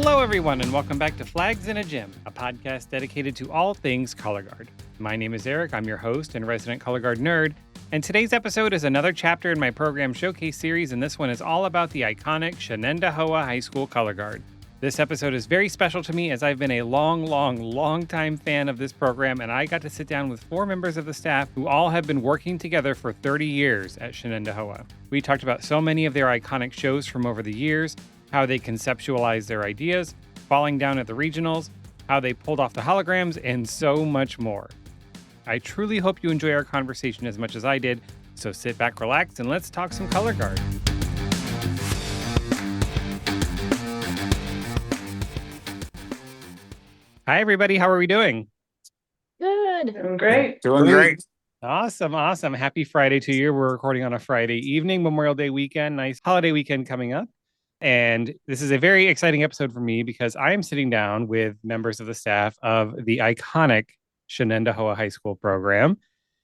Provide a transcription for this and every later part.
Hello, everyone, and welcome back to Flags in a Gym, a podcast dedicated to all things color guard. My name is Eric. I'm your host and resident color guard nerd. And today's episode is another chapter in my program showcase series, and this one is all about the iconic Shenendehowa High School color guard. This episode is very special to me as I've been a long time fan of this program, and I got to sit down with 4 members of the staff who all have been working together for 30 years at Shenendehowa. We talked about so many of their iconic shows from over the years, how they conceptualized their ideas, falling down at the regionals, how they pulled off the holograms, and so much more. I truly hope you enjoy our conversation as much as I did, so sit back, relax, and let's talk some color guard. Hi, everybody. How are we doing? Good. Doing great. Doing great. Awesome. Happy Friday to you. We're recording on a Friday evening, Memorial Day weekend, nice holiday weekend coming up. And this is a very exciting episode for me because I am sitting down with members of the staff of the iconic Shenendehowa High School program,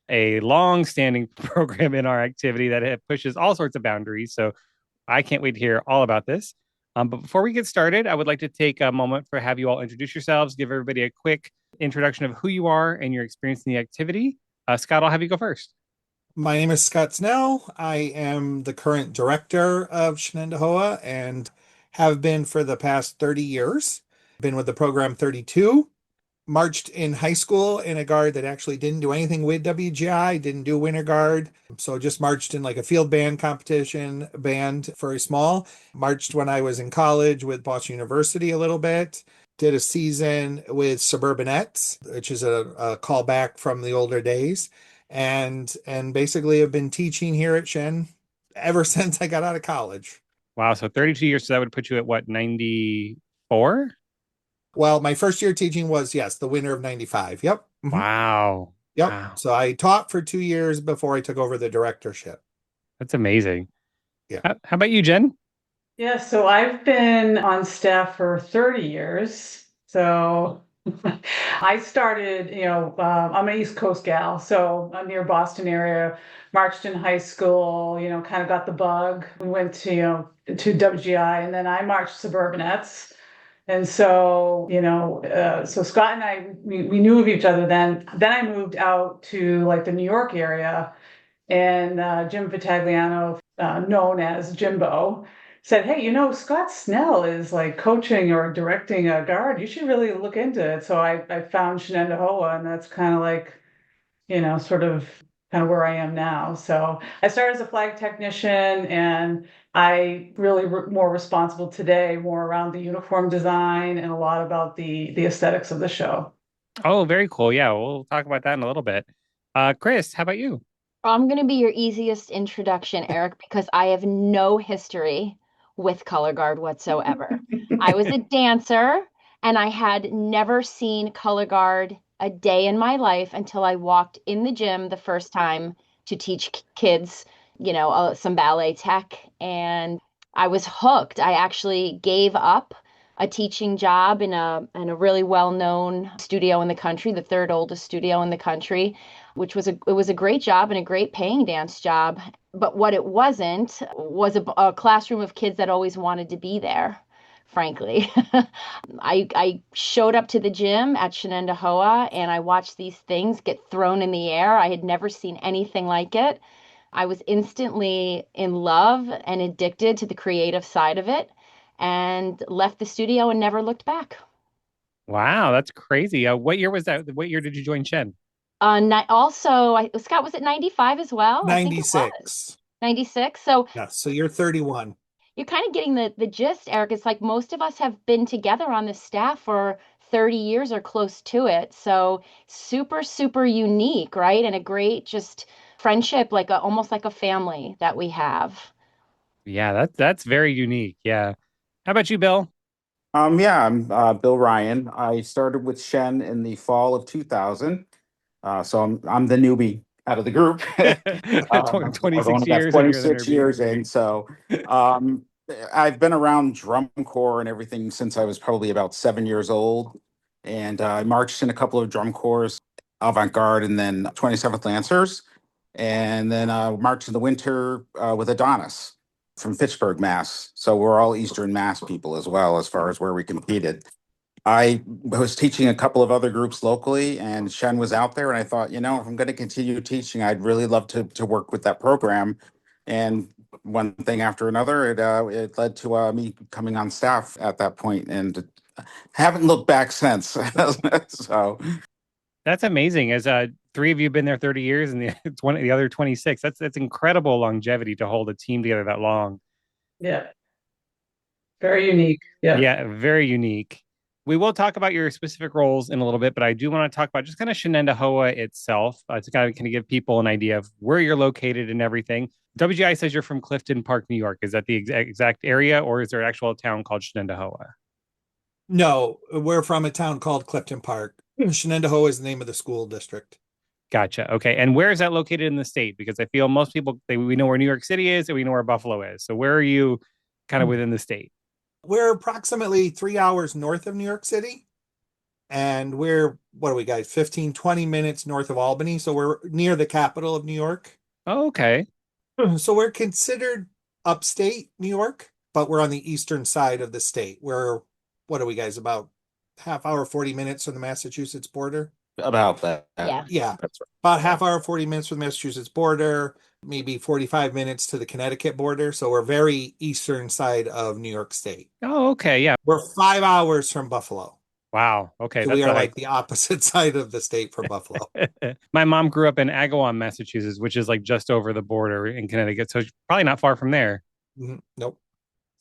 a long-standing program in our activity that pushes all sorts of boundaries. So I can't wait to hear all about this. But before we get started, I would like to take a moment to have you all introduce yourselves, give everybody a quick introduction of who you are and your experience in the activity. Scott, I'll have you go first. My name is Scott Snell. I am the current director of Shenendehowa and have been for the past 30 years. Been with the program 32. Marched in high school in a guard that actually didn't do anything with WGI, didn't do winter guard. So just marched in like a field band competition band, very small. Marched when I was in college with Boston University a little bit. Did a season with Suburbanettes, which is a callback from the older days. And basically have been teaching here at Shen ever since I got out of college. Wow. So 32 years. So that would put you at what, 94? Well, my first year teaching was, yes, the winter of 95. Yep. Mm-hmm. Wow. Yep. Wow. So I taught for 2 years before I took over the directorship. That's amazing. Yeah. How about you, Jen? Yeah, so I've been on staff for 30 years. So I started, I'm an East Coast gal, so I'm near Boston area, marched in high school, kind of got the bug. We went to WGI, and then I marched Suburbanettes. And so, so Scott and I, we knew of each other then. Then I moved out to like the New York area, and Jim Vitagliano, known as Jimbo, said, hey, Scott Snell is like coaching or directing a guard. You should really look into it. So I found Shenendehowa, and that's kind of like, sort of kind of where I am now. So I started as a flag technician, and I really more responsible today, more around the uniform design and a lot about the aesthetics of the show. Oh, very cool. Yeah, we'll talk about that in a little bit. Chris, how about you? I'm going to be your easiest introduction, Eric, because I have no history with color guard whatsoever. I was a dancer, and I had never seen color guard a day in my life until I walked in the gym the first time to teach kids, some ballet tech, and I was hooked. I actually gave up a teaching job in a really well-known studio in the country, the third oldest studio in the country, which was a great job and a great paying dance job. But what it wasn't was a classroom of kids that always wanted to be there, frankly. I showed up to the gym at Shenendehowa, and I watched these things get thrown in the air. I had never seen anything like it. I was instantly in love and addicted to the creative side of it, and left the studio and never looked back. Wow, that's crazy. What year was that? What year did you join Shen? Scott, was it 95 as well? 96. 96. So yeah, so you're 31. You're kind of getting the gist, Eric. It's like most of us have been together on the staff for 30 years or close to it. So super unique, right? And a great just friendship, almost like a family that we have. Yeah, that's very unique. Yeah. How about you, Bill? I'm Bill Ryan. I started with Shen in the fall of 2000. So I'm the newbie out of the group. 26 years. 26 years in. So I've been around drum corps and everything since I was probably about 7 years old. And I marched in a couple of drum corps, avant-garde, and then 27th Lancers. And then marched in the winter with Adonis. from Fitchburg, Mass. So we're all Eastern Mass people as well, as far as where we competed. I was teaching a couple of other groups locally, and Shen was out there, and I thought, if I'm going to continue teaching, I'd really love to work with that program. And one thing after another, it led to me coming on staff at that point, and haven't looked back since. So That's amazing. As three of you have been there 30 years and the other 26. That's incredible longevity to hold a team together that long. Yeah. Very unique. Yeah. Yeah, very unique. We will talk about your specific roles in a little bit, but I do want to talk about just kind of Shenendehowa itself to kind of give people an idea of where you're located and everything. WGI says you're from Clifton Park, New York. Is that the exact area, or is there an actual town called Shenendehowa? No, we're from a town called Clifton Park. Shenendehowa is the name of the school district. Gotcha. Okay. And where is that located in the state? Because I feel most people, we know where New York City is and we know where Buffalo is. So where are you kind of within the state? We're approximately 3 hours north of New York City. And we're, what are we guys, 15, 20 minutes north of Albany. So we're near the capital of New York. Oh, okay. So we're considered upstate New York, but we're on the eastern side of the state. We're, what are we guys, about half hour, 40 minutes from the Massachusetts border? about that. Yeah. That's right. About half hour, 40 minutes from the Massachusetts border, maybe 45 minutes to the Connecticut border. So we're very eastern side of New York State. Oh, okay. Yeah. We're 5 hours from Buffalo. Wow. Okay. So That's we are a like the opposite side of the state from Buffalo. My mom grew up in Agawam, Massachusetts, which is like just over the border in Connecticut. So it's probably not far from there. Nope.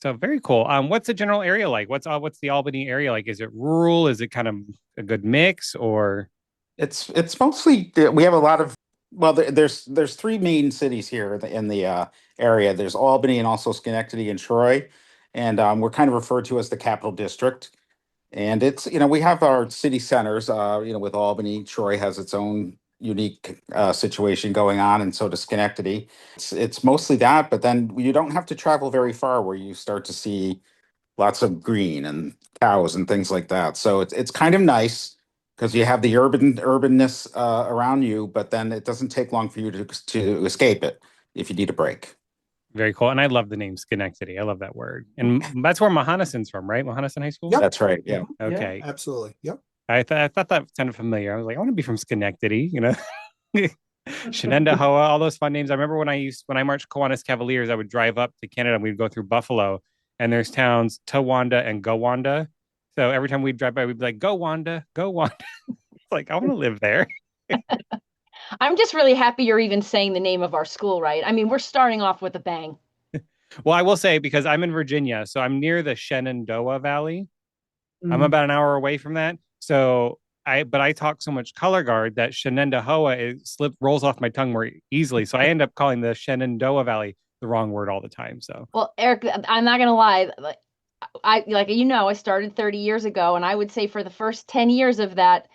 So very cool. What's the general area like? What's the Albany area like? Is it rural? Is it kind of a good mix or? It's mostly we have a lot of there's three main cities here in the area. There's Albany and also Schenectady and Troy, and we're kind of referred to as the capital district. And it's we have our city centers. With Albany, Troy has its own unique situation going on, and so does Schenectady. It's mostly that, but then you don't have to travel very far where you start to see lots of green and cows and things like that. So it's kind of nice because you have the urbanness around you, but then it doesn't take long for you to escape it if you need a break. Very cool. And I love the name Schenectady. I love that word. And that's where Mahanason's from, right? Mahanison High School? Yep. That's right. Yeah. Okay. Yeah, absolutely. Yep. I thought that sounded familiar. I was like, I want to be from Schenectady, Shenendehowa, all those fun names. I remember when I marched Kiwanis Cavaliers, I would drive up to Canada and we'd go through Buffalo, and there's towns Towanda and Gowanda. So every time we'd drive by, we'd be like, Go Wanda, Go Wanda. It's like, I want to live there. I'm just really happy you're even saying the name of our school right. I mean, we're starting off with a bang. Well, I will say, because I'm in Virginia, so I'm near the Shenandoah Valley. I'm Mm. about an hour away from that. So I talk so much color guard that Shenendehowa rolls off my tongue more easily. So I end up calling the Shenandoah Valley the wrong word all the time. So Well, Eric, I'm not gonna lie. I started 30 years ago, and I would say for the first 10 years of that,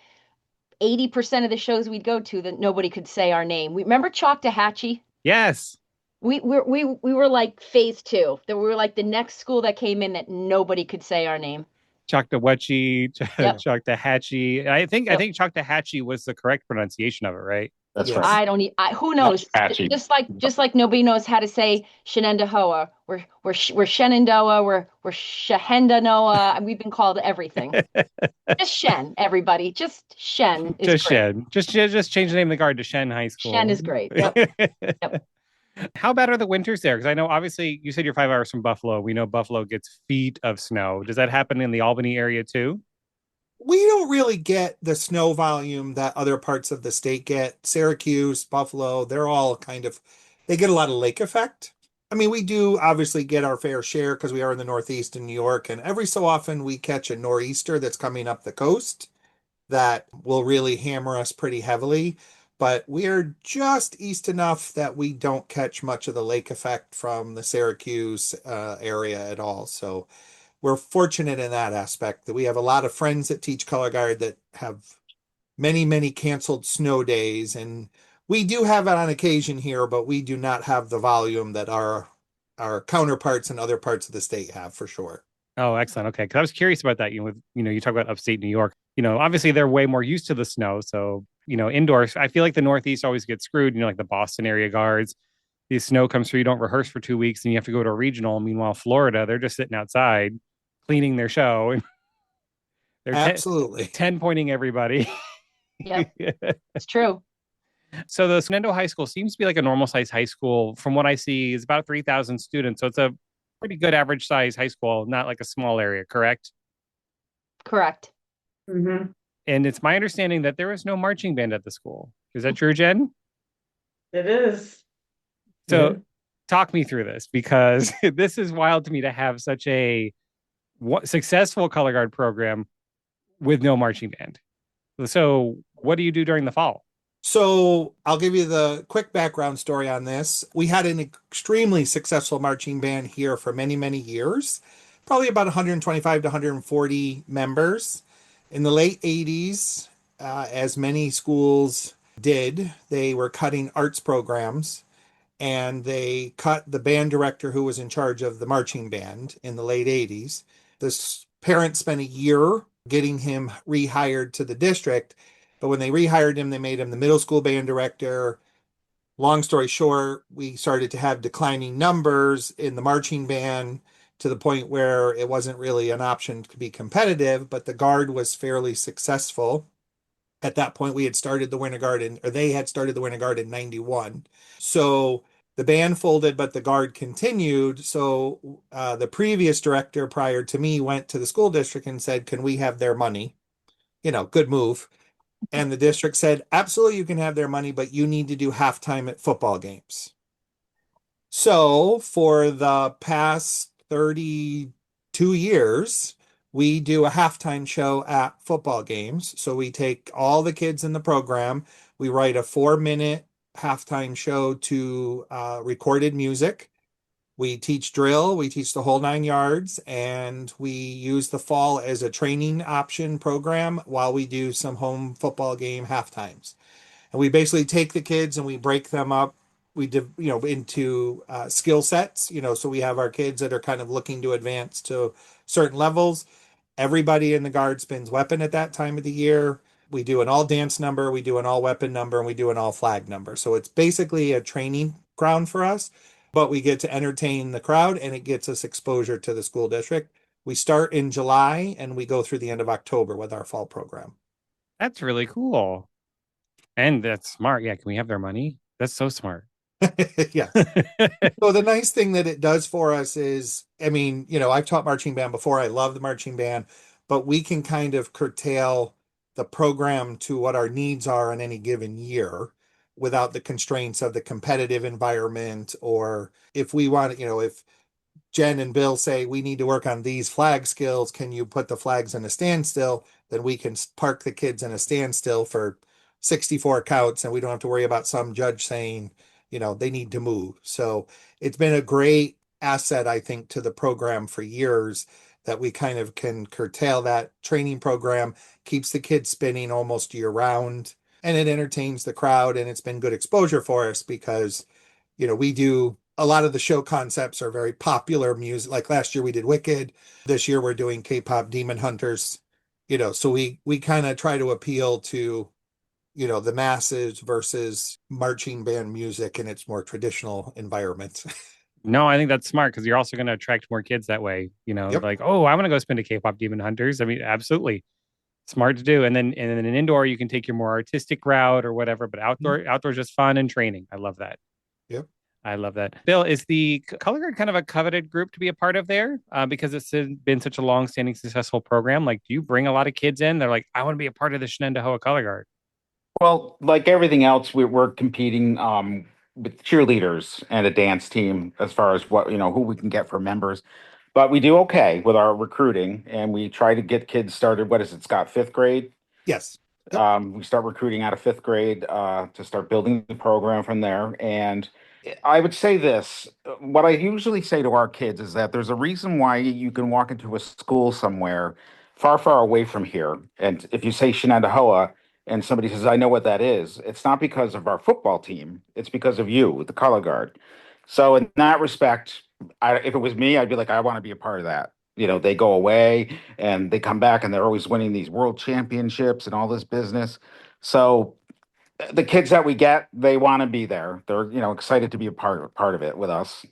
80% of the shows we'd go to that nobody could say our name. We remember Chalktahatchee? yes, We were like phase two. That we were like the next school that came in that nobody could say our name. Choctawhatchee, Yep. Choctahatchee. I think Yep. Choctahatchee was the correct pronunciation of it, right? That's Yes. right. I don't need. Who knows? Patchy. Just like nobody knows how to say Shenendehowa. We're Shenandoah. We're Shehendanoah. We've been called everything. Just Shen, everybody. Just Shen is Just great. Shen. Just change the name of the guard to Shen High School. Shen is great. Yep. Yep. How bad are the winters there? Because I know obviously you said you're 5 hours from Buffalo. We know Buffalo gets feet of snow. Does that happen in the Albany area too? We don't really get the snow volume that other parts of the state get. Syracuse, Buffalo, they're all they get a lot of lake effect. I mean, we do obviously get our fair share because we are in the Northeast in New York, and every so often we catch a nor'easter that's coming up the coast that will really hammer us pretty heavily. But we are just east enough that we don't catch much of the lake effect from the Syracuse area at all. So we're fortunate in that aspect that we have a lot of friends that teach color guard that have many, many canceled snow days. And we do have it on occasion here, but we do not have the volume that our counterparts in other parts of the state have, for sure. Oh, excellent. Okay. Because I was curious about that. You talk about upstate New York. Obviously they're way more used to the snow. So, indoors, I feel like the Northeast always gets screwed, like the Boston area guards. the snow comes through, you don't rehearse for 2 weeks and you have to go to a regional. Meanwhile, Florida, they're just sitting outside cleaning their show and they're Absolutely. 10 pointing everybody. Yep, it's true. So the Shenendehowa High School seems to be like a normal size high school. From what I see, is about 3,000 students. So it's a pretty good average size high school, not like a small area, correct? Correct. Mhm. And it's my understanding that there is no marching band at the school. Is that true, Jen? It is. So talk me through this because this is wild to me to have such a successful color guard program with no marching band. So what do you do during the fall? So I'll give you the quick background story on this. We had an extremely successful marching band here for many, many years, probably about 125 to 140 members. In the late 80s, as many schools did, they were cutting arts programs and they cut the band director who was in charge of the marching band in the late 80s. The parents spent a year getting him rehired to the district, but when they rehired him, they made him the middle school band director. Long story short, we started to have declining numbers in the marching band to the point where it wasn't really an option to be competitive, but the guard was fairly successful. At that point, we had started the Winter Guard or they had started the Winter Guard in 91. So the band folded, but the guard continued. So the previous director prior to me went to the school district and said, can we have their money? Good move. And the district said, absolutely, you can have their money, but you need to do halftime at football games. So for the past 32 years, we do a halftime show at football games. So we take all the kids in the program, we write a 4-minute halftime show to recorded music. We teach drill, we teach the whole 9 yards, and we use the fall as a training option program while we do some home football game halftimes. And we basically take the kids and we break them up. We do, into skill sets. So we have our kids that are kind of looking to advance to certain levels. Everybody in the guard spins weapon at that time of the year. We do an all dance number, we do an all weapon number, and we do an all flag number. So it's basically a training ground for us, but we get to entertain the crowd and it gets us exposure to the school district. We start in July and we go through the end of October with our fall program. That's really cool. And that's smart. Yeah. Can we have their money? That's so smart. Yeah. So the nice thing that it does for us is, I've taught marching band before. I love the marching band, but we can kind of curtail the program to what our needs are in any given year without the constraints of the competitive environment. Or if we want, if Jen and Bill say we need to work on these flag skills, can you put the flags in a standstill? Then we can park the kids in a standstill for 64 counts and we don't have to worry about some judge saying, they need to move. So it's been a great asset, I think, to the program for years that we kind of can curtail that training program, keeps the kids spinning almost year round, and it entertains the crowd. And it's been good exposure for us because, we do a lot of the show concepts are very popular music. Like last year we did Wicked. This year we're doing K-pop Demon Hunters. So we kind of try to appeal to the masses versus marching band music in its more traditional environment. No, I think that's smart because you're also going to attract more kids that way. Yep. Like, oh, I want to go spin to K-pop Demon Hunters. I mean, absolutely smart to do. And then an indoor, you can take your more artistic route or whatever. But outdoors just fun and training. I love that. Yep. I love that. Bill, is the Color Guard kind of a coveted group to be a part of there? Because it's been such a long-standing, successful program. Like, do you bring a lot of kids in? They're like, I want to be a part of the Shenendehowa Color Guard. Well, like everything else, we're competing with cheerleaders and a dance team as far as who we can get for members. But we do okay with our recruiting, and we try to get kids started. What is it, Scott? Fifth grade? Yes. Yep. We start recruiting out of fifth grade to start building the program from there. And I would say this, what I usually say to our kids is that there's a reason why you can walk into a school somewhere far, far away from here. And if you say Shenendehowa and somebody says, I know what that is, it's not because of our football team. It's because of you, the color guard. So in that respect, if it was me, I'd be like, I want to be a part of that. They go away and they come back and they're always winning these world championships and all this business. So the kids that we get, they want to be there. They're, excited to be a part of it with us.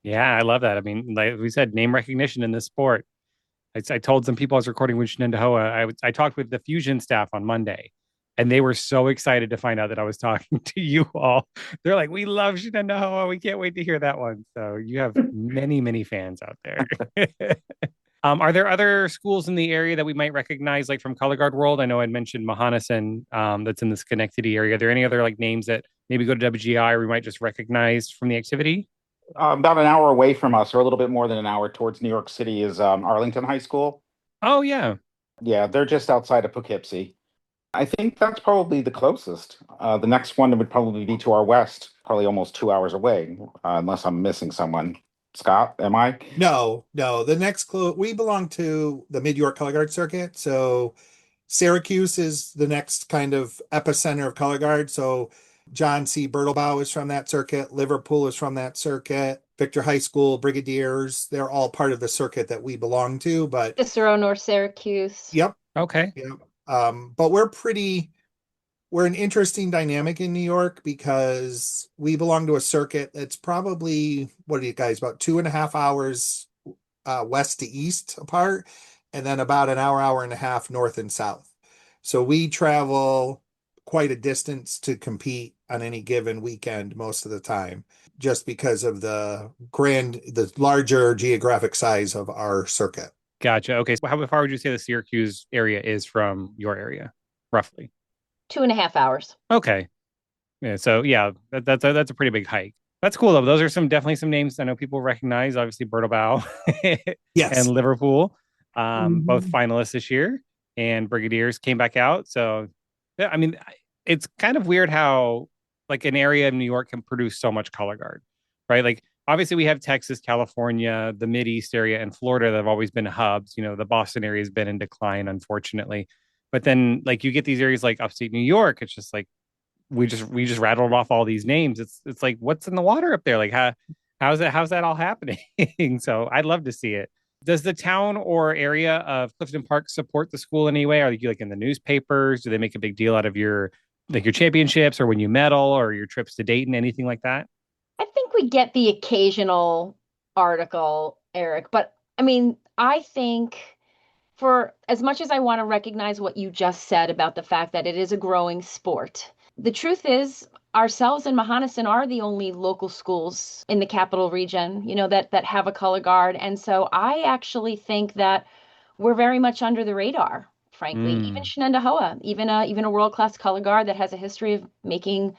Yeah, I love that. I mean, like we said, name recognition in this sport. I told some people I was recording with Shenendehowa. I talked with the Fusion staff on Monday, and they were so excited to find out that I was talking to you all. They're like, "We love Shenendehowa. We can't wait to hear that one." So you have many, many fans out there. Are there other schools in the area that we might recognize, like from Color Guard World? I know I'd mentioned Mahonison, that's in the Schenectady area. Are there any other like names that maybe go to WGI or we might just recognize from the activity? About an hour away from us, or a little bit more than an hour towards New York City, is Arlington High School. Oh yeah. Yeah, they're just outside of Poughkeepsie. I think that's probably the closest. The next one would probably be to our west, probably almost 2 hours away, unless I'm missing someone. Scott, am I? No, no. The next clue, we belong to the Mid York Color Guard Circuit. So Syracuse is the next kind of epicenter of Color Guard. So John C. Bertelbaugh is from that circuit. Liverpool is from that circuit. Victor High School, Brigadiers, they're all part of the circuit that we belong to. But Cicero, North Syracuse. yep, Okay. yep. But we're an interesting dynamic in New York because we belong to a circuit that's probably, what are you guys, about 2.5 hours west to east apart, and then about an hour and a half north and south. So we travel quite a distance to compete on any given weekend most of the time, just because of the larger geographic size of our circuit. Gotcha. Okay. So how far would you say the Syracuse area is from your area, roughly? 2.5 hours. Okay. Yeah. So yeah, that's a pretty big hike. That's cool though. Those are some definitely some names I know people recognize. Obviously, Bertelbaugh and Yes. Liverpool, both Mhm. finalists this year, and Brigadiers came back out. So yeah, I mean, it's kind of weird how like an area of New York can produce so much color guard, right? Like obviously we have Texas, California, the Mid East area, and Florida that have always been hubs. You know, the Boston area has been in decline, unfortunately. But then like you get these areas like upstate New York, it's just like we just rattled off all these names. It's like what's in the water up there? Like how's that all happening? So I'd love to see it. Does the town or area of Clifton Park support the school in any way? Are you like in the newspapers? Do they make a big deal out of your like your championships or when you medal or your trips to Dayton, anything like that? I think we get the occasional article, Eric, but I mean, I think for as much as I want to recognize what you just said about the fact that it is a growing sport, the truth is ourselves and Mahonison are the only local schools in the capital region, that have a color guard. And so I actually think that we're very much under the radar, frankly. Even Mm, Shenendehowa, even a world-class color guard that has a history of making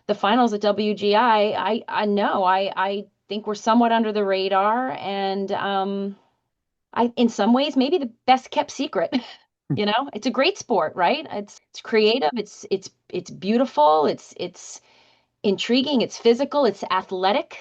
the finals at WGI, I know I think we're somewhat under the radar, and I in some ways maybe the best kept secret. It's a great sport, right? It's creative, it's beautiful, it's intriguing, it's physical, it's athletic.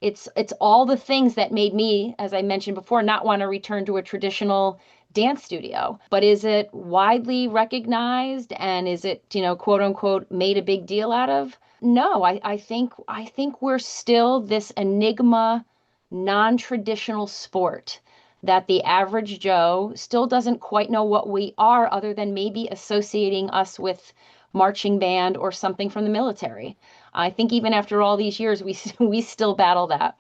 It's all the things that made me, as I mentioned before, not want to return to a traditional dance studio. But is it widely recognized and is it, quote unquote, made a big deal out of? No, I think we're still this enigma, non-traditional sport that the average Joe still doesn't quite know what we are, other than maybe associating us with marching band or something from the military. I think even after all these years, we we still battle that.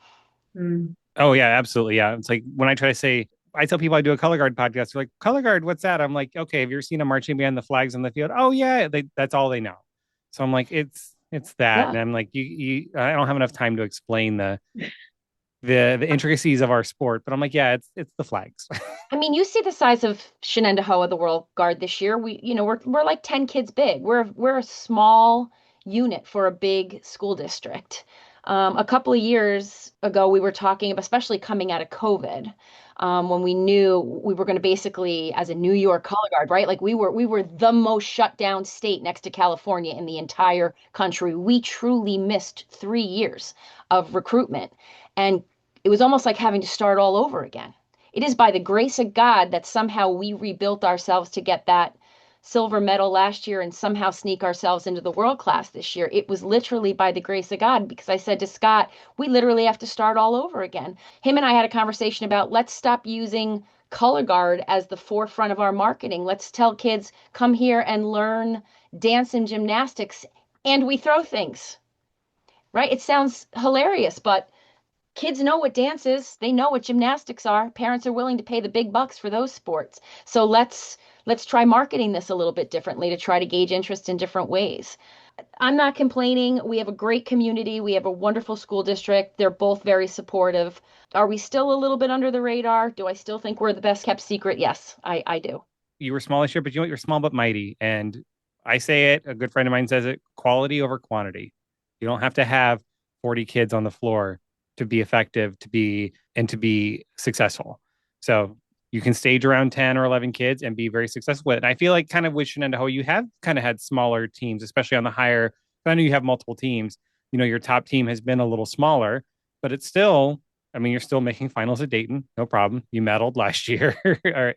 Mm. oh yeah, absolutely. Yeah. It's like when I try to say I tell people I do a color guard podcast, they're like, color guard, what's that? I'm like, okay, have you ever seen a marching band, the flags on the field? Oh yeah, that's all they know. So I'm like, it's that. Yeah. And I'm like, I don't have enough time to explain the intricacies of our sport. But I'm like, yeah, it's the flags. I mean, you see the size of Shenendehowa, the World Guard this year. We're like 10 kids big. We're a small unit for a big school district. A couple of years ago, we were talking, especially coming out of COVID, when we knew we were going to basically, as a New York color guard, right? Like we were the most shut down state next to California in the entire country. We truly missed 3 years of recruitment, and it was almost like having to start all over again. It is by the grace of God that somehow we rebuilt ourselves to get that silver medal last year and somehow sneak ourselves into the world class this year. It was literally by the grace of God, because I said to Scott, we literally have to start all over again. Him and I had a conversation about, let's stop using color guard as the forefront of our marketing. Let's tell kids, come here and learn dance and gymnastics, and we throw things, right? It sounds hilarious, but kids know what dance is. They know what gymnastics are. Parents are willing to pay the big bucks for those sports. So let's try marketing this a little bit differently to try to gauge interest in different ways. I'm not complaining. We have a great community. We have a wonderful school district. They're both very supportive. Are we still a little bit under the radar? Do I still think we're the best kept secret? Yes, I do. You were small this year, but you know what? You're small but mighty. And I say it, a good friend of mine says it, quality over quantity. You don't have to have 40 kids on the floor to be effective, to be successful. So you can stage around 10 or 11 kids and be very successful with it. And I feel like kind of with Shenendehowa, you have kind of had smaller teams, especially on the higher. I know you have multiple teams. You know, your top team has been a little smaller, but it's still, I mean, you're still making finals at Dayton. No problem. You medaled last year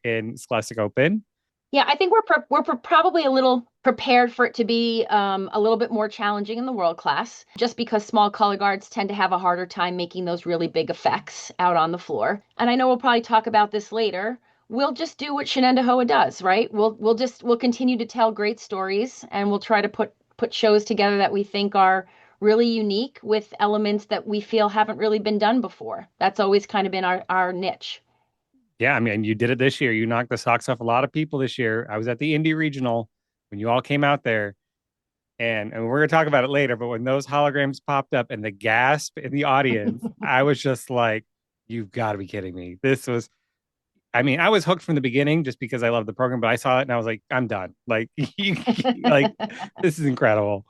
in Scholastic Open. Yeah, I think we're probably a little prepared for it to be a little bit more challenging in the world class, just because small color guards tend to have a harder time making those really big effects out on the floor. And I know we'll probably talk about this later. We'll just do what Shenendehowa does, right? We'll continue to tell great stories, and we'll try to put shows together that we think are really unique with elements that we feel haven't really been done before. That's always kind of been our niche. Yeah, I mean, you did it this year. You knocked the socks off a lot of people this year. I was at the Indy Regional when you all came out there, and we're gonna talk about it later. But when those holograms popped up and the gasp in the audience, I was just like, "You've got to be kidding me!" This was, I mean, I was hooked from the beginning just because I love the program. But I saw it and I was like, "I'm done." Like, like this is incredible.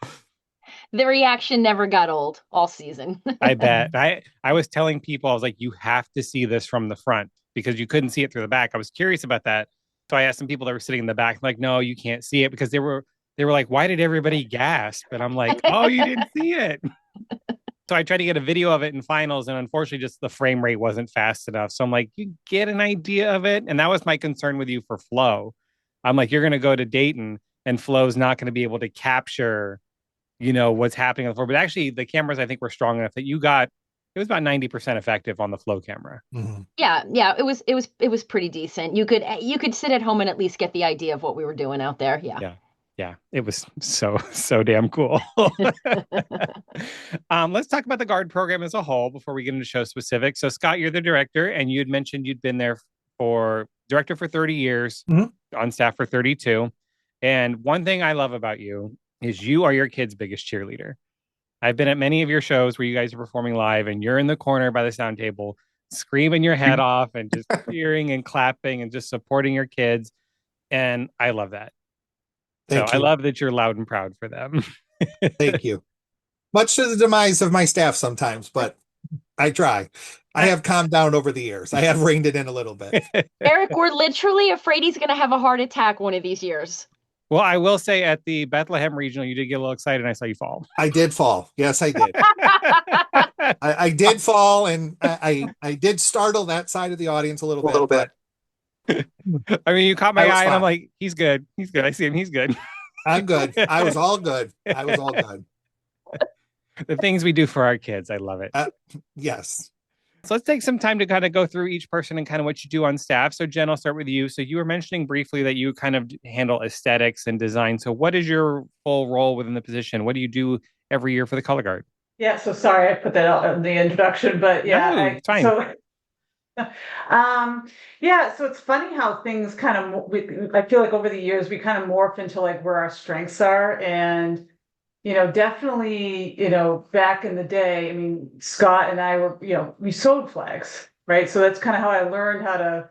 The reaction never got old all season. I bet. I was telling people, I was like, you have to see this from the front because you couldn't see it through the back. I was curious about that. So I asked some people that were sitting in the back, I'm like, no, you can't see it, because they were like, why did everybody gasp? And I'm like, oh, you didn't see it. So I tried to get a video of it in finals, and unfortunately just the frame rate wasn't fast enough. So I'm like, you get an idea of it. And that was my concern with you for Flo. I'm like, you're going to go to Dayton and Flo's not going to be able to capture, you know, what's happening on the floor. But actually the cameras, I think, were strong enough that it was about 90% effective on the Flow camera. Mm-hmm. Yeah, it was pretty decent. You could sit at home and at least get the idea of what we were doing out there. Yeah, it was so damn cool. Let's talk about the guard program as a whole before we get into show specifics. So Scott, you're the director, and you had mentioned you'd been there for director for 30 years, on staff for 32. And one thing I love about you is you are your kid's biggest cheerleader. I've been at many of your shows where you guys are performing live and you're in the corner by the sound table screaming your head off and just cheering and clapping and just supporting your kids. And I love that. Thank you. I love that you're loud and proud for them. Thank you. Much to the demise of my staff sometimes, but I try. I have calmed down over the years. I have reined it in a little bit. Eric, we're literally afraid he's going to have a heart attack one of these years. Well, I will say at the Bethlehem Regional, you did get a little excited and I saw you fall. I did fall. Yes, I did. I did fall, and I did startle that side of the audience a little bit. I mean, you caught my eye and I'm like, he's good. He's good. I see him. He's good. I'm good. I was all good. The things we do for our kids. I love it. Yes. So let's take some time to kind of go through each person and kind of what you do on staff. So Jen, I'll start with you. So you were mentioning briefly that you kind of handle aesthetics and design. So what is your full role within the position? What do you do every year for the color guard? Yeah, so sorry I put that out in the introduction, but yeah, no, it's fine. So it's funny how things kind of, I feel like over the years we kind of morph into like where our strengths are. And definitely, back in the day, I mean, Scott and I were, we sewed flags, right? So that's kind of how I learned how to,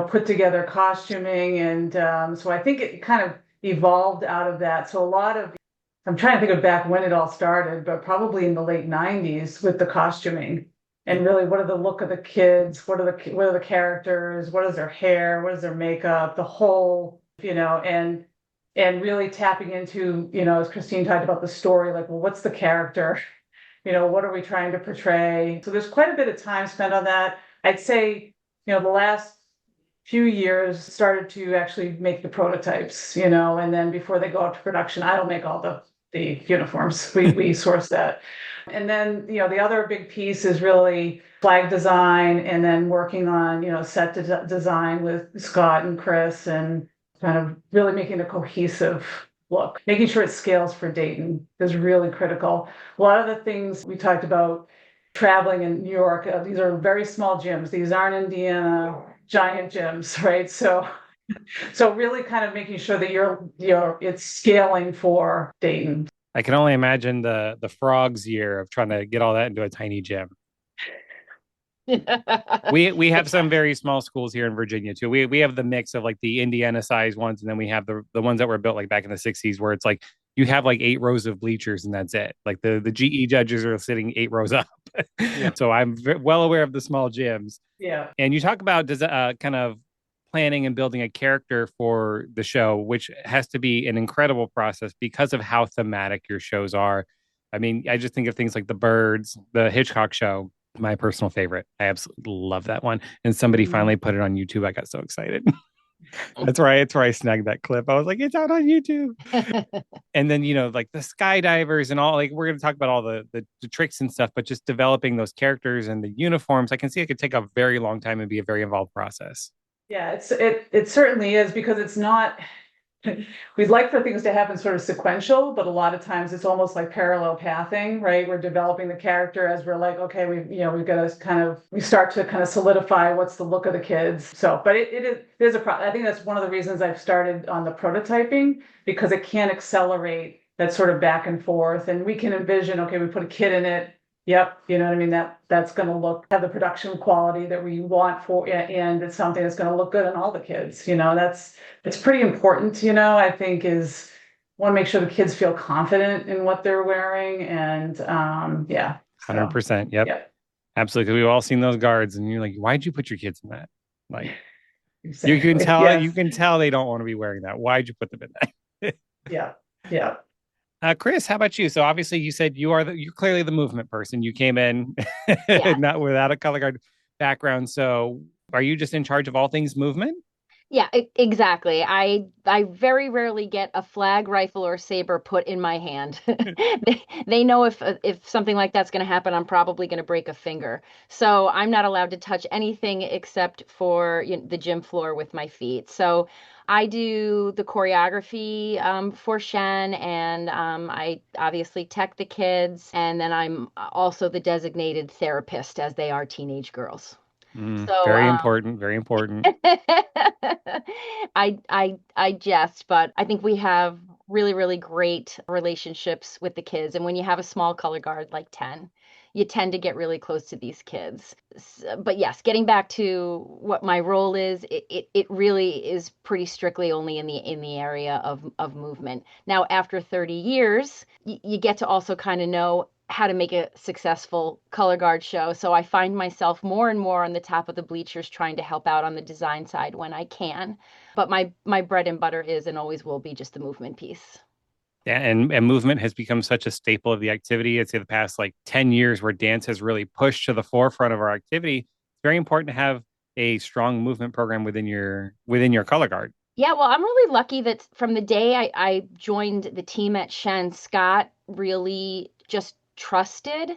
put together costuming. And so I think it kind of evolved out of that. So I'm trying to think of back when it all started, but probably in the late 90s with the costuming. And really, what are the look of the kids? What are the characters? What is their hair? What is their makeup? The whole, and really tapping into, as Christine talked about the story, like, well, what's the character? What are we trying to portray? So there's quite a bit of time spent on that. I'd say, the last few years started to actually make the prototypes, and then before they go out to production, I don't make all the uniforms. We source that. And then, the other big piece is really flag design and then working on, set design with Scott and Chris and kind of really making a cohesive look. Making sure it scales for Dayton is really critical. A lot of the things we talked about traveling in New York, these are very small gyms. These aren't Indiana giant gyms, right? So really kind of making sure that it's scaling for Dayton. I can only imagine the frogs year of trying to get all that into a tiny gym. We have some very small schools here in Virginia too. We have the mix of like the Indiana size ones, and then we have the ones that were built like back in the 60s where it's like you have like 8 rows of bleachers and that's it. Like the GE judges are sitting 8 rows up. Yeah. So I'm well aware of the small gyms. Yeah. And you talk about kind of planning and building a character for the show, which has to be an incredible process because of how thematic your shows are. I mean, I just think of things like The Birds, the Hitchcock show, my personal favorite. I absolutely love that one. And somebody finally put it on YouTube. I got so excited. That's where I snagged that clip. I was like, it's out on YouTube. And then, like the skydivers and all, like we're going to talk about all the tricks and stuff, but just developing those characters and the uniforms, I can see it could take a very long time and be a very involved process. Yeah, it certainly is because it's not. We'd like for things to happen sort of sequential, but a lot of times it's almost like parallel pathing, right? We're developing the character as we're like, okay, we've got to we start to kind of solidify what's the look of the kids. So, but it is I think that's one of the reasons I've started on the prototyping because it can accelerate that sort of back and forth, and we can envision, okay, we put a kid in it. Yep, you know what I mean? That's going to have the production quality that we want for, and it's something that's going to look good on all the kids. It's pretty important. I think is want to make sure the kids feel confident in what they're wearing, and yeah, 100%. Yep, yeah, absolutely. Because we've all seen those guards, and you're like, why'd you put your kids in that? Like, exactly. you can tell, Yes. you can tell they don't want to be wearing that. Why'd you put them in that? Yeah. Chris, how about you? So obviously you said you're clearly the movement person. You came in not without a color guard background. So are you just in charge of all things movement? Yeah, exactly. I very rarely get a flag, rifle, or saber put in my hand. They know if something like that's going to happen, I'm probably going to break a finger. So I'm not allowed to touch anything except for the gym floor with my feet. So I do the choreography for Shen, and I obviously tech the kids, and then I'm also the designated therapist as they are teenage girls. So Very important, very important. I jest, but I think we have really, really great relationships with the kids. And when you have a small color guard like 10, you tend to get really close to these kids. But yes, getting back to what my role is, it really is pretty strictly only in the area of movement. Now, after 30 years, you get to also kind of know how to make a successful color guard show. So I find myself more and more on the top of the bleachers trying to help out on the design side when I can. But my bread and butter is and always will be just the movement piece. Yeah, and movement has become such a staple of the activity. I'd say the past like 10 years where dance has really pushed to the forefront of our activity. It's very important to have a strong movement program within your color guard. Yeah, well, I'm really lucky that from the day I joined the team at Shen, Scott really just trusted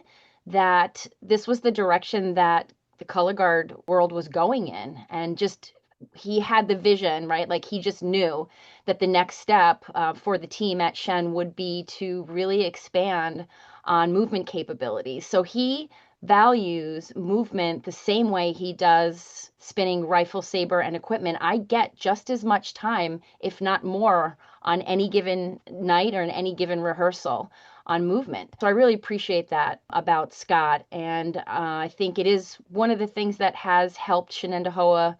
that this was the direction that the color guard world was going in. And just he had the vision, right? Like he just knew that the next step for the team at Shen would be to really expand on movement capabilities. So he values movement the same way he does spinning rifle, saber, and equipment. I get just as much time, if not more, on any given night or in any given rehearsal on movement. So I really appreciate that about Scott. And I think it is one of the things that has helped Shenendehowa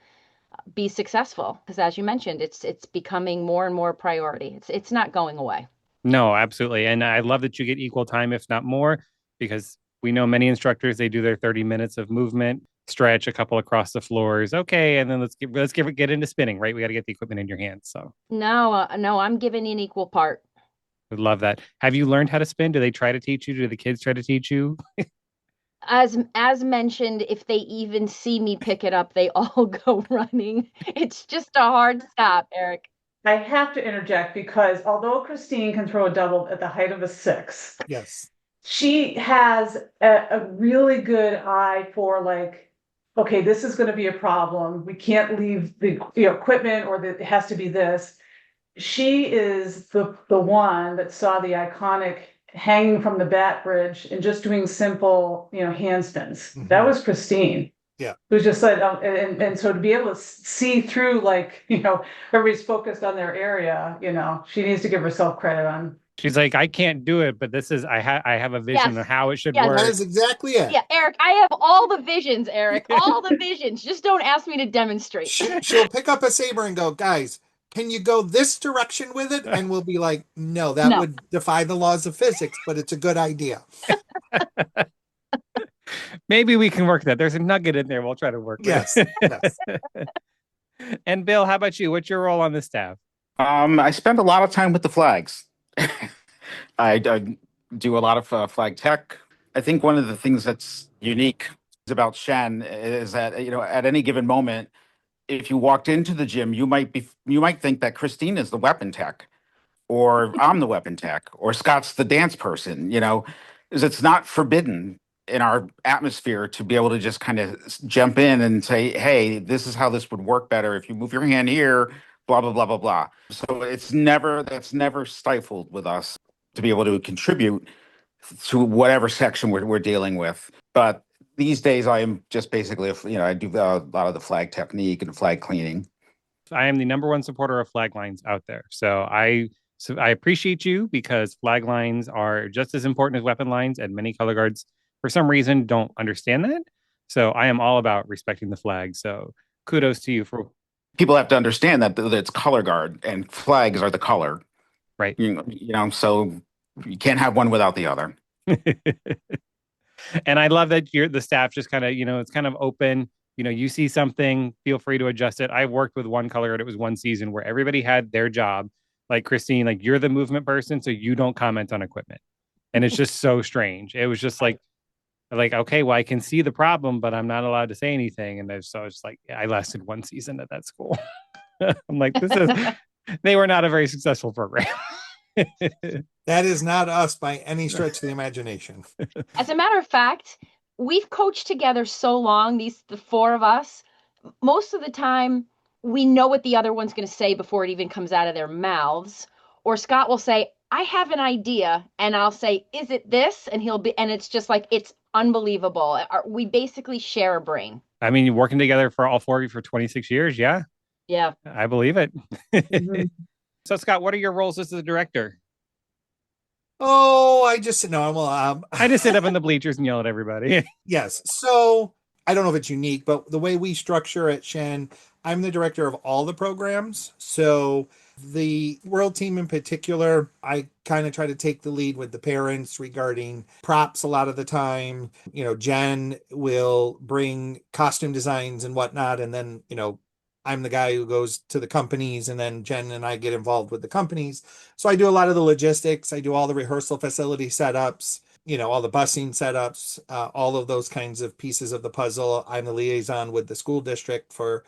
be successful. Because as you mentioned, it's becoming more and more priority. It's not going away. No, absolutely. And I love that you get equal time, if not more, because we know many instructors, they do their 30 minutes of movement, stretch a couple across the floors. Okay. And then get into spinning, right? We got to get the equipment in your hands. So No, I'm giving an equal part. I love that. Have you learned how to spin? Do they try to teach you? Do the kids try to teach you? As mentioned, if they even see me pick it up, they all go running. It's just a hard stop, Eric. I have to interject because although Christine can throw a double at the height of a 6, Yes. she has a really good eye for like, okay, this is going to be a problem. We can't leave the equipment, or it has to be this. She is the one that saw the iconic hanging from the bat bridge and just doing simple, handspins. That was Christine. Yeah. It was just like, and so to be able to see through, like, everybody's focused on their area, she needs to give herself credit on. She's like, I can't do it, but this is I have a vision Yes. of how it should Yes. work. That is exactly it. Yeah, Eric, I have all the visions, Eric. All the visions. Just don't ask me to demonstrate. She'll pick up a saber and go, guys, can you go this direction with it? And we'll be like, no, that No. would defy the laws of physics, but it's a good idea. Maybe we can work that. There's a nugget in there. We'll try to work Yes. with it. Yes. And Bill, how about you? What's your role on the staff? I spend a lot of time with the flags. I do a lot of flag tech. I think one of the things that's unique about Shen is that, at any given moment, if you walked into the gym, you might think that Christine is the weapon tech, or I'm the weapon tech, or Scott's the dance person, because it's not forbidden in our atmosphere to be able to just kind of jump in and say, hey, this is how this would work better if you move your hand here, blah, blah, blah, blah, blah. So that's never stifled with us to be able to contribute to whatever section we're dealing with. But these days I am just basically, I do a lot of the flag technique and flag cleaning. I am the number one supporter of flag lines out there. So I appreciate you, because flag lines are just as important as weapon lines, and many color guards, for some reason, don't understand that. So I am all about respecting the flag. So kudos to you for. People have to understand that it's color guard and flags are the color. Right. So you can't have one without the other. And I love that the staff just kind of, it's kind of open. You see something, feel free to adjust it. I worked with one color guard. It was one season where everybody had their job. Like Christine, like, you're the movement person, so you don't comment on equipment. And it's just so strange. It was just like, okay, well, I can see the problem, but I'm not allowed to say anything. And so it's like, I lasted one season at that school. I'm like, they were not a very successful program. That is not us by any stretch of the imagination. As a matter of fact, we've coached together so long, the four of us, most of the time we know what the other one's going to say before it even comes out of their mouths. Or Scott will say, I have an idea, and I'll say, is it this? And and it's just like, it's unbelievable. We basically share a brain. I mean, you're working together for all four of you for 26 years. Yeah. Yeah. I believe it. Mm-hmm. So Scott, what are your roles as the director? Oh, I just sit up in the bleachers and yell at everybody. Yes. So I don't know if it's unique, but the way we structure at Shen, I'm the director of all the programs. So the world team in particular, I kind of try to take the lead with the parents regarding props a lot of the time. Jen will bring costume designs and whatnot. And then, I'm the guy who goes to the companies, and then Jen and I get involved with the companies. So I do a lot of the logistics. I do all the rehearsal facility setups, all the busing setups, all of those kinds of pieces of the puzzle. I'm the liaison with the school district for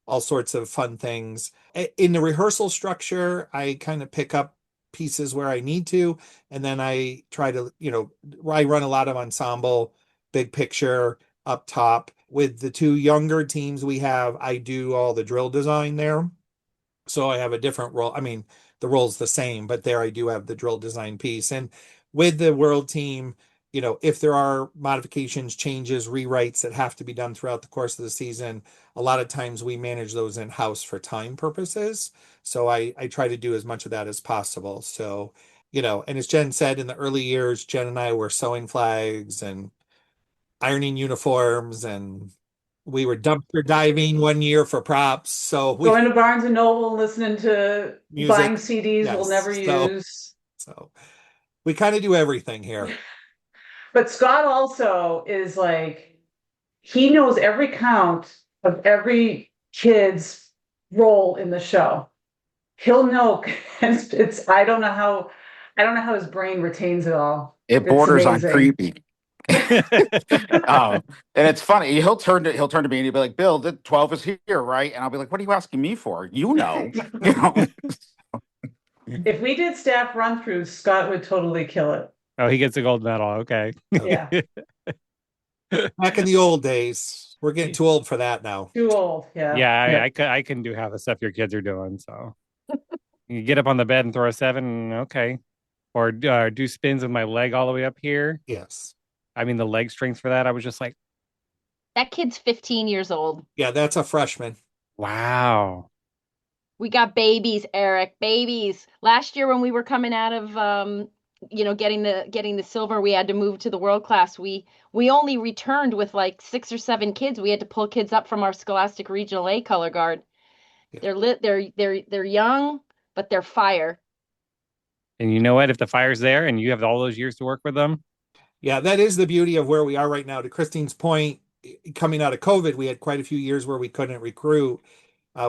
all sorts of fun things. In the rehearsal structure, I kind of pick up pieces where I need to, and then I try to, I run a lot of ensemble, big picture up top. With the two younger teams we have, I do all the drill design there. So I have a different role. I mean, the role's the same, but there I do have the drill design piece. And with the world team, if there are modifications, changes, rewrites that have to be done throughout the course of the season, a lot of times we manage those in-house for time purposes. So I try to do as much of that as possible. So, and as Jen said, in the early years, Jen and I were sewing flags and ironing uniforms, and we were dumpster diving one year for props. So we going to Barnes and Noble and listening to music, buying CDs yes. we'll never use. So we kind of do everything here. But Scott also is like, he knows every count of every kid's role in the show. He'll know. I don't know how his brain retains it all. It borders on amazing. creepy. And it's funny. He'll turn to me and he'll be like, "Bill, the 12 is here, right?" And I'll be like, "What are you asking me for? You know." You know. If we did staff run-throughs, Scott would totally kill it. Oh, he gets a gold medal. Okay. Yeah, Back in the old days, we're getting too old for that now. too old. Yeah. Yeah, I can do half the stuff your kids are doing. So you get up on the bed and throw a seven, okay. Or do spins with my leg all the way up here. Yes. I mean, the leg strength for that, I was just like, That kid's 15 years old. Yeah, that's a freshman. wow. We got babies, Eric, babies. Last year when we were coming out of getting the silver, we had to move to the world class. We only returned with like 6 or 7 kids. We had to pull kids up from our Scholastic Regional A color guard. Yeah. They're young, but they're fire. And you know what? If the fire's there and you have all those years to work with them, Yeah, that is the beauty of where we are right now. To Christine's point, coming out of COVID, we had quite a few years where we couldn't recruit.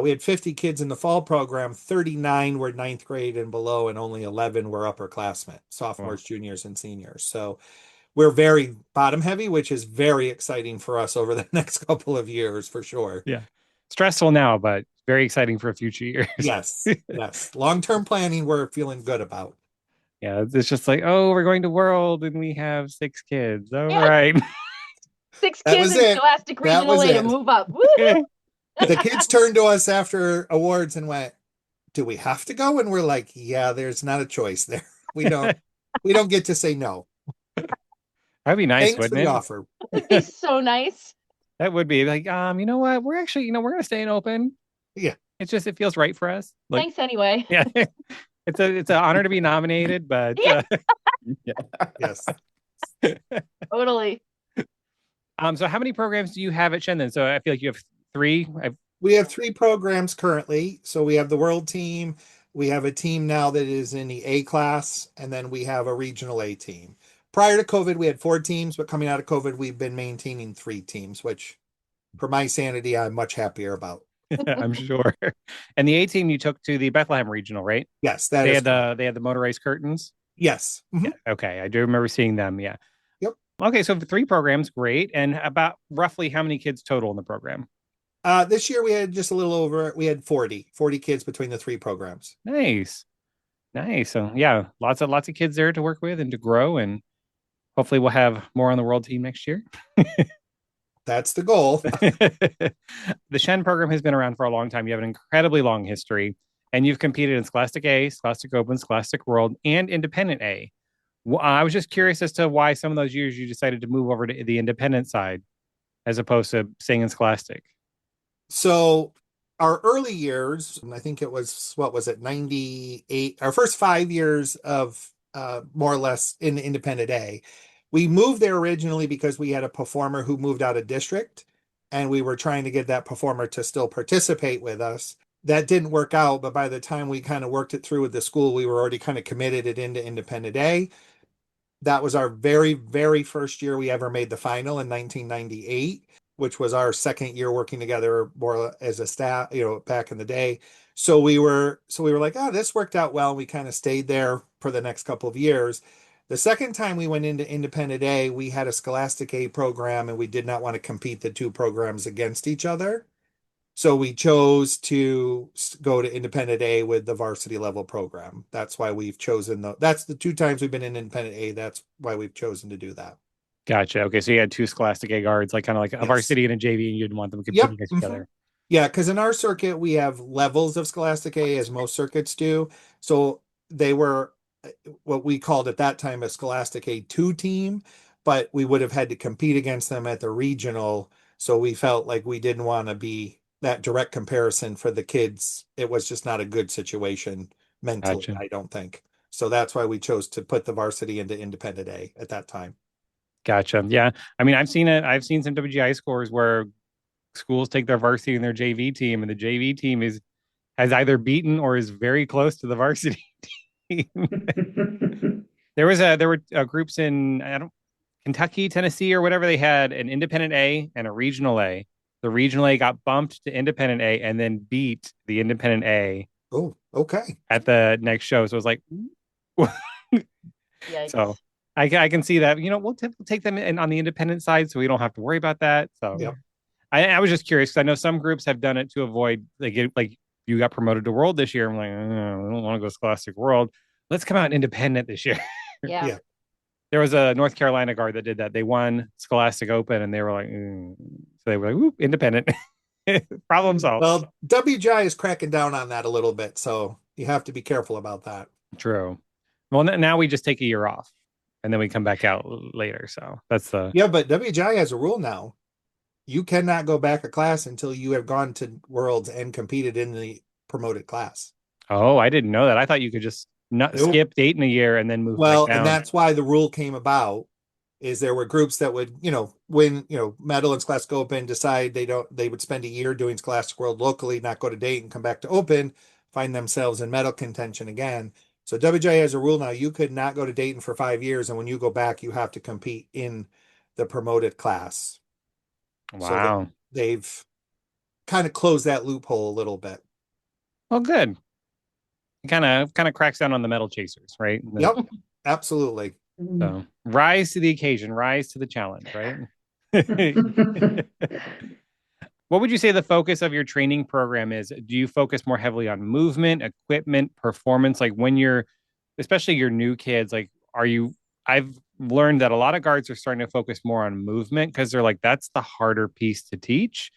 We had 50 kids in the fall program, 39 were ninth grade and below, and only 11 were upperclassmen, well, sophomores, juniors, and seniors. So we're very bottom heavy, which is very exciting for us over the next couple of years for sure. yeah, stressful now, but very exciting for future years. Yes, yes. Long-term planning, we're feeling good about. Yeah, it's just like, oh, we're going to World and we have 6 kids. All Yeah. right. 6 That kids was in it. Scholastic That Regional was A to it. move up. Woohoo! The kids turned to us after awards and went, "Do we have to go?" And we're like, "Yeah, there's not a choice there. We don't get to say no. That'd be nice, Thanks for wouldn't the it? offer." It'd be so nice. That would be like, you know what? We're actually, we're gonna stay open. Yeah. It's just it feels right for us. Like, Thanks anyway. yeah, it's an honor to be nominated, but Yeah. Yes. Totally. so how many programs do you have at Shen then? So I feel like you have 3. We have 3 programs currently. So we have the world team. We have a team now that is in the A class, and then we have a regional A team. Prior to COVID, we had 4 teams, but coming out of COVID, we've been maintaining 3 teams, which for my sanity, I'm much happier about. I'm sure. And the A team you took to the Bethlehem regional, right? Yes, that They is had correct. the motorized curtains. Yes. Mhm. Yeah. Okay, I do remember seeing them. Yeah. Yep. Okay, so 3 programs, great. And about roughly how many kids total in the program? This year we had just a little over, we had 40 kids between the 3 programs. Nice. Nice. So yeah, lots of kids there to work with and to grow, and hopefully we'll have more on the world team next year. That's the goal. The Shen program has been around for a long time. You have an incredibly long history, and you've competed in Scholastic A, Scholastic Open, Scholastic World, and Independent A. I was just curious as to why some of those years you decided to move over to the independent side as opposed to staying in Scholastic. So our early years, I think it was, what was it, 98, our first 5 years of more or less in independent A. We moved there originally because we had a performer who moved out of district, and we were trying to get that performer to still participate with us. That didn't work out, but by the time we kind of worked it through with the school, we were already kind of committed it into independent A. That was our very, very first year we ever made the final in 1998, which was our second year working together more as a staff, back in the day. So we were like, oh, this worked out well. We kind of stayed there for the next couple of years. The second time we went into Independent A, we had a Scholastic A program, and we did not want to compete the 2 programs against each other. So we chose to go to Independent A with the varsity level program. That's why we've chosen that's the 2 times we've been in Independent A. That's why we've chosen to do that. Gotcha. Okay, so you had 2 Scholastic A guards, like kind of like a Yes. varsity and a JV, and you didn't want them Yep. competing against each other. Yeah, because in our circuit, we have levels of Scholastic A, as most circuits do. So they were what we called at that time a Scholastic A2 team, but we would have had to compete against them at the regional. So we felt like we didn't want to be that direct comparison for the kids. It was just not a good situation mentally, Gotcha. I don't think. So that's why we chose to put the varsity into Independent A at that time. Gotcha. Yeah. I mean, I've seen it. I've seen some WGI scores where schools take their varsity and their JV team, and the JV team has either beaten or is very close to the varsity team. There were groups in Kentucky, Tennessee, or whatever. They had an independent A and a regional A. The regional A got bumped to independent A and then beat the independent A Oh, okay. at the next show. So it was like, Yikes. so I can see that. We'll take them in on the independent side, so we don't have to worry about that. So Yep. I was just curious because I know some groups have done it to avoid like you got promoted to world this year. I'm like, I don't want to go Scholastic World. Let's come out independent this year. Yeah. Yeah. There was a North Carolina guard that did that. They won Scholastic Open, and they were like, so they were like, "Whoop, independent." Problem solved. Well, WGI is cracking down on that a little bit, so you have to be careful about that. True. Well, now we just take a year off, and then we come back out later. So that's the Yeah, but WGI has a rule now. You cannot go back a class until you have gone to Worlds and competed in the promoted class. Oh, I didn't know that. I thought you could just not Nope. skip date in a year and then move back Well, down. and that's why the rule came about is there were groups that would, win, medal in Scholastic Open, decide they would spend a year doing Scholastic World locally, not go to Dayton, come back to Open, find themselves in medal contention again. So WJ has a rule now, you could not go to Dayton for 5 years, and when you go back, you have to compete in the promoted class. So Wow. they've kind of closed that loophole a little bit. Well, good. It kind of cracks down on the medal chasers, right? Yep, absolutely. So rise to the occasion, rise to the challenge, right? What would you say the focus of your training program is? Do you focus more heavily on movement, equipment, performance? Like when especially your new kids, like I've learned that a lot of guards are starting to focus more on movement because they're like, that's the harder piece to teach.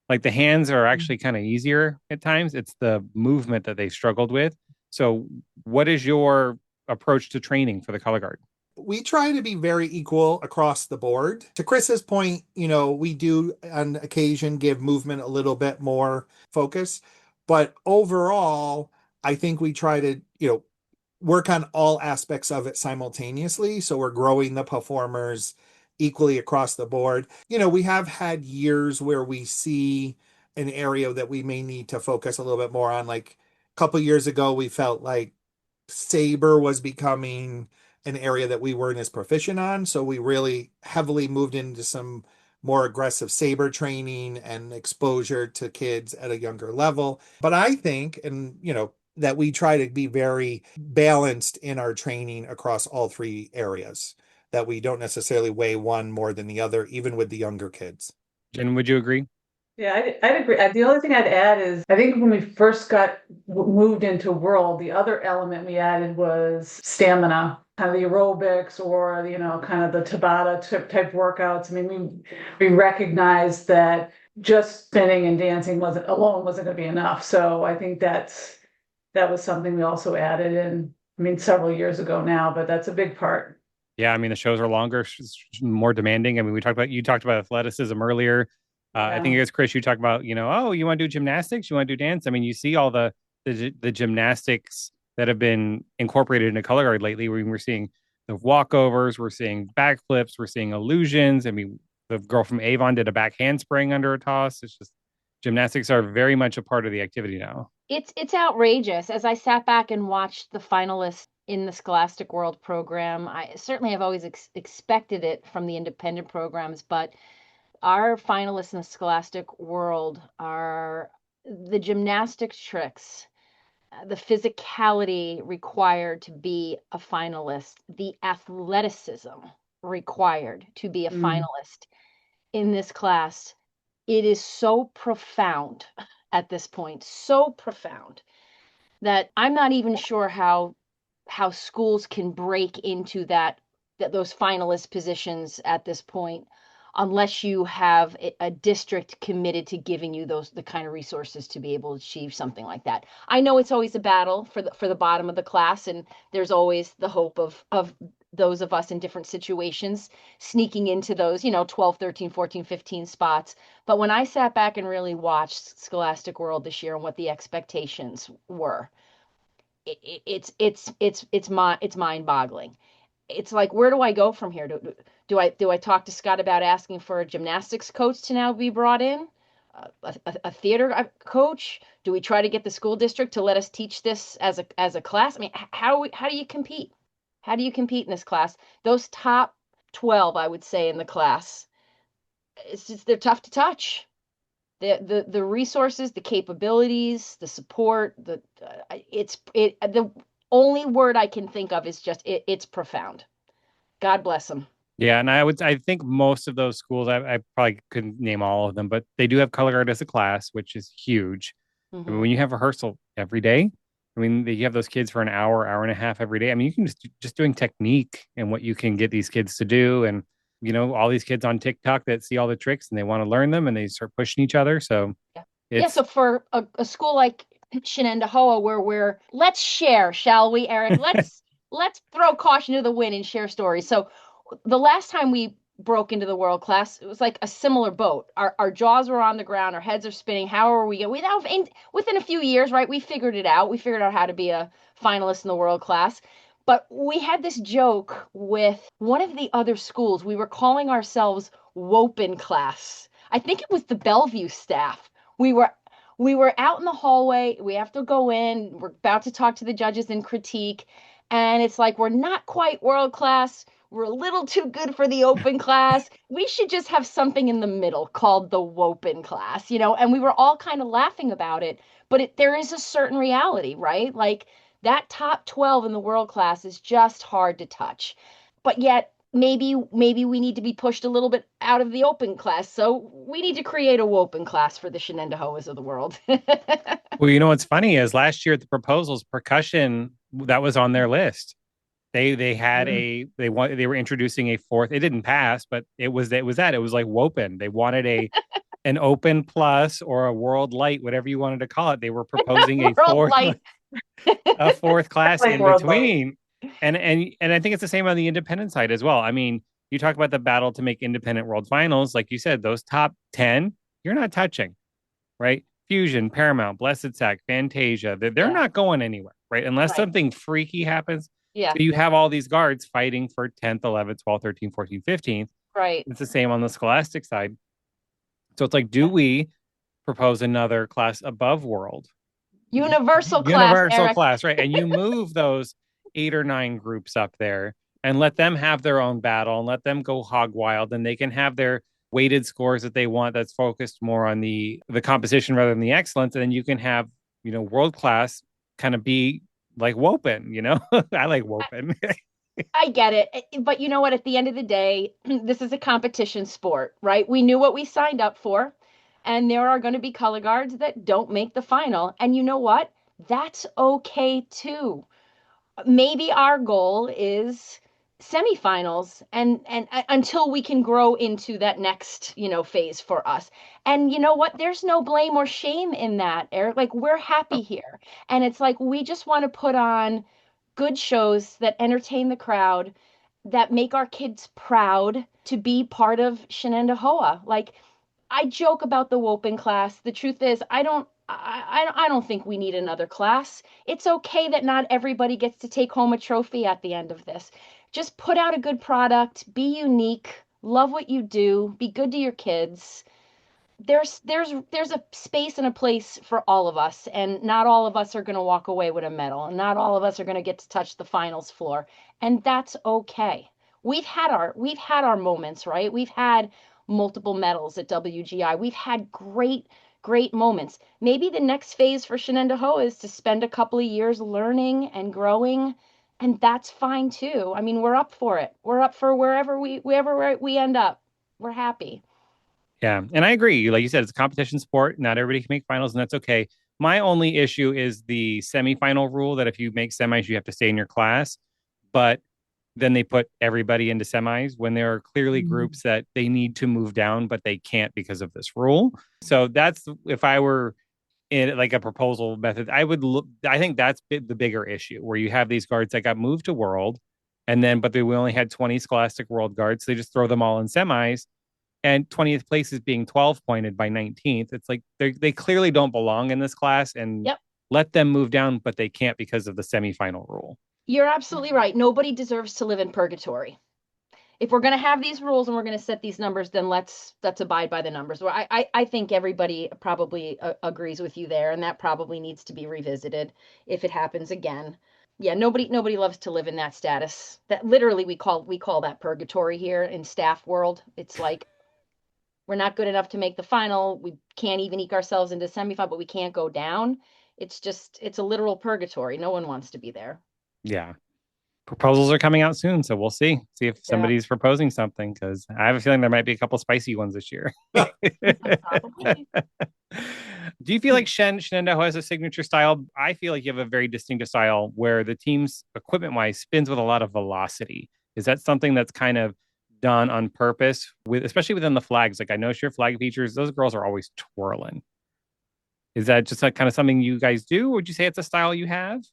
Like the hands are actually kind of easier at times. It's the movement that they struggled with. So what is your approach to training for the color guard? We try to be very equal across the board. To Chris's point, we do on occasion give movement a little bit more focus, but overall, I think we try to, work on all aspects of it simultaneously. So we're growing the performers equally across the board. We have had years where we see an area that we may need to focus a little bit more on. Like a couple years ago, we felt like saber was becoming an area that we weren't as proficient on. So we really heavily moved into some more aggressive saber training and exposure to kids at a younger level. But I think, and that we try to be very balanced in our training across all three areas, that we don't necessarily weigh one more than the other, even with the younger kids. Jen, would you agree? Yeah, I'd agree. The only thing I'd add is I think when we first got moved into World, the other element we added was stamina, kind of the aerobics or, kind of the Tabata type workouts. I mean, we recognized that just spinning and dancing wasn't going to be enough. So I think that was something we also added in, several years ago now, but that's a big part. Yeah, I mean the shows are longer, more demanding. I mean, you talked about athleticism earlier. I think it was Chris. You talked about, oh, you want to do gymnastics? You want to do dance? I mean, you see all the gymnastics that have been incorporated into color guard lately. We're seeing the walkovers, we're seeing backflips, we're seeing illusions. I mean, the girl from Avon did a back handspring under a toss. It's just gymnastics are very much a part of the activity now. It's outrageous. As I sat back and watched the finalists in the Scholastic World program, I certainly have always expected it from the independent programs, but our finalists in the Scholastic World are the gymnastic tricks, the physicality required to be a finalist, the athleticism required to be a finalist in this class. It is so profound at this point, so profound that I'm not even sure how schools can break into those finalist positions at this point unless you have a district committed to giving you the kind of resources to be able to achieve something like that. I know it's always a battle for the bottom of the class, and there's always the hope of those of us in different situations sneaking into those 12, 13, 14, 15 spots. But when I sat back and really watched Scholastic World this year and what the expectations were, it's mind-boggling. It's like, where do I go from here? Do I talk to Scott about asking for a gymnastics coach to now be brought in, a theater coach? Do we try to get the school district to let us teach this as a class? I mean, how do you compete? How do you compete in this class? Those top 12, I would say, in the class, they're tough to touch. The resources, the capabilities, the support, the only word I can think of is just it's profound. God bless them. Yeah, and I think most of those schools, I probably couldn't name all of them, but they do have color guard as a class, which is huge. I mean, Hmm. when you have rehearsal every day, I mean, you have those kids for an hour, hour and a half every day. I mean, you can just doing technique and what you can get these kids to do, and all these kids on TikTok that see all the tricks and they want to learn them, and they start pushing each other. So Yeah. Yeah. it's So for a school like Shenendehowa, where let's share, shall we, Eric? Let's throw caution to the wind and share stories. So the last time we broke into the world class, it was like a similar boat. Our jaws were on the ground, our heads are spinning. How are we going? Within a few years, right? We figured it out. We figured out how to be a finalist in the world class. But we had this joke with one of the other schools. We were calling ourselves Wopen class. I think it was the Bellevue staff. We were we were out in the hallway. We have to go in. We're about to talk to the judges and critique. And it's like, we're not quite world class. We're a little too good for the open class. We should just have something in the middle called the Wopen class, and we were all kind of laughing about it. But there is a certain reality, right? Like that top 12 in the world class is just hard to touch. But yet, maybe we need to be pushed a little bit out of the open class. So we need to create a Wopen class for the Shenendehowas of the world. well, what's funny is last year at the proposals, percussion that was on their list. They had they were introducing a fourth. It didn't pass, but it was like Wopen. They wanted an open plus or a world light, whatever you wanted to call it. They were proposing a World fourth light. a fourth class Like in world light. between. And I think it's the same on the independent side as well. I mean, you talk about the battle to make independent world finals, like you said, those top 10, you're not touching, right? Fusion, Paramount, Blessed Sack, Fantasia, they're Yeah, not going anywhere, right? Unless right. something freaky happens. Yeah, So you have all these guards fighting for 10th, 11th, 12th, 13th, 14th, 15th. right. It's the same on the scholastic side. So it's like, do Yeah. we propose another class above world? Universal class, Universal Eric. class, right? And you move those 8 or 9 groups up there and let them have their own battle and let them go hog wild, and they can have their weighted scores that they want that's focused more on the composition rather than the excellence. And then you can have, world class kind of be like Wopen. I like Wopen. I get it. But you know what? At the end of the day, this is a competition sport, right? We knew what we signed up for, and there are going to be color guards that don't make the final. And you know what? That's okay too. Maybe our goal is semifinals and until we can grow into that next phase for us. And you know what, there's no blame or shame in that, Eric. Like, we're happy here, and it's like we just want to put on good shows that entertain the crowd, that make our kids proud to be part of Shenendehowa. Like, I joke about the Wopen class. The truth is, I don't think we need another class. It's okay that not everybody gets to take home a trophy at the end of this. Just put out a good product, be unique, love what you do, be good to your kids. There's a space and a place for all of us, and not all of us are going to walk away with a medal, and not all of us are going to get to touch the finals floor, and that's okay. We've had our moments, right? We've had multiple medals at WGI. We've had great moments. Maybe the next phase for Shenendehowa is to spend a couple of years learning and growing, and that's fine too. I mean, we're up for it. We're up for wherever we end up. We're happy. Yeah, and I agree. Like you said, it's a competition sport. Not everybody can make finals, and that's okay. My only issue is the semifinal rule that if you make semis, you have to stay in your class. But then they put everybody into semis when there are clearly Mhm. groups that they need to move down, but they can't because of this rule. So that's if I were in like a proposal method, I would look. I think that's the bigger issue where you have these guards that got moved to world, and then but we only had 20 Scholastic World guards, so they just throw them all in semis, and 20th place is being 12 pointed by 19th. It's like they clearly don't belong in this class, and Yep. let them move down, but they can't because of the semifinal rule. You're absolutely right. Nobody deserves to live in purgatory. If we're going to have these rules and we're going to set these numbers, then let's abide by the numbers. Well, I think everybody probably agrees with you there, and that probably needs to be revisited if it happens again. Yeah, nobody loves to live in that status. That literally we call that purgatory here in staff world. It's like we're not good enough to make the final. We can't even eke ourselves into semifinal, but we can't go down. It's a literal purgatory. No one wants to be there. Yeah. Proposals are coming out soon, so we'll see if Yeah. somebody's proposing something, because I have a feeling there might be a couple spicy ones this year. Probably. Do you feel like Shenendehowa has a signature style? I feel like you have a very distinctive style where the team's equipment wise spins with a lot of velocity. Is that something that's kind of done on purpose, with especially within the flags? Like I know your flag features, those girls are always twirling. Is that just like kind of something you guys do? Or would you say it's a style you have?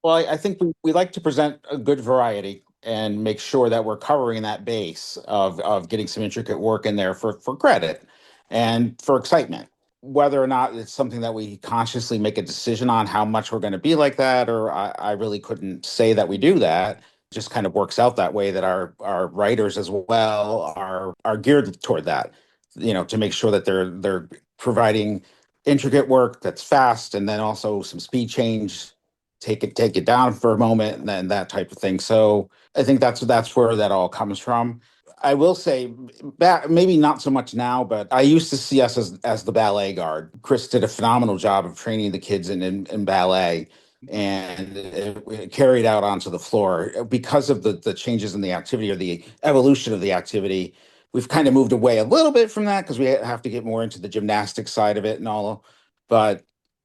Well, I think we like to present a good variety and make sure that we're covering that base of getting some intricate work in there for credit and for excitement. Whether or not it's something that we consciously make a decision on how much we're going to be like that, or I really couldn't say that we do that. It just kind of works out that way that our writers as well are geared toward that, to make sure that they're providing intricate work that's fast and then also some speed change, take it down for a moment, and then that type of thing. So I think that's where that all comes from. I will say, back maybe not so much now, but I used to see us as the ballet guard. Chris did a phenomenal job of training the kids in ballet, and it carried out onto the floor because of the changes in the activity or the evolution of the activity. We've kind of moved away a little bit from that because we have to get more into the gymnastic side of it and all. But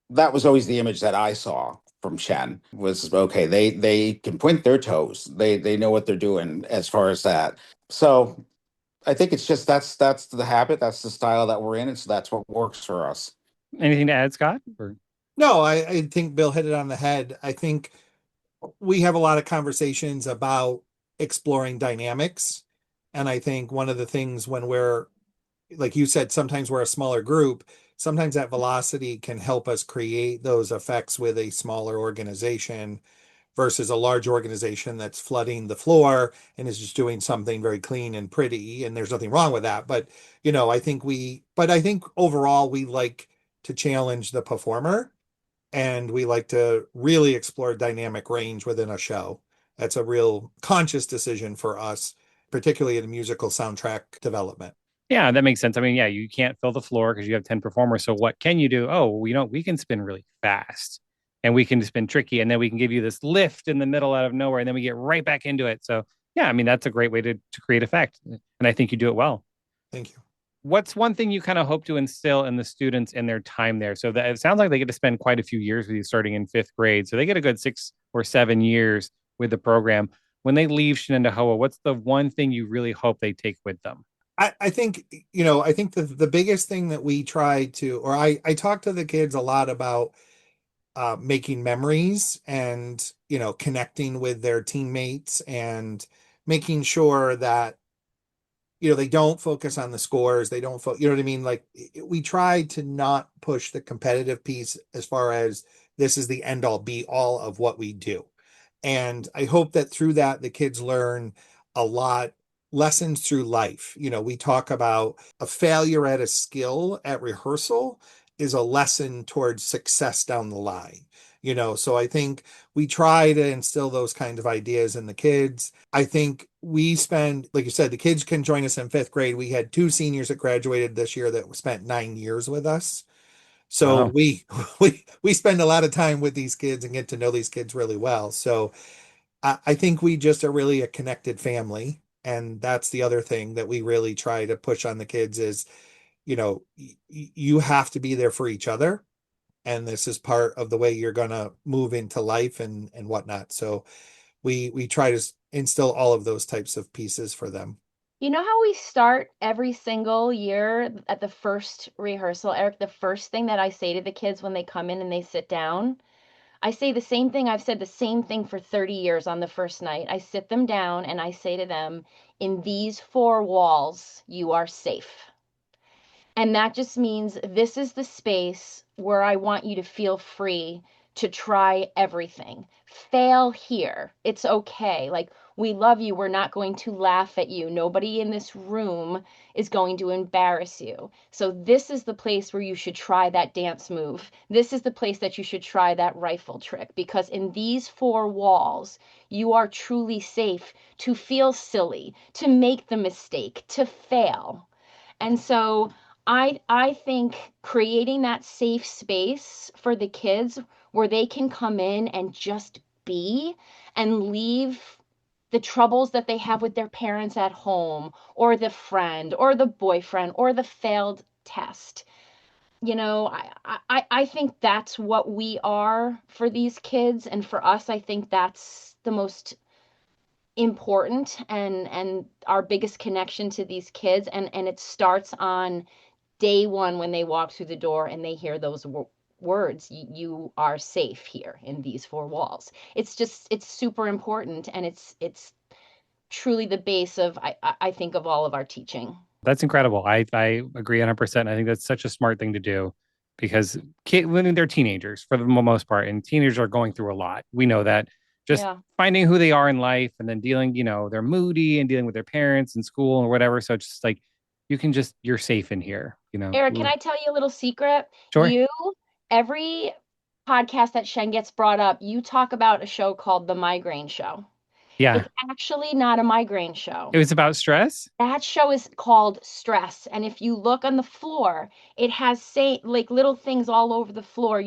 that was always the image that I saw from Shen was okay. They can point their toes. They know what they're doing as far as that. So I think it's just that's the habit, that's the style that we're in, and so that's what works for us. Anything to add, Scott? Or No, I think Bill hit it on the head. I think we have a lot of conversations about exploring dynamics. And I think one of the things when we're, like you said, sometimes we're a smaller group, sometimes that velocity can help us create those effects with a smaller organization versus a large organization that's flooding the floor and is just doing something very clean and pretty. And there's nothing wrong with that. But, I think overall we like to challenge the performer and we like to really explore dynamic range within a show. That's a real conscious decision for us, particularly in musical soundtrack development. yeah, that makes sense. I mean, yeah, you can't fill the floor because you have 10 performers. So what can you do? Oh, we can spin really fast and we can spin tricky, and then we can give you this lift in the middle out of nowhere, and then we get right back into it. So yeah, I mean, that's a great way to create effect. And I think you do it well. Thank you. What's one thing you kind of hope to instill in the students in their time there? So that it sounds like they get to spend quite a few years with you starting in fifth grade. So they get a good 6 or 7 years with the program. When they leave Shenendehowa, what's the one thing you really hope they take with them? I think, I think the biggest thing that we try to, or I talk to the kids a lot about making memories and, connecting with their teammates and making sure that they don't focus on the scores. They don't you know what I mean? Like we try to not push the competitive piece as far as this is the end all be all of what we do. And I hope that through that, the kids learn a lot lessons through life. We talk about a failure at a skill at rehearsal is a lesson towards success down the line. So I think we try to instill those kinds of ideas in the kids. I think we spend, like you said, the kids can join us in fifth grade. We had 2 seniors that graduated this year that spent 9 years with us. So Wow. we spend a lot of time with these kids and get to know these kids really well. So I think we just are really a connected family. And that's the other thing that we really try to push on the kids is, you have to be there for each other. And this is part of the way you're going to move into life and whatnot. So we try to instill all of those types of pieces for them. You know how we start every single year at the first rehearsal, Eric? The first thing that I say to the kids when they come in and they sit down, I say the same thing. I've said the same thing for 30 years on the first night. I sit them down and I say to them, in these four walls, you are safe. And that just means this is the space where I want you to feel free to try everything. Fail here. It's okay. Like, we love you. We're not going to laugh at you. Nobody in this room is going to embarrass you. So, this is the place where you should try that dance move. This is the place that you should try that rifle trick, because in these four walls, you are truly safe to feel silly, to make the mistake, to fail. And so, I think creating that safe space for the kids where they can come in and just be and leave the troubles that they have with their parents at home, or the friend, or the boyfriend, or the failed test. I think that's what we are for these kids. And for us, I think that's the most important and our biggest connection to these kids. And it starts on day one when they walk through the door and they hear those words, you are safe here in these four walls. It's super important, and it's truly the base of I think of all of our teaching. That's incredible. I agree 100%. I think that's such a smart thing to do because when they're teenagers for the most part, and teenagers are going through a lot. We know that. Just Yeah. finding who they are in life and then dealing, they're moody and dealing with their parents in school or whatever. So it's just like you're safe in here. Eric, can I tell you a little secret? Sure. Every podcast that Shen gets brought up, you talk about a show called The Migraine Show. Yeah. It's actually not a migraine It show. was about stress. That show is called Stress. And if you look on the floor, it has like little things all over the floor,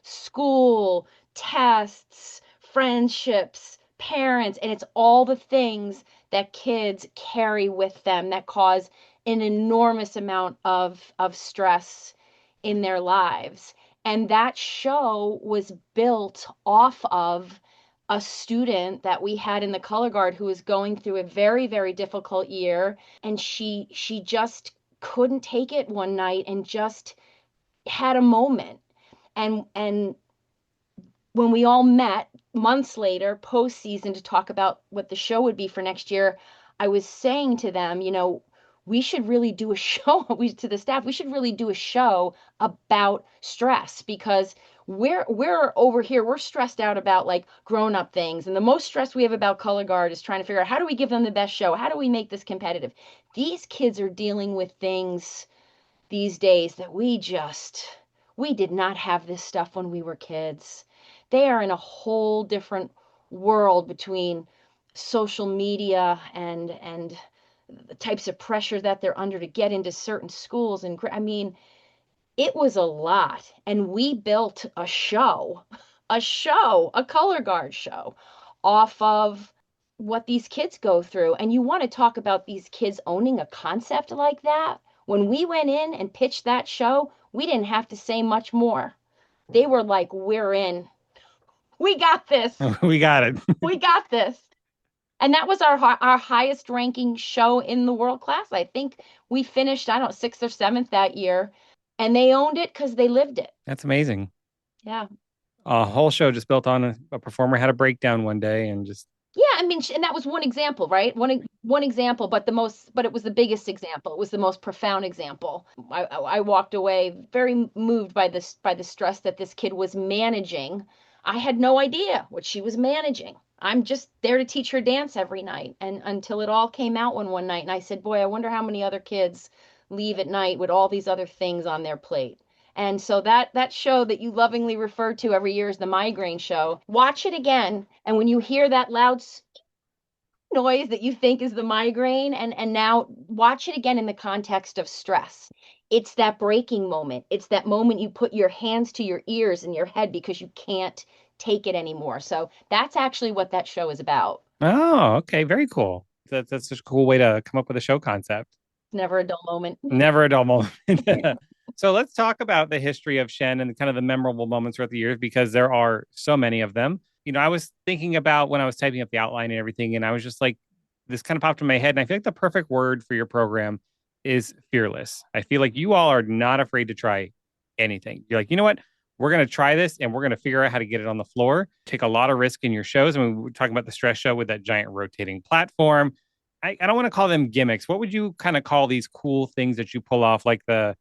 school, tests, friendships, parents, and it's all the things that kids carry with them that cause an enormous amount of stress in their lives. And that show was built off of a student that we had in the color guard who was going through a very, very difficult year, and she just couldn't take it one night and just had a moment. And when we all met months later, post season, to talk about what the show would be for next year, I was saying to them, we should really do a show, to the staff, we should really do a show about stress, because we're over here, we're stressed out about like grown up things. And the most stress we have about color guard is trying to figure out, how do we give them the best show? How do we make this competitive? These kids are dealing with things these days that we did not have this stuff when we were kids. They are in a whole different world between social media and the types of pressure that they're under to get into certain schools. And I mean, it was a lot. And we built a color guard show off of what these kids go through. And you want to talk about these kids owning a concept like that? When we went in and pitched that show, we didn't have to say much more. They were like, we're in. We got this. We got it. We got this. And that was our highest ranking show in the world class. I think we finished, I don't know, 6th or 7th that year. And they owned it because they lived it. That's amazing. Yeah. A whole show just built on a performer had a breakdown one day and just. Yeah, I mean, and that was one example, right? One example, but it was the biggest example. It was the most profound example. I walked away very moved by the stress that this kid was managing. I had no idea what she was managing. I'm just there to teach her dance every night, and until it all came out one night, and I said, "Boy, I wonder how many other kids leave at night with all these other things on their plate." And so that show that you lovingly refer to every year is the migraine show. Watch it again, and when you hear that loud noise that you think is the migraine, and now watch it again in the context of stress. It's that breaking moment. It's that moment you put your hands to your ears and your head because you can't take it anymore. So that's actually what that show is about. Oh, okay. Very cool. That's such a cool way to come up with a show concept. Never a dull moment. Never a dull moment. So let's talk about the history of Shen and kind of the memorable moments throughout the years, because there are so many of them. I was thinking about when I was typing up the outline and everything, and I was just like, this kind of popped in my head. And I feel like the perfect word for your program is fearless. I feel like you all are not afraid to try anything. You're like, you know what? We're going to try this and we're going to figure out how to get it on the floor. Take a lot of risk in your shows. I mean, we're talking about the stress show with that giant rotating platform. I don't want to call them gimmicks. What would you kind of call these cool things that you pull off, like with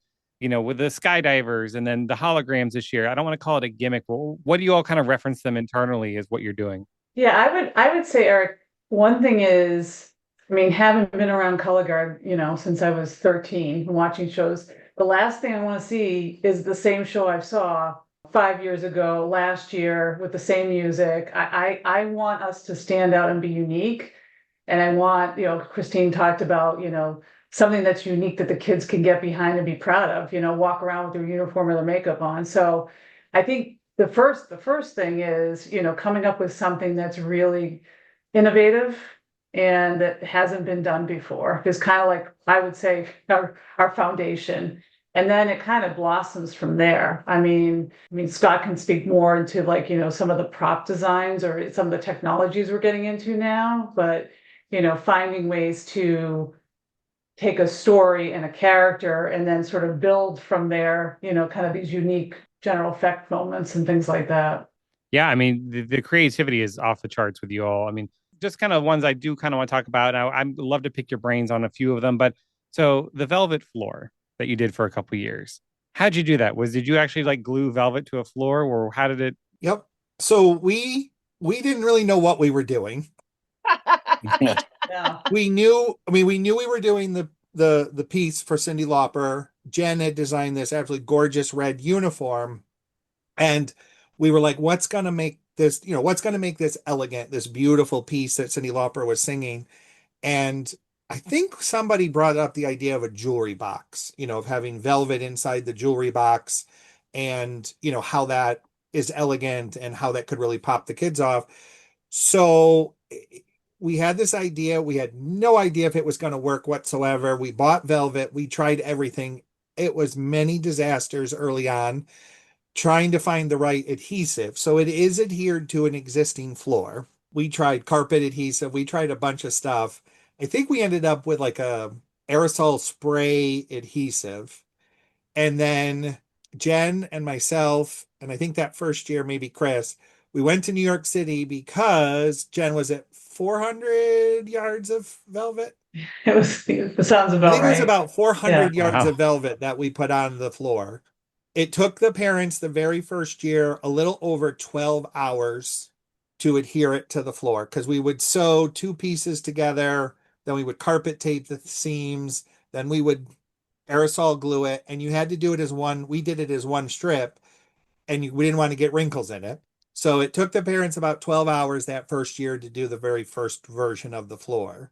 the skydivers and then the holograms this year? I don't want to call it a gimmick. Well, what do you all kind of reference them internally as what you're doing? Yeah, I would say, Eric, one thing is, I mean, having been around color guard, since I was 13 and watching shows, the last thing I want to see is the same show I saw 5 years ago, last year, with the same music. I want us to stand out and be unique. And I want, Christine talked about, something that's unique that the kids can get behind and be proud of, walk around with their uniform or their makeup on. So I think the first thing is, coming up with something that's really innovative and that hasn't been done before is kind of like, I would say, our foundation. And then it kind of blossoms from there. I mean, Scott can speak more into like, some of the prop designs or some of the technologies we're getting into now, but, finding ways to take a story and a character and then sort of build from there, kind of these unique general effect moments and things like that. Yeah, I mean, the creativity is off the charts with you all. I mean, just kind of ones I do kind of want to talk about. I'd love to pick your brains on a few of them, but so the velvet floor that you did for a couple years, how'd you do that? Did you actually like glue velvet to a floor, or how did it? Yep. So we didn't really know what we were doing. Yeah. We knew we were doing the piece for Cyndi Lauper. Jen had designed this absolutely gorgeous red uniform, and we were like, what's gonna make this, what's gonna make this elegant, this beautiful piece that Cyndi Lauper was singing? And I think somebody brought up the idea of a jewelry box, of having velvet inside the jewelry box, and how that is elegant and how that could really pop the kids off. So we had this idea. We had no idea if it was going to work whatsoever. We bought velvet. We tried everything. It was many disasters early on trying to find the right adhesive. So it is adhered to an existing floor. We tried carpet adhesive. We tried a bunch of stuff. I think we ended up with like a aerosol spray adhesive. And then Jen and myself, and I think that first year, maybe Chris, we went to New York City because Jen was at 400 yards of velvet. It sounds I about think it was right. about 400 Yeah. yards Wow. of velvet that we put on the floor. It took the parents the very first year a little over 12 hours to adhere it to the floor because we would sew two pieces together, then we would carpet tape the seams, then we would aerosol glue it, and you had to do it as one. We did it as one strip, and we didn't want to get wrinkles in it. So it took the parents about 12 hours that first year to do the very first version of the floor.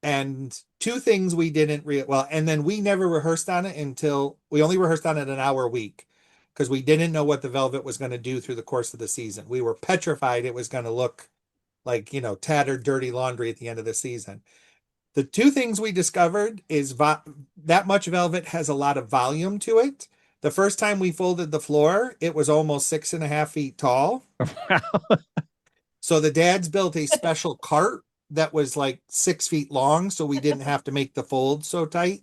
And two things we didn't well, and then we never rehearsed on it until we only rehearsed on it an hour a week because we didn't know what the velvet was going to do through the course of the season. We were petrified it was going to look like, tattered, dirty laundry at the end of the season. The two things we discovered is that much velvet has a lot of volume to it. The first time we folded the floor, it was almost 6.5 feet tall. Wow. So the dads built a special cart that was like 6 feet long, so we didn't have to make the fold so tight.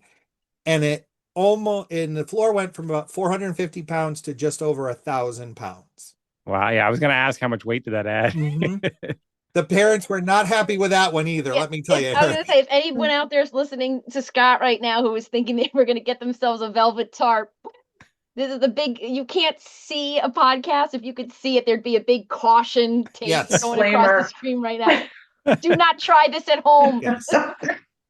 And the floor went from about 450 pounds to just over 1,000 pounds. Wow. Yeah, I was gonna ask how much weight did that add? Mm-hmm. The parents were not happy with that one either. Yeah, Let me tell you. I was gonna say, if anyone out there is listening to Scott right now who is thinking they were gonna get themselves a velvet tarp, this is the big. You can't see a podcast. If you could see it, there'd be a big caution tape Yes. going across the Disclaimer. screen right now. Do not try this at home. Yes.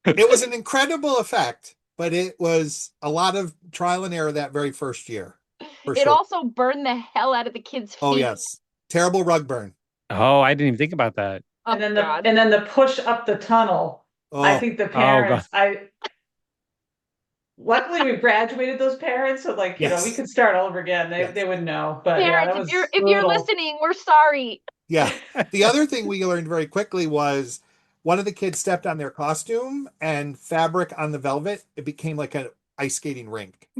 It was an incredible effect, but it was a lot of trial and error that very first year. For It sure. also burned the hell out of the kids' feet. Oh, yes. Terrible rug burn. Oh, I didn't even think about that. Oh, And then God. the push up the tunnel. I Oh, think the God. parents, luckily we graduated those parents, so like, Yes. we could start all over again. Yes. They would know. But yeah, that Parents, was if you're brutal. listening, we're sorry. yeah. The other thing we learned very quickly was one of the kids stepped on their costume and fabric on the velvet. It became like an ice skating rink.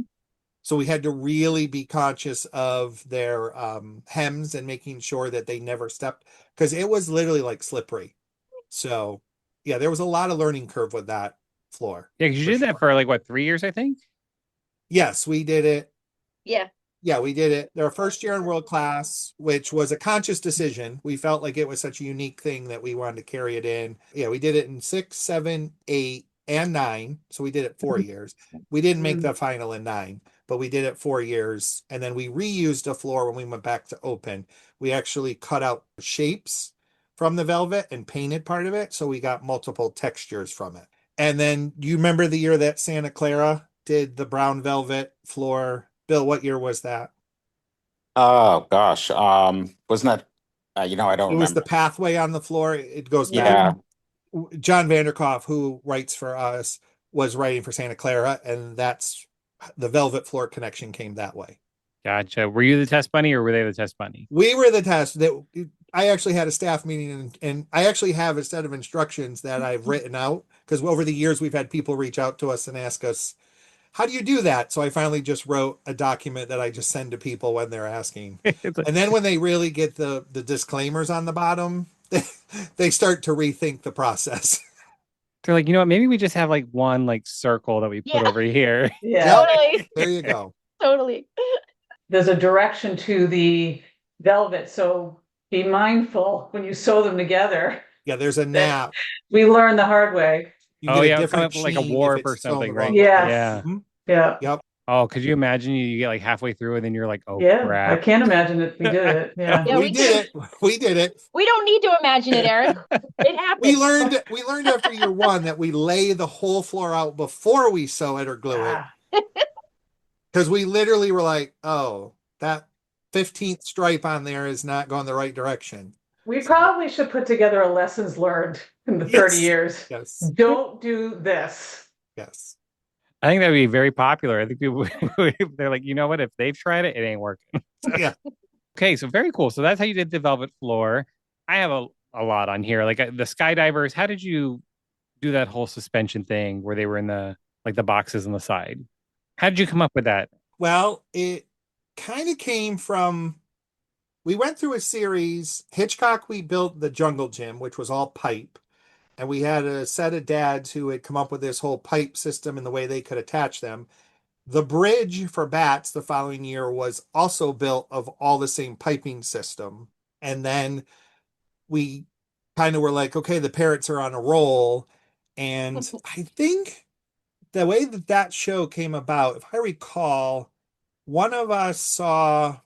So we had to really be conscious of their hems and making sure that they never stepped because it was literally like slippery. So yeah, there was a lot of learning curve with that floor. Yeah, because you For did that sure. for like what, 3 years, I think? Yes, we did it. Yeah. Yeah, we did it. Their first year in world class, which was a conscious decision. We felt like it was such a unique thing that we wanted to carry it in. Yeah, we did it in 6, 7, 8, and 9. So we did it 4 years. We didn't make the final in 9, but we did it 4 years. And then we reused a floor when we went back to open. We actually cut out shapes from the velvet and painted part of it. So we got multiple textures from it. And then you remember the year that Santa Clara did the brown velvet floor? Bill, what year was that? Oh gosh, wasn't that? I don't It was the remember. pathway on the floor. It goes Yeah, back. John Vanderkoff, who writes for us, was writing for Santa Clara, and that's the velvet floor connection came that way. Gotcha. Were you the test bunny or were they the test bunny? We were the test that I actually had a staff meeting, and I actually have a set of instructions that I've written out because over the years we've had people reach out to us and ask us, how do you do that? So I finally just wrote a document that I just send to people when they're asking. It's like, And then when they really get the disclaimers on the bottom, they start to rethink the process. they're like, you know what? Maybe we just have like one like circle that we put Yeah, over here. Yeah. totally, There you go. totally. There's a direction to the velvet, so be mindful when you sew them together. Yeah, there's a nap. We learned the hard way. You Oh get a yeah, coming different up with like a sheen if warp or it's sewn the something, right? wrong way. Yes. Yeah. Mhm. Yeah. Yep. Oh, could you imagine you get like halfway through and then you're like, oh Yeah. I crap. can't imagine that we did it. Yeah. Yeah, We did it. We did it. We don't need to imagine it, Eric. It happened. We learned after year one that we lay the whole floor out before we sew it or glue it. Ah, Because we literally were like, oh, that 15th stripe on there is not going the right direction. we probably should put together a lessons learned in the 30 Yes. years. Yes. Don't do this. Yes. I think that'd be very popular. I think people they're like, you know what? If they've tried it, it ain't working. Yeah. Okay, so very cool. So that's how you did the velvet floor. I have a lot on here. Like the skydivers, how did you do that whole suspension thing where they were in the like the boxes on the side? How did you come up with that? Well, it kind of came from, we went through a series. Hitchcock, we built the jungle gym, which was all pipe. And we had a set of dads who had come up with this whole pipe system and the way they could attach them. The bridge for Bats the following year was also built of all the same piping system. And then we kind of were like, okay, the parents are on a roll. And I think the way that that show came about, if I recall, one of us saw,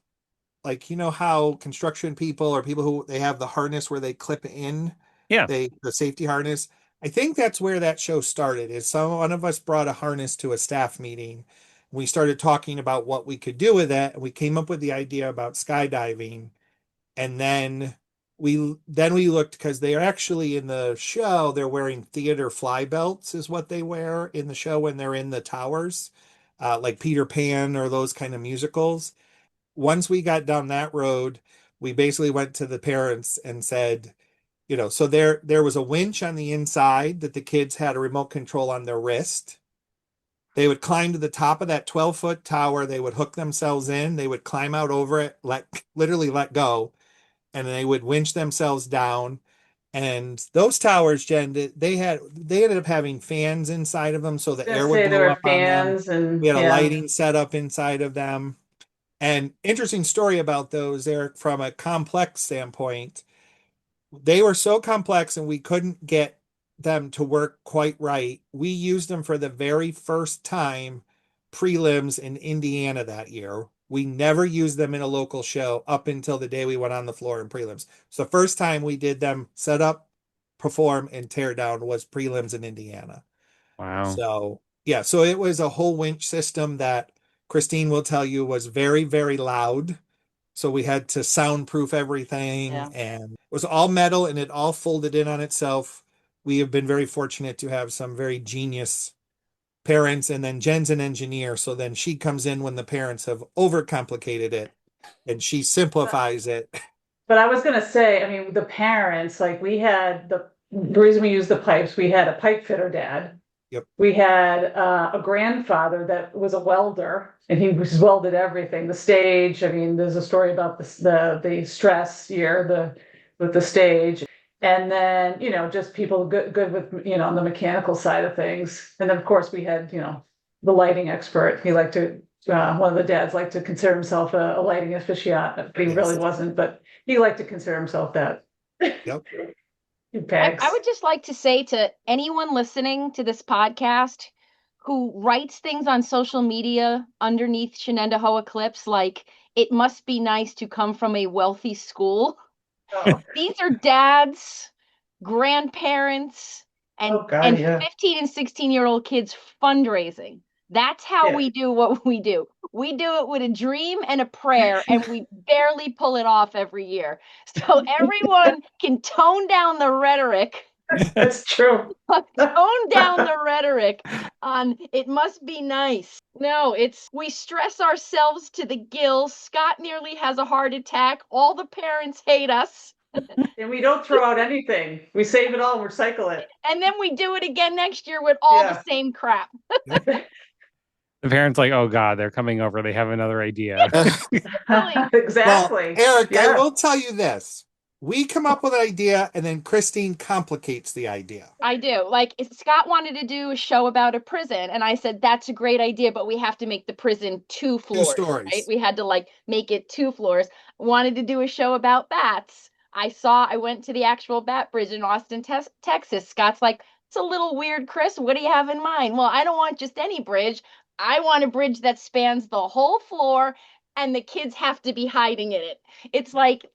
like, you know how construction people or people who they have the harness where they clip in Yeah. the safety harness. I think that's where that show started. Is one of us brought a harness to a staff meeting. We started talking about what we could do with it, and we came up with the idea about skydiving. And then we looked, because they are actually in the show, they're wearing theater fly belts is what they wear in the show when they're in the towers, like Peter Pan or those kind of musicals. Once we got down that road, we basically went to the parents and said, so there was a winch on the inside that the kids had a remote control on their wrist. They would climb to the top of that 12-foot tower. They would hook themselves in. They would climb out over it, literally let go, and they would winch themselves down. And those towers, Jen, they ended up having fans inside of them, so the air would Say there blow were up on them. fans and We had a yeah. lighting set up inside of them. And interesting story about those, Eric, from a complex standpoint. They were so complex and we couldn't get them to work quite right. We used them for the very first time prelims in Indiana that year. We never used them in a local show up until the day we went on the floor in prelims. So the first time we did them set up, perform, and tear down was prelims in Indiana. Wow. So yeah, so it was a whole winch system that Christine will tell you was very, very loud. So we had to soundproof everything, Yeah. and it was all metal and it all folded in on itself. We have been very fortunate to have some very genius parents, and then Jen's an engineer. So then she comes in when the parents have overcomplicated it and she simplifies it. But I was going to say, I mean, the parents, like we had the reason we used the pipes, we had a pipe fitter dad. Yep. We had a grandfather that was a welder, and he was welded everything. The stage, I mean, there's a story about the stress year, with the stage. And then, just people good with, on the mechanical side of things. And then, of course, we had, the lighting expert. He liked to, one of the dads liked to consider himself a lighting aficionado, but he Yes. really wasn't, but he liked to consider himself that. Yep. I would just like to say to anyone listening to this podcast who writes things on social media underneath Shenendehowa clips, like, it must be nice to come from a wealthy school. Oh. These are dads, grandparents, and 15 and 16-year-old kids fundraising. That's how we do what we do. We do it with a dream and a prayer, and we barely pull it off every year. So everyone can tone down the rhetoric That's true. Tone down the rhetoric on it must be nice. No, it's we stress ourselves to the gills. Scott nearly has a heart attack. All the parents hate us. And we don't throw out anything. We save it all and recycle it. And then we do it again next year with all the same crap. The parents like, oh God, they're coming over. They have another idea. Really? Exactly. Well, Eric, I Yeah. will tell you this. We come up with an idea and then Christine complicates the idea. I do. Like Scott wanted to do a show about a prison, and I said that's a great idea, but we have to make the prison 2 floors, right? stories. We had to like make it 2 floors. Wanted to do a show about bats. I went to the actual bat bridge in Austin, Texas. Scott's like, it's a little weird, Chris. What do you have in mind? Well, I don't want just any bridge. I want a bridge that spans the whole floor and the kids have to be hiding in it. It's like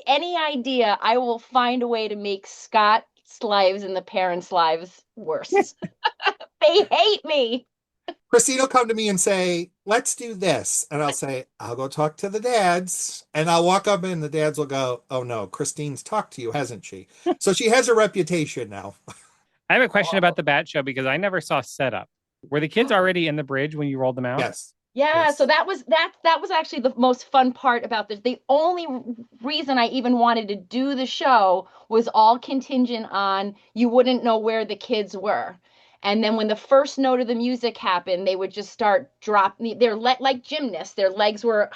any idea, I will find a way to make Scott's lives and the parents' lives worse. They hate me. Christine will come to me and say, let's do this. And I'll say, I'll go talk to the dads. And I'll walk up and the dads will go, oh no, Christine's talked to you, hasn't she? So she has a reputation now. I have a question about the Bat Show because I never saw setup. Were the kids already in the bridge when you rolled them out? Yes. Yeah, Yes. so that was actually the most fun part about this. The only reason I even wanted to do the show was all contingent on you wouldn't know where the kids were. And then when the first note of the music happened, they would just start dropping. They're like gymnasts. Their legs were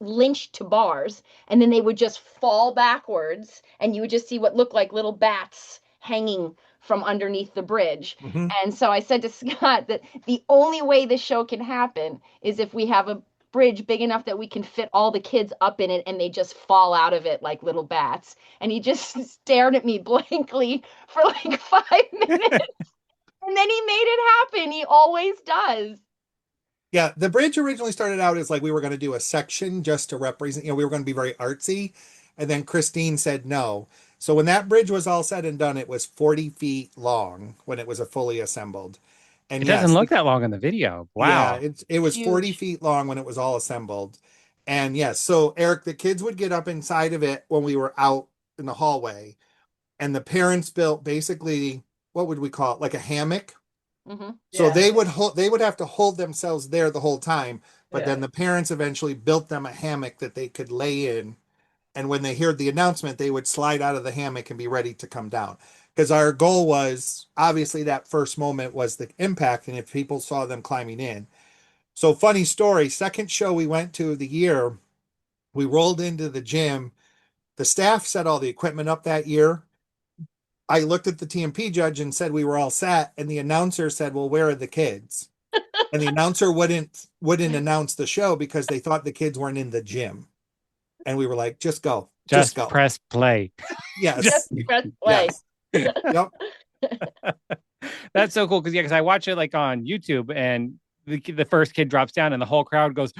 lynched to bars, and then they would just fall backwards, and you would just see what looked like little bats hanging from underneath the bridge. Mm-hmm. And so I said to Scott that the only way this show can happen is if we have a bridge big enough that we can fit all the kids up in it and they just fall out of it like little bats. And he just stared at me blankly for like 5 minutes. And then he made it happen. He always does. Yeah, the bridge originally started out as like we were going to do a section just to represent, we were going to be very artsy. And then Christine said no. So when that bridge was all said and done, it was 40 feet long when it was a fully assembled. And It doesn't look that long in the video. Wow. Yeah, it was Huge. 40 feet long when it was all assembled. And yes, so Eric, the kids would get up inside of it when we were out in the hallway. And the parents built basically, what would we call it? Like a hammock. Mm-hmm. So Yeah. they would have to hold themselves there the whole time. But Yeah. then the parents eventually built them a hammock that they could lay in. And when they heard the announcement, they would slide out of the hammock and be ready to come down. Because our goal was obviously that first moment was the impact, and if people saw them climbing in. So, funny story, second show we went to of the year, we rolled into the gym. The staff set all the equipment up that year. I looked at the TMP judge and said we were all set, and the announcer said, well, where are the kids? And the announcer wouldn't announce the show because they thought the kids weren't in the gym. And we were like, just go. Just go. press play. Yes. Just press play. Yes. Yep. That's so cool because I watch it like on YouTube and the first kid drops down and the whole crowd goes.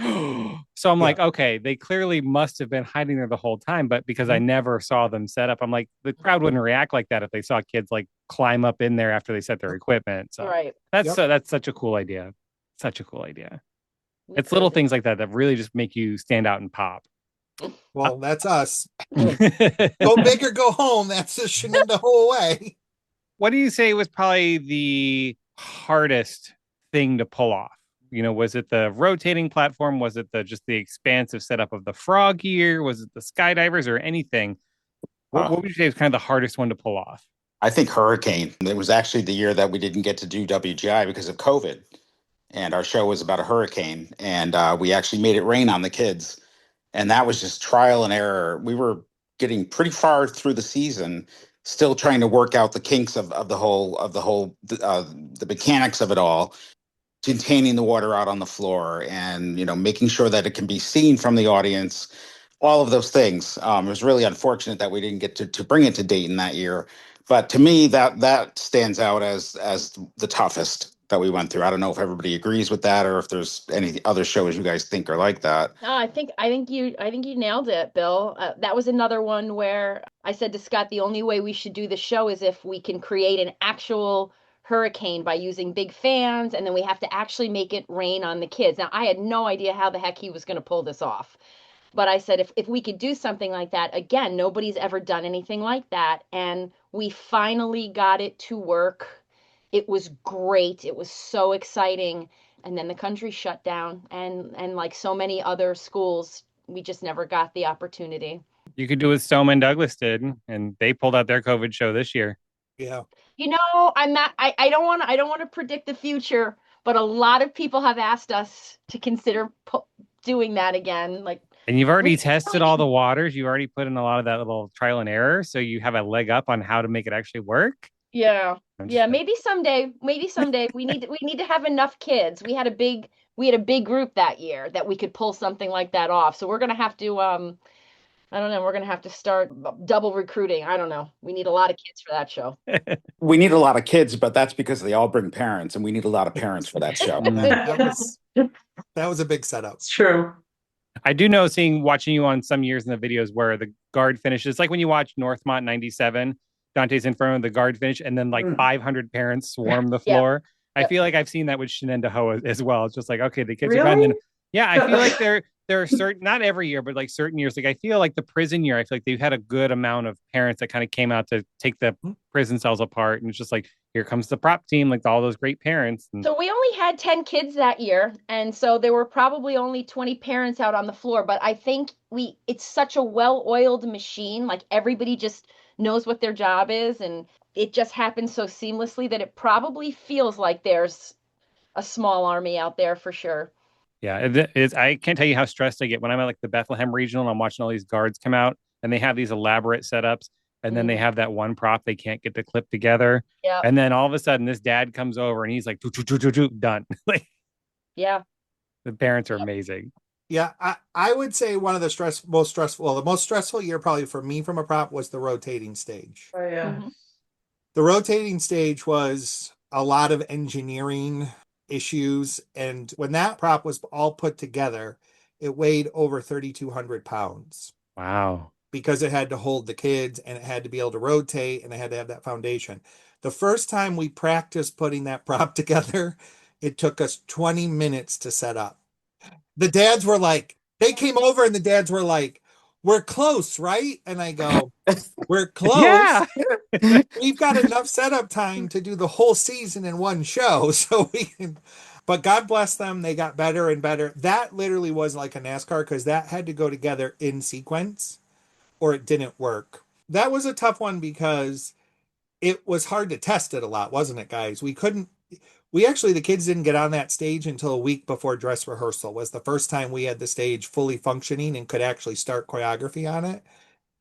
So I'm like, okay, they clearly must have been hiding there the whole time, but because I never saw them set up, I'm like, the crowd wouldn't react like that if they saw kids like climb up in there after they set their equipment. So Right. that's such a cool idea. Such a cool idea. It's little things like that that really just make you stand out and pop. Well, that's us. Go big or go home. That's the Shenendehowa way. What do you say was probably the hardest thing to pull off? Was it the rotating platform? Was it just the expansive setup of the frog gear? Was it the skydivers or anything? What would you say was kind of the hardest one to pull off? I think Hurricane. It was actually the year that we didn't get to do WGI because of COVID. And our show was about a hurricane. And we actually made it rain on the kids. And that was just trial and error. We were getting pretty far through the season, still trying to work out the kinks of the mechanics of it all, containing the water out on the floor and, making sure that it can be seen from the audience, all of those things. It was really unfortunate that we didn't get to bring it to Dayton that year. But to me, that stands out as the toughest that we went through. I don't know if everybody agrees with that or if there's any other shows you guys think are like that. No, I think you nailed it, Bill. That was another one where I said to Scott, the only way we should do the show is if we can create an actual hurricane by using big fans, and then we have to actually make it rain on the kids. Now, I had no idea how the heck he was going to pull this off. But I said, if we could do something like that, again, nobody's ever done anything like that. And We finally got it to work. It was great. It was so exciting. And then the country shut down, and like so many other schools, we just never got the opportunity. You could do what Stoma and Douglas did, and they pulled out their COVID show this year. Yeah. You know, I'm not I don't want to predict the future, but a lot of people have asked us to consider doing that again. Like And you've we already tested all the waters. You already put in a lot of that little trial and error, so you have a leg up on how to make it actually work. Yeah. I'm just Yeah, maybe someday we need to have enough kids. We had a big group that year that we could pull something like that off. So we're going to have to I don't know, we're going to have to start double recruiting. I don't know. We need a lot of kids for that show. We need a lot of kids, but that's because they all bring parents, and we need a lot of parents for that show. That was a big setup. It's true. I do know watching you on some years in the videos where the guard finishes, like when you watch Northmont 97, Dante's Inferno, the guard finish, and then like 500 parents swarm the floor. I feel like I've seen that with Shenendehowa as well. It's just like, okay, the kids are gone. Then, yeah, I feel like there are certain, not every year, but like certain years. Like I feel like the prison year, I feel like they've had a good amount of parents that kind of came out to take the prison cells apart. And it's just like, here comes the prop team, like all those great parents. So we only had 10 kids that year, and so there were probably only 20 parents out on the floor, but I think it's such a well-oiled machine, like everybody just knows what their job is, and it just happens so seamlessly that it probably feels like there's a small army out there for sure. Yeah, I can't tell you how stressed I get when I'm at like the Bethlehem Regional and I'm watching all these guards come out and they have these elaborate setups. And then they have that one prop they can't get the clip together. Yeah. And then all of a sudden, this dad comes over and he's like, done. Like, yeah. The parents are amazing. Yeah, I would say one of the most stressful year probably for me from a prop was the rotating stage. Oh, yeah. Mm-hmm. The rotating stage was a lot of engineering issues. And when that prop was all put together, it weighed over 3,200 pounds. Wow. Because it had to hold the kids and it had to be able to rotate and it had to have that foundation. The first time we practiced putting that prop together, it took us 20 minutes to set up. The dads were like, they came over and the dads were like, we're close, right? And I go, we're close. Yeah. We've got enough setup time to do the whole season in one show. So we can, but God bless them. They got better and better. That literally was like a NASCAR because that had to go together in sequence or it didn't work. That was a tough one because it was hard to test it a lot, wasn't it, guys? The kids didn't get on that stage until a week before dress rehearsal was the first time we had the stage fully functioning and could actually start choreography on it.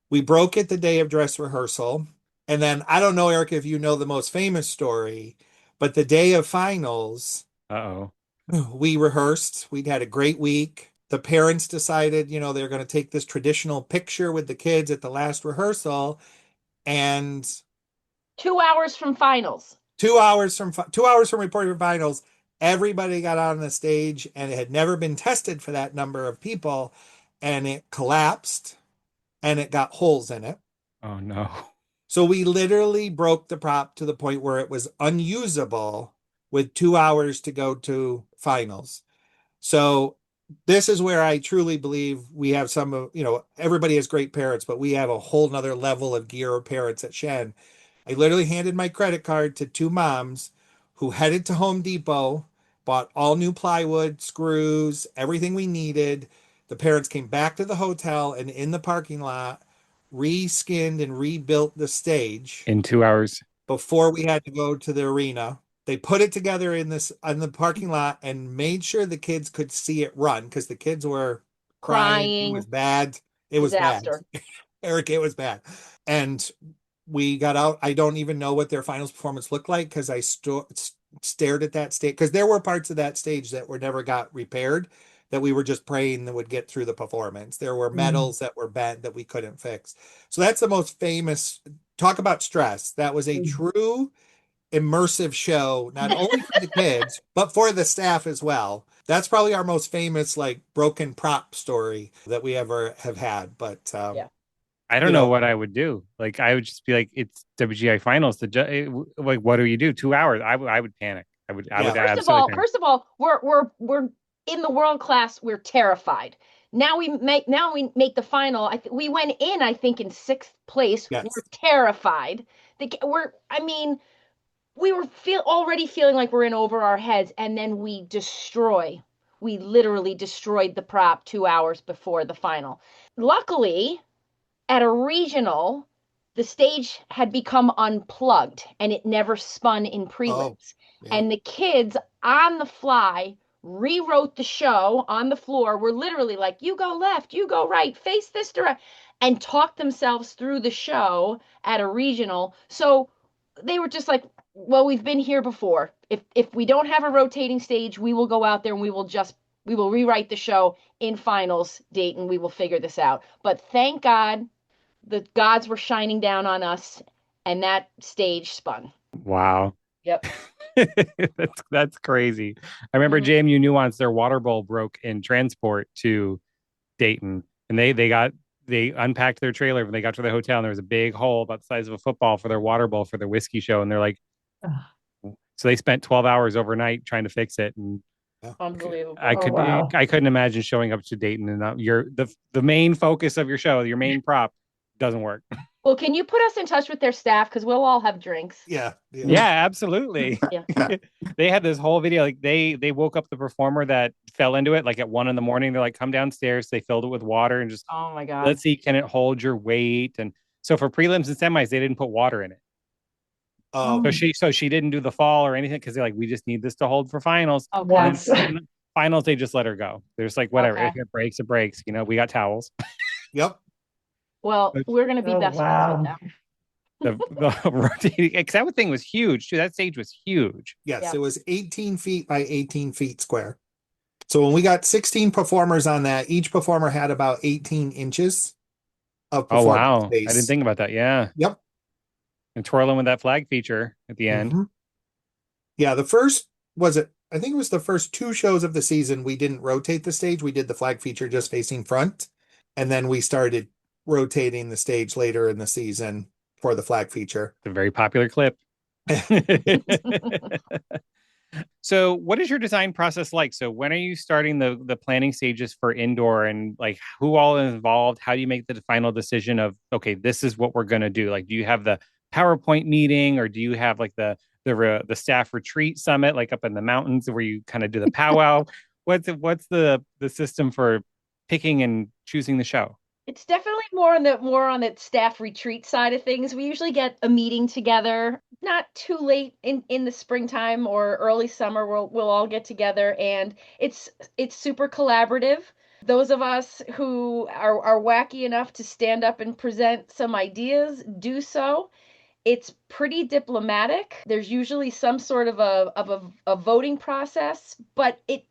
We broke it the day of dress rehearsal. And then I don't know, Erica, if you know the most famous story, but the day of finals, we rehearsed. We'd had a great week. The parents decided, they're going to take this traditional picture with the kids at the last rehearsal. And 2 hours from finals. 2 hours from reporting for finals, everybody got on the stage and it had never been tested for that number of people. And it collapsed and it got holes in it. Oh, no. So we literally broke the prop to the point where it was unusable with 2 hours to go to finals. So this is where I truly believe we have some of, everybody has great parents, but we have a whole nother level of gear of parents at Shen. I literally handed my credit card to two moms who headed to Home Depot, bought all new plywood, screws, everything we needed. The parents came back to the hotel and in the parking lot, reskinned and rebuilt the stage. In 2 hours. Before we had to go to the arena. They put it together in the parking lot and made sure the kids could see it run because the kids were crying. It was bad. It was bad. Eric, it was bad. And we got out. I don't even know what their finals performance looked like because I stared at that stage because there were parts of that stage that never got repaired that we were just praying that would get through the performance. There were metals that were bent that we couldn't fix. So that's the most famous. Talk about stress. That was a true immersive show, not only for the kids, but for the staff as well. That's probably our most famous, like, broken prop story that we ever have had. But I don't know what I would do. Like, I would just be like, it's WGI finals. Like, what do you do? 2 hours. I would panic. I would First of all, we're in the world class. We're terrified. Now we make the final. We went in, I think, in 6th place. Yes. We're terrified I mean, we were already feeling like we're in over our heads, and then we literally destroyed the prop 2 hours before the final. Luckily, at a regional, the stage had become unplugged and it never spun in Oh, prelims. yeah. And the kids on the fly rewrote the show on the floor. Were literally like, you go left, you go right, face this direction, and talked themselves through the show at a regional. So they were just like, well, we've been here before. If we don't have a rotating stage, we will go out there and we will rewrite the show in finals date and we will figure this out. But thank God the gods were shining down on us and that stage spun. Wow. Yep. That's crazy. I remember Mhm. JMU Nuance, their water bowl broke in transport to Dayton, and they unpacked their trailer when they got to the hotel, and there was a big hole about the size of a football for their water bowl for their whiskey show, and they're like, so they spent 12 hours overnight trying to fix it, and Yeah. Unbelievable. Oh, wow. I couldn't imagine showing up to Dayton and the main focus of your show, your main prop, doesn't work. Well, can you put us in touch with their staff? Because we'll all have drinks. Yeah. Yeah, absolutely. Yeah. They had this whole video, like they woke up the performer that fell into it like at 1 a.m. They're like, come downstairs. They filled it with water and just Oh my God. let's see, can it hold your weight? And so for prelims and semis, they didn't put water in it. Oh, So she didn't do the fall or anything because they're like, we just need this to hold for finals. Okay. And Once. then finals, they just let her go. They're just like, whatever. Okay. If it breaks, it breaks. You know, we got towels. yep. Well, we're going to be Oh, best friends with wow. them. The rotating, because that thing was huge too. That stage was huge. Yes, Yeah. it was 18 feet by 18 feet square. So when we got 16 performers on that, each performer had about 18 inches of Oh performance wow, I space. didn't think about that. Yeah, Yep. and twirling with that flag feature at the end. Mhm. Yeah, I think it was the first two shows of the season we didn't rotate the stage. We did the flag feature just facing front. And then we started rotating the stage later in the season for the flag feature. It's a very popular clip. So, what is your design process like? So, when are you starting the planning stages for indoor, and like who all is involved? How do you make the final decision of okay, this is what we're going to do? Like, do you have the PowerPoint meeting, or do you have like the staff retreat summit, like up in the mountains where you kind of do the powwow? What's the system for picking and choosing the show? It's definitely more on the staff retreat side of things. We usually get a meeting together, not too late in the springtime or early summer. We'll all get together, and it's super collaborative. Those of us who are wacky enough to stand up and present some ideas do so. It's pretty diplomatic. There's usually some sort of a voting process, but it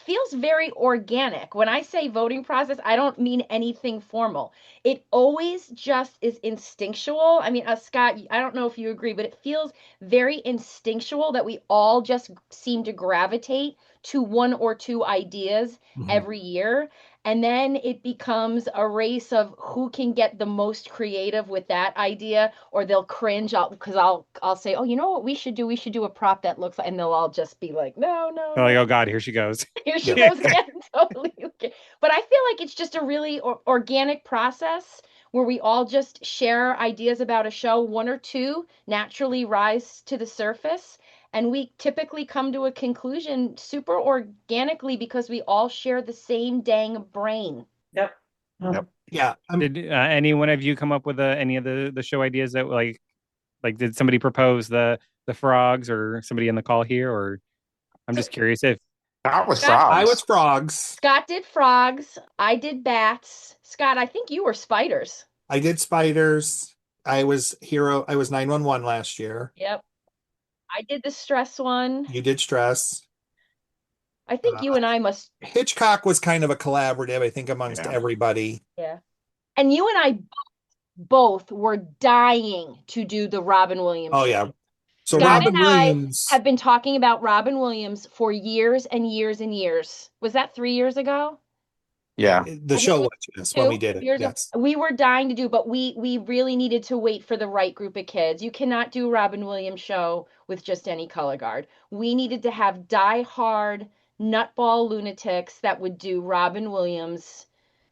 feels very organic. When I say voting process, I don't mean anything formal. It always just is instinctual. I mean, Scott, I don't know if you agree, but it feels very instinctual that we all just seem to gravitate to one or two ideas every year. And then it becomes a race of who can get the most creative with that idea, or they'll cringe out because I'll say, oh, you know what we should do? We should do a prop that looks like, and they'll all just be like, no, no, They're like, no. oh God, here she goes. Here she goes again. Totally okay. But I feel like it's just a really organic process where we all just share ideas about a show. One or two naturally rise to the surface. And we typically come to a conclusion super organically because we all share the same dang brain. Yep. Yep. Yeah. Did any one of you come up with any of the show ideas that like did somebody propose the frogs or somebody in the call here, or I'm just curious if That was Scott, I was frogs. frogs. Scott did frogs. I did bats. Scott, I think you were spiders. I did spiders. I was 911 last year. Yep. I did the stress one. You did stress. I think you and I must. Hitchcock was kind of a collaborative, I think, amongst Yeah. everybody. Yeah. And you and I both were dying to do the Robin Williams Oh, show. yeah. So Scott Robin and I Williams, have been talking about Robin Williams for years and years and years. Was that 3 years ago? Yeah. the show was, yes, when we did it. Years Yes. we were dying to do, but we really needed to wait for the right group of kids. You cannot do Robin Williams show with just any color guard. We needed to have die-hard nutball lunatics that would do Robin Williams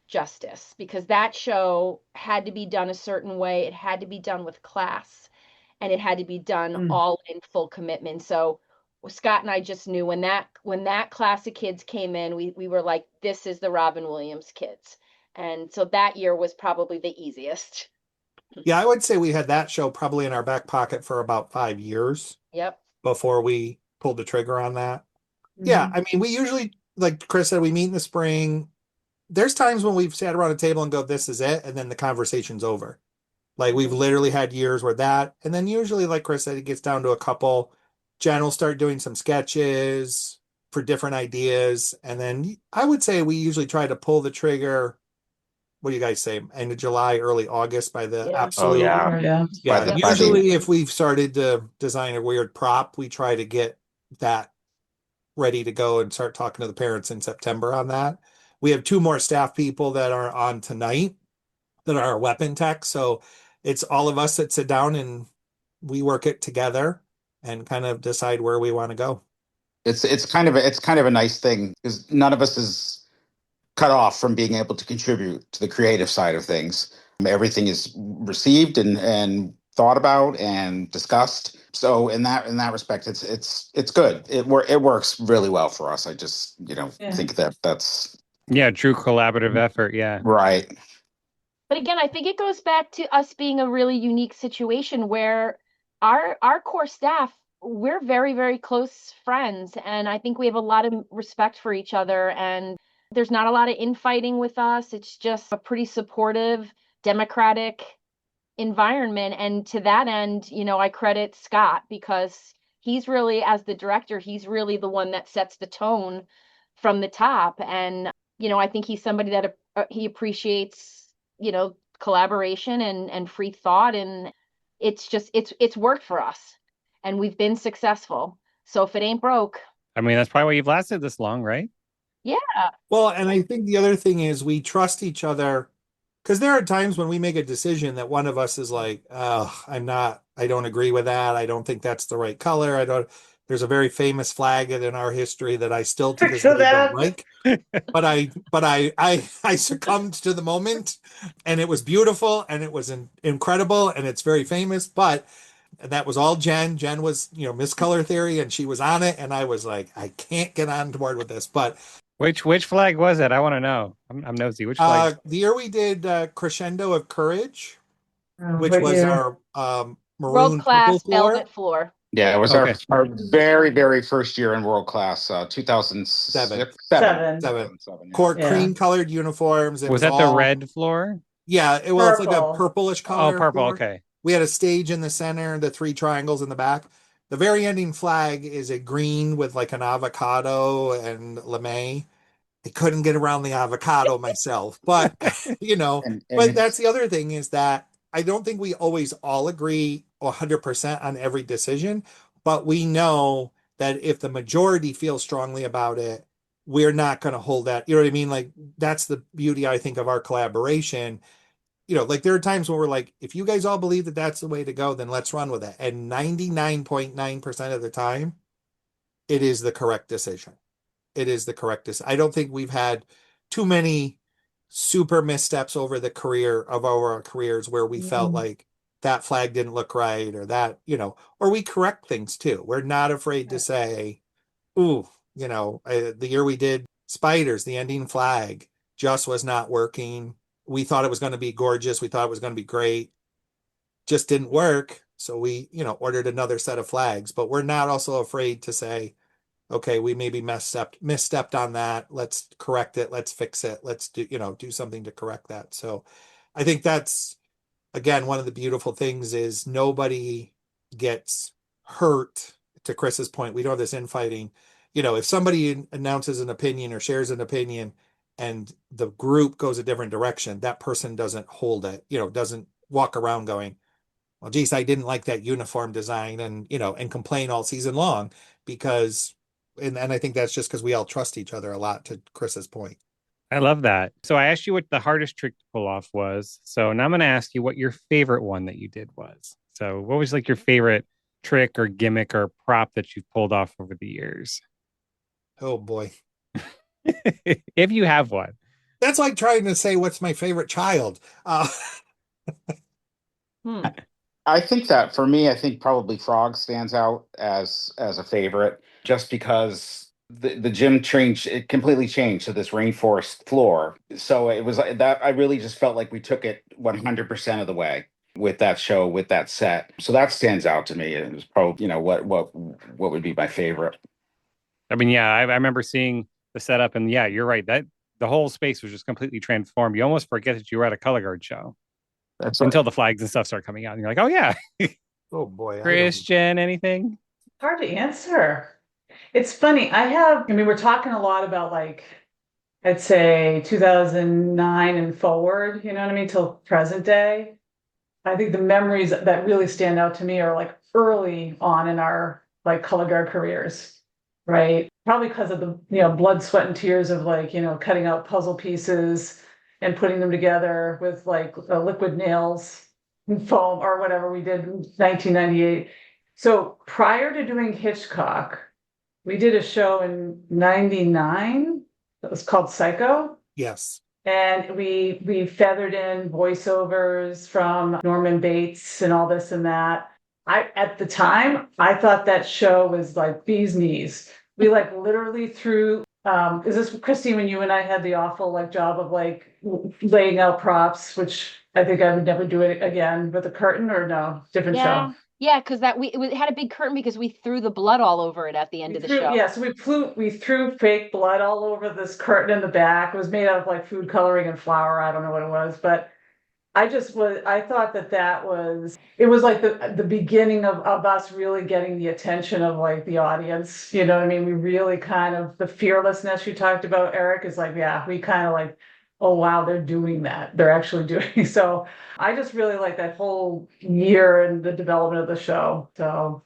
justice because that show had to be done a certain way. It had to be done with class. and it had to be done Mm. all in full commitment. So Scott and I just knew when that class of kids came in, we were like, this is the Robin Williams kids. And so that year was probably the easiest. Yeah, I would say we had that show probably in our back pocket for about 5 years Yep. before we pulled the trigger on that. Yeah, Mhm. I mean, we usually, like Chris said, we meet in the spring. There's times when we've sat around a table and go, this is it, and then the conversation's over. Like we've Mhm. literally had years where that, and then usually, like Chris said, it gets down to a couple. Jen will start doing some sketches for different ideas, and then I would say we usually try to pull the trigger. What do you guys say? End of July, early August by the Yeah. Oh absolute. yeah. Oh, yeah. By Yeah, the Yep. by the usually if we've started to design a weird prop, we try to get that ready to go and start talking to the parents in September on that. We have two more staff people that are on tonight that are weapon tech. So it's all of us that sit down and we work it together and kind of decide where we want to go. it's kind of a nice thing because none of us is cut off from being able to contribute to the creative side of things. Everything is received and thought about and discussed. So in that respect, it's good. It works really well for us. I just Yeah. think that that's Yeah, true collaborative effort. Yeah. right. But again, I think it goes back to us being a really unique situation where our core staff, we're very, very close friends. And I think we have a lot of respect for each other. And there's not a lot of infighting with us. It's just a pretty supportive, democratic environment. And to that end, I credit Scott because he's really, as the director, he's really the one that sets the tone from the top. And, I think he's somebody that he appreciates, collaboration and free thought. And it's worked for us and we've been successful. So if it ain't broke, I mean, that's probably why you've lasted this long, right? yeah. Well, and I think the other thing is we trust each other because there are times when we make a decision that one of us is like, oh, I don't agree with that. I don't think that's the right color. There's a very famous flag in our history that I still to this So day don't that, like. But I succumbed to the moment and it was beautiful and it was incredible and it's very famous. But that was all Jen. Jen was, Miss Color Theory and she was on it. And I was like, I can't get on board with this. But Which flag was it? I want to know. I'm nosy. Which flag? the year we did Crescendo of Courage, which what was year? our World maroon purple class floor. velvet floor. Yeah, it was Okay. our very, very first year in world class, Seven. 2006, Seven. yeah. Court Yeah. cream colored uniforms. It Was was that the all, red floor? yeah, it's like a Purple. purplish Oh, color purple. floor. Okay. We had a stage in the center, the three triangles in the back. The very ending flag is a green with like an avocado and lamé. I couldn't get around the avocado myself, but And but that's it's the other thing is that I don't think we always all agree 100% on every decision, but we know that if the majority feels strongly about it, we're not going to hold that. You know what I mean? Like that's the beauty, I think, of our collaboration. Like there are times when we're like, if you guys all believe that that's the way to go, then let's run with it. And 99.9% of the time, it is the correct decision. It is the correct decision. I don't think we've had too many super missteps over the career of our careers where we felt Mhm. like that flag didn't look right or that, or we correct things too. We're not afraid to say, ooh, the year we did spiders, the ending flag just was not working. We thought it was going to be gorgeous. We thought it was going to be great. Just didn't work. So we, ordered another set of flags, but we're not also afraid to say, okay, we maybe misstepped on that. Let's correct it. Let's fix it. Let's do something to correct that. So I think that's again one of the beautiful things is nobody gets hurt. To Chris's point, we don't have this infighting. If somebody announces an opinion or shares an opinion and the group goes a different direction, that person doesn't hold it, doesn't walk around going, well, geez, I didn't like that uniform design and complain all season long because, and I think that's just because we all trust each other a lot to Chris's point. I love that. So I asked you what the hardest trick to pull off was. So now I'm going to ask you what your favorite one that you did was. So what was like your favorite trick or gimmick or prop that you've pulled off over the years? Oh boy. If you have one. That's like trying to say what's my favorite child. Hmm. I think that for me, I think probably Frog stands out as a favorite, just because the gym changed, it completely changed to this rainforest floor. So it was like that. I really just felt like we took it 100% of the way with that show, with that set. So that stands out to me. It was probably, what would be my favorite. I mean, yeah, I remember seeing the setup, and yeah, you're right. That the whole space was just completely transformed. You almost forget that you were at a color guard show That's until the flags and stuff start coming out, and you're like, oh yeah, Oh boy, I don't. Christian, anything? Hard to answer. It's funny. I mean, we're talking a lot about like, I'd say 2009 and forward, you know what I mean, till present day. I think the memories that really stand out to me are like early on in our like color guard careers, right? Probably because of the, blood, sweat, and tears of like, cutting out puzzle pieces and putting them together with like liquid nails and foam or whatever we did in 1998. So prior to doing Hitchcock, we did a show in 99 that was called Psycho. Yes. And we feathered in voiceovers from Norman Bates and all this and that. At the time, I thought that show was like bee's knees. We like literally threw is this Christine when you and I had the awful like job of like laying out props, which I think I would never do it again with a curtain, or no, different Yeah. show. Yeah, because it had a big curtain because we threw the blood all over it at the end of the show. Yeah, so we threw fake blood all over this curtain in the back. It was made out of like food coloring and flour. I don't know what it was, but I thought it was like the beginning of us really getting the attention of like the audience. You know what I mean? We really kind of, the fearlessness you talked about, Eric, is like, yeah, we kind of like, oh wow, they're doing that. They're actually doing so. I just really like that whole year and the development of the show. So,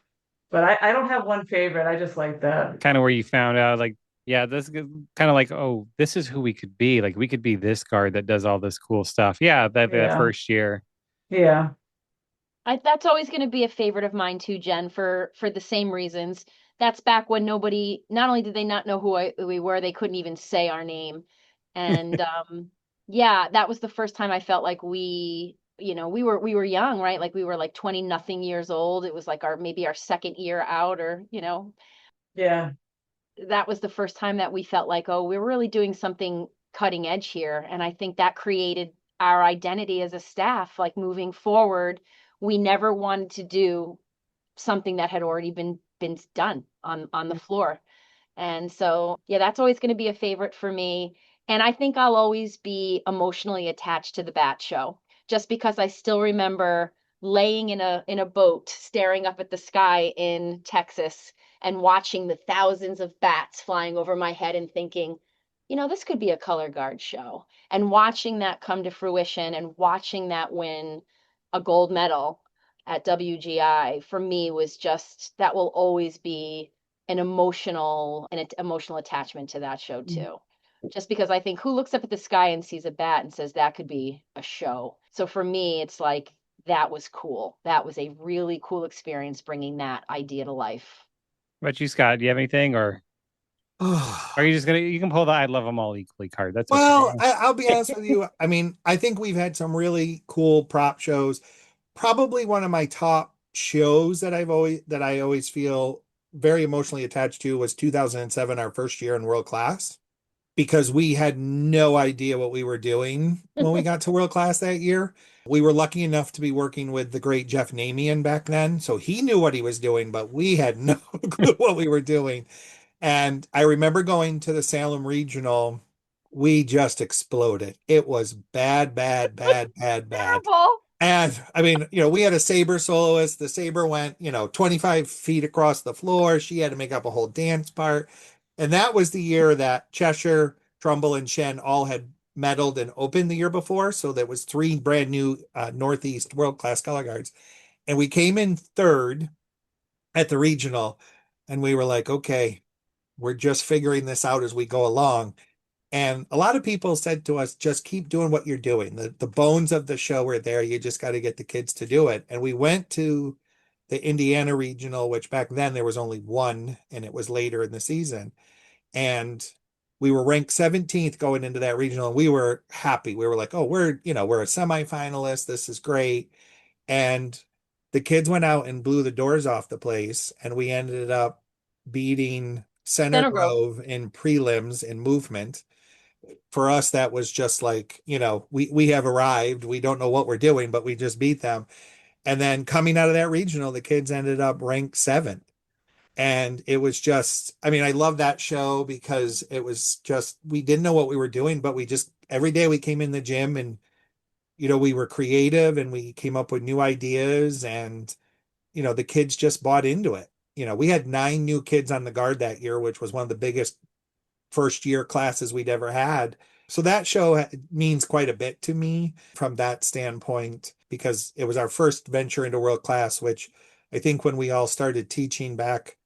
but I don't have one favorite. I just like that. Kind of where you found out, like, yeah, this kind of like, oh, this is who we could be. Like, we could be this guard that does all this cool stuff. Yeah, that Yeah. first year. Yeah. That's always going to be a favorite of mine too, Jen, for the same reasons. That's back when nobody, not only did they not know who we were, they couldn't even say our name. And yeah, that was the first time I felt like we were young, right? Like we were like 20 nothing years old. It was like maybe our second year out, or Yeah. that was the first time that we felt like, oh, we're really doing something cutting edge here. And I think that created our identity as a staff. Like moving forward, we never wanted to do something that had already been done on the floor. And so, yeah, that's always going to be a favorite for me. And I think I'll always be emotionally attached to the Bat Show, just because I still remember laying in a boat, staring up at the sky in Texas and watching the thousands of bats flying over my head and thinking, this could be a color guard show. And watching that come to fruition and watching that win a gold medal at WGI for me was just, that will always be an emotional attachment to that show too. Just because I think, who looks up at the sky and sees a bat and says that could be a show? So for me, it's like, that was cool. That was a really cool experience bringing that idea to life. What about you, Scott? Do you have anything, or are you just gonna? You can pull the "I love them all equally" card. That's Well, okay. I'll be honest with you. I mean, I think we've had some really cool prop shows. Probably one of my top shows that I always feel very emotionally attached to was 2007, our first year in world class, because we had no idea what we were doing when we got to world class that year. We were lucky enough to be working with the great Jeff Namian back then, so he knew what he was doing, but we had no clue what we were doing. And I remember going to the Salem Regional. We just exploded. It was bad, bad, bad, bad, bad. Terrible. And I mean, we had a saber soloist. The saber went, 25 feet across the floor. She had to make up a whole dance part. And that was the year that Cheshire, Trumbull, and Shen all had medaled and opened the year before. So there was three brand new Northeast world-class color guards. And we came in third at the regional. And we were like, okay, we're just figuring this out as we go along. And a lot of people said to us, just keep doing what you're doing. The bones of the show are there. You just got to get the kids to do it. And we went to the Indiana regional, which back then there was only one, and it was later in the season. And we were ranked 17th going into that regional, and we were happy. We were like, oh, we're a semifinalist. This is great. And The kids went out and blew the doors off the place, and we ended up beating Center Center Grove. Grove in prelims in movement. For us, that was just like, we have arrived. We don't know what we're doing, but we just beat them. And then coming out of that regional, the kids ended up ranked seventh. And it was just, I mean, I love that show because it was just, we didn't know what we were doing, but we just, every day we came in the gym and, we were creative and we came up with new ideas and, the kids just bought into it. We had 9 new kids on the guard that year, which was one of the biggest first year classes we'd ever had. So that show means quite a bit to me from that standpoint because it was our first venture into world class, which I think when we all started teaching back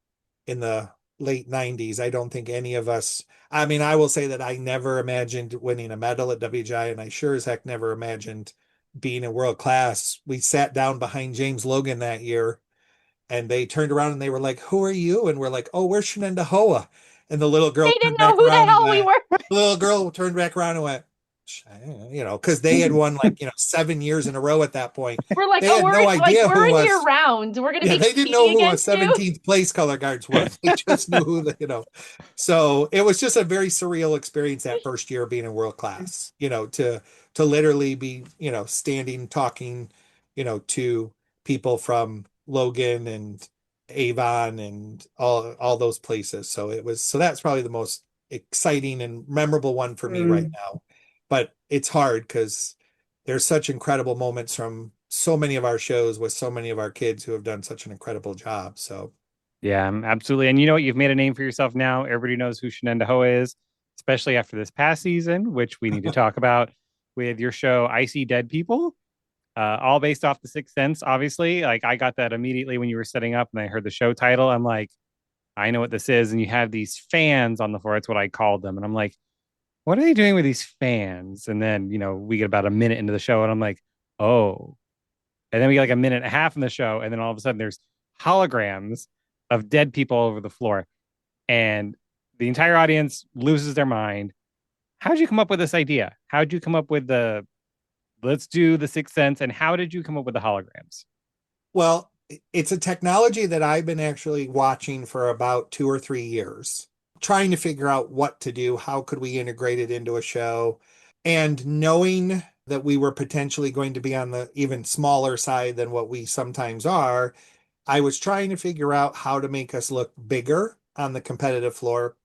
in the late 90s, I don't think any of us, I mean, I will say that I never imagined winning a medal at WGI, and I sure as heck never imagined being in world class. We sat down behind James Logan that year and they turned around and they were like, "Who are you?" And we're like, "Oh, we're Shenendehowa." And the little girl They turned didn't know back who the around and hell we went, were. the little girl turned back around and went, because they had won like, 7 years in a row at that point. We're like, They oh, had no idea we're who in year was, round. We're gonna yeah, be they didn't know competing who a against you. 17th place color guards were. They just knew So it was just a very surreal experience that first year being in world class, to literally be, standing, talking, to people from Logan and Avon and all those places. So that's probably the most exciting and memorable one for me right now. But it's hard because there's such incredible moments from so many of our shows with so many of our kids who have done such an incredible job. So Yeah, absolutely. And you know what? You've made a name for yourself now. Everybody knows who Shenendehowa is, especially after this past season, which we need to talk about with your show, I See Dead People, all based off The Sixth Sense, obviously. Like, I got that immediately when you were setting up and I heard the show title. I'm like, I know what this is. And you have these fans on the floor. That's what I called them. And I'm like, what are they doing with these fans? And then, we get about a minute into the show and I'm like, oh. And then we get like a minute and a half in the show. And then all of a sudden there's holograms of dead people all over the floor. And the entire audience loses their mind. How'd you come up with this idea? How'd you come up with the let's do The Sixth Sense? And how did you come up with the holograms? well, it's a technology that I've been actually watching for about 2 or 3 years, trying to figure out what to do. How could we integrate it into a show? And knowing that we were potentially going to be on the even smaller side than what we sometimes are, I was trying to figure out how to make us look bigger on the competitive floor,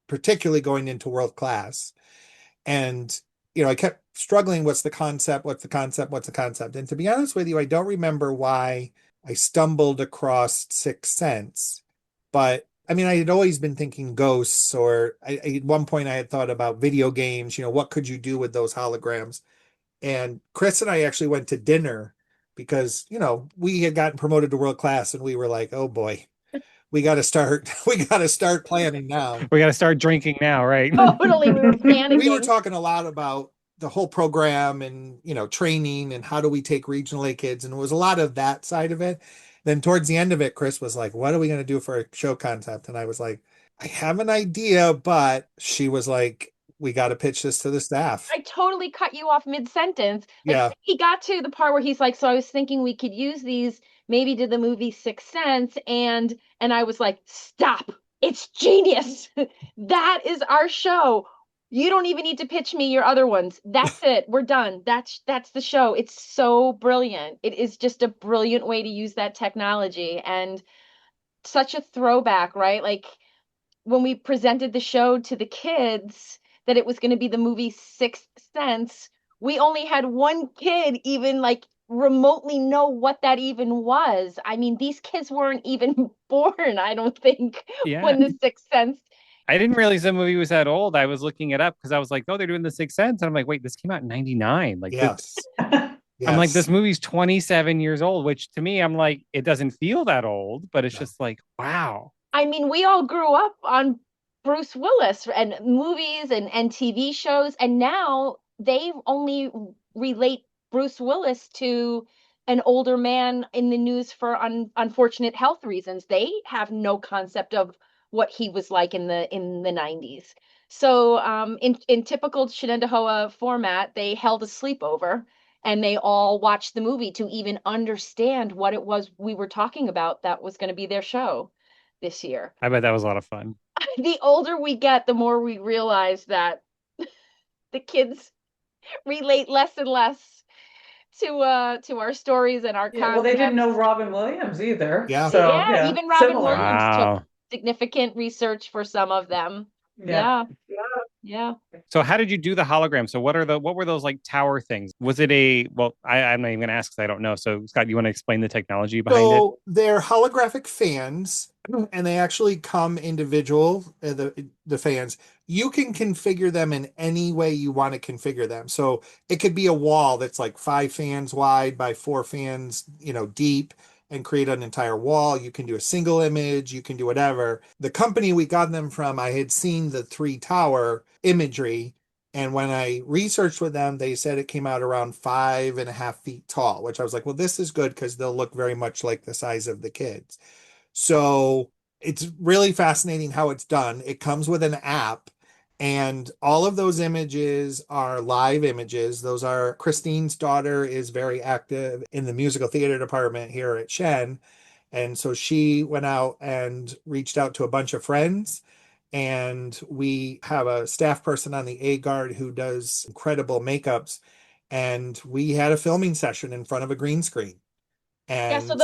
particularly going into world class. And, I kept struggling. What's the concept? What's the concept? What's the concept? And to be honest with you, I don't remember why I stumbled across Sixth Sense. But I mean, I had always been thinking ghosts, or at one point I had thought about video games. What could you do with those holograms? And Chris and I actually went to dinner because, we had gotten promoted to world class and we were like, oh boy, we got to start planning now. We got to start drinking now, right? Totally, we were We were panicking. talking a lot about the whole program and, training and how do we take regional A kids. And it was a lot of that side of it. Then towards the end of it, Chris was like, what are we going to do for a show concept? And I was like, I have an idea, but she was like, we got to pitch this to the staff. I totally cut you off mid-sentence. Like Yeah. he got to the part where he's like, so I was thinking we could use these maybe to the movie Sixth Sense, and I was like, stop. It's genius. That is our show. You don't even need to pitch me your other ones. That's it. We're done. That's the show. It's so brilliant. It is just a brilliant way to use that technology and such a throwback, right? Like when we presented the show to the kids that it was going to be the movie Sixth Sense, we only had one kid even like remotely know what that even was. I mean, these kids weren't even born, I don't think, Yeah. when the Sixth Sense. I didn't realize the movie was that old. I was looking it up because I was like, oh, they're doing The Sixth Sense. And I'm like, wait, this came out in 99. Like, Yes. I'm like, Yes. this movie's 27 years old, which to me, I'm like, it doesn't feel that old, but it's just like, wow. I mean, we all grew up on Bruce Willis and movies and TV shows, and now they only relate Bruce Willis to an older man in the news for unfortunate health reasons. They have no concept of what he was like in the 90s. So in typical Shenendehowa format, they held a sleepover and they all watched the movie to even understand what it was we were talking about that was going to be their show this year. I bet that was a lot of fun. The older we get, the more we realize that the kids relate less and less to our stories and our Yeah, well, they didn't know concepts. Robin Williams either. Yeah. So, Yeah, yeah, even Robin similar. Williams took Wow. significant research for some of them. Yeah. Yeah. Yeah. So how did you do the hologram? So what were those like tower things? Was it I'm not even gonna ask because I don't know. So Scott, you want to explain the technology behind it? So they're holographic fans, and they actually come individual. The fans, you can configure them in any way you want to configure them. So it could be a wall that's like 5 fans wide by 4 fans, deep, and create an entire wall. You can do a single image. You can do whatever. The company we got them from, I had seen the 3 tower imagery. And when I researched with them, they said it came out around 5.5 feet tall, which I was like, well, this is good because they'll look very much like the size of the kids. So it's really fascinating how it's done. It comes with an app, and all of those images are live images. Those are Christine's daughter is very active in the musical theater department here at Shen. And so she went out and reached out to a bunch of friends, and we have a staff person on the A Guard who does incredible makeups, and we had a filming session in front of a green screen. Yeah, so And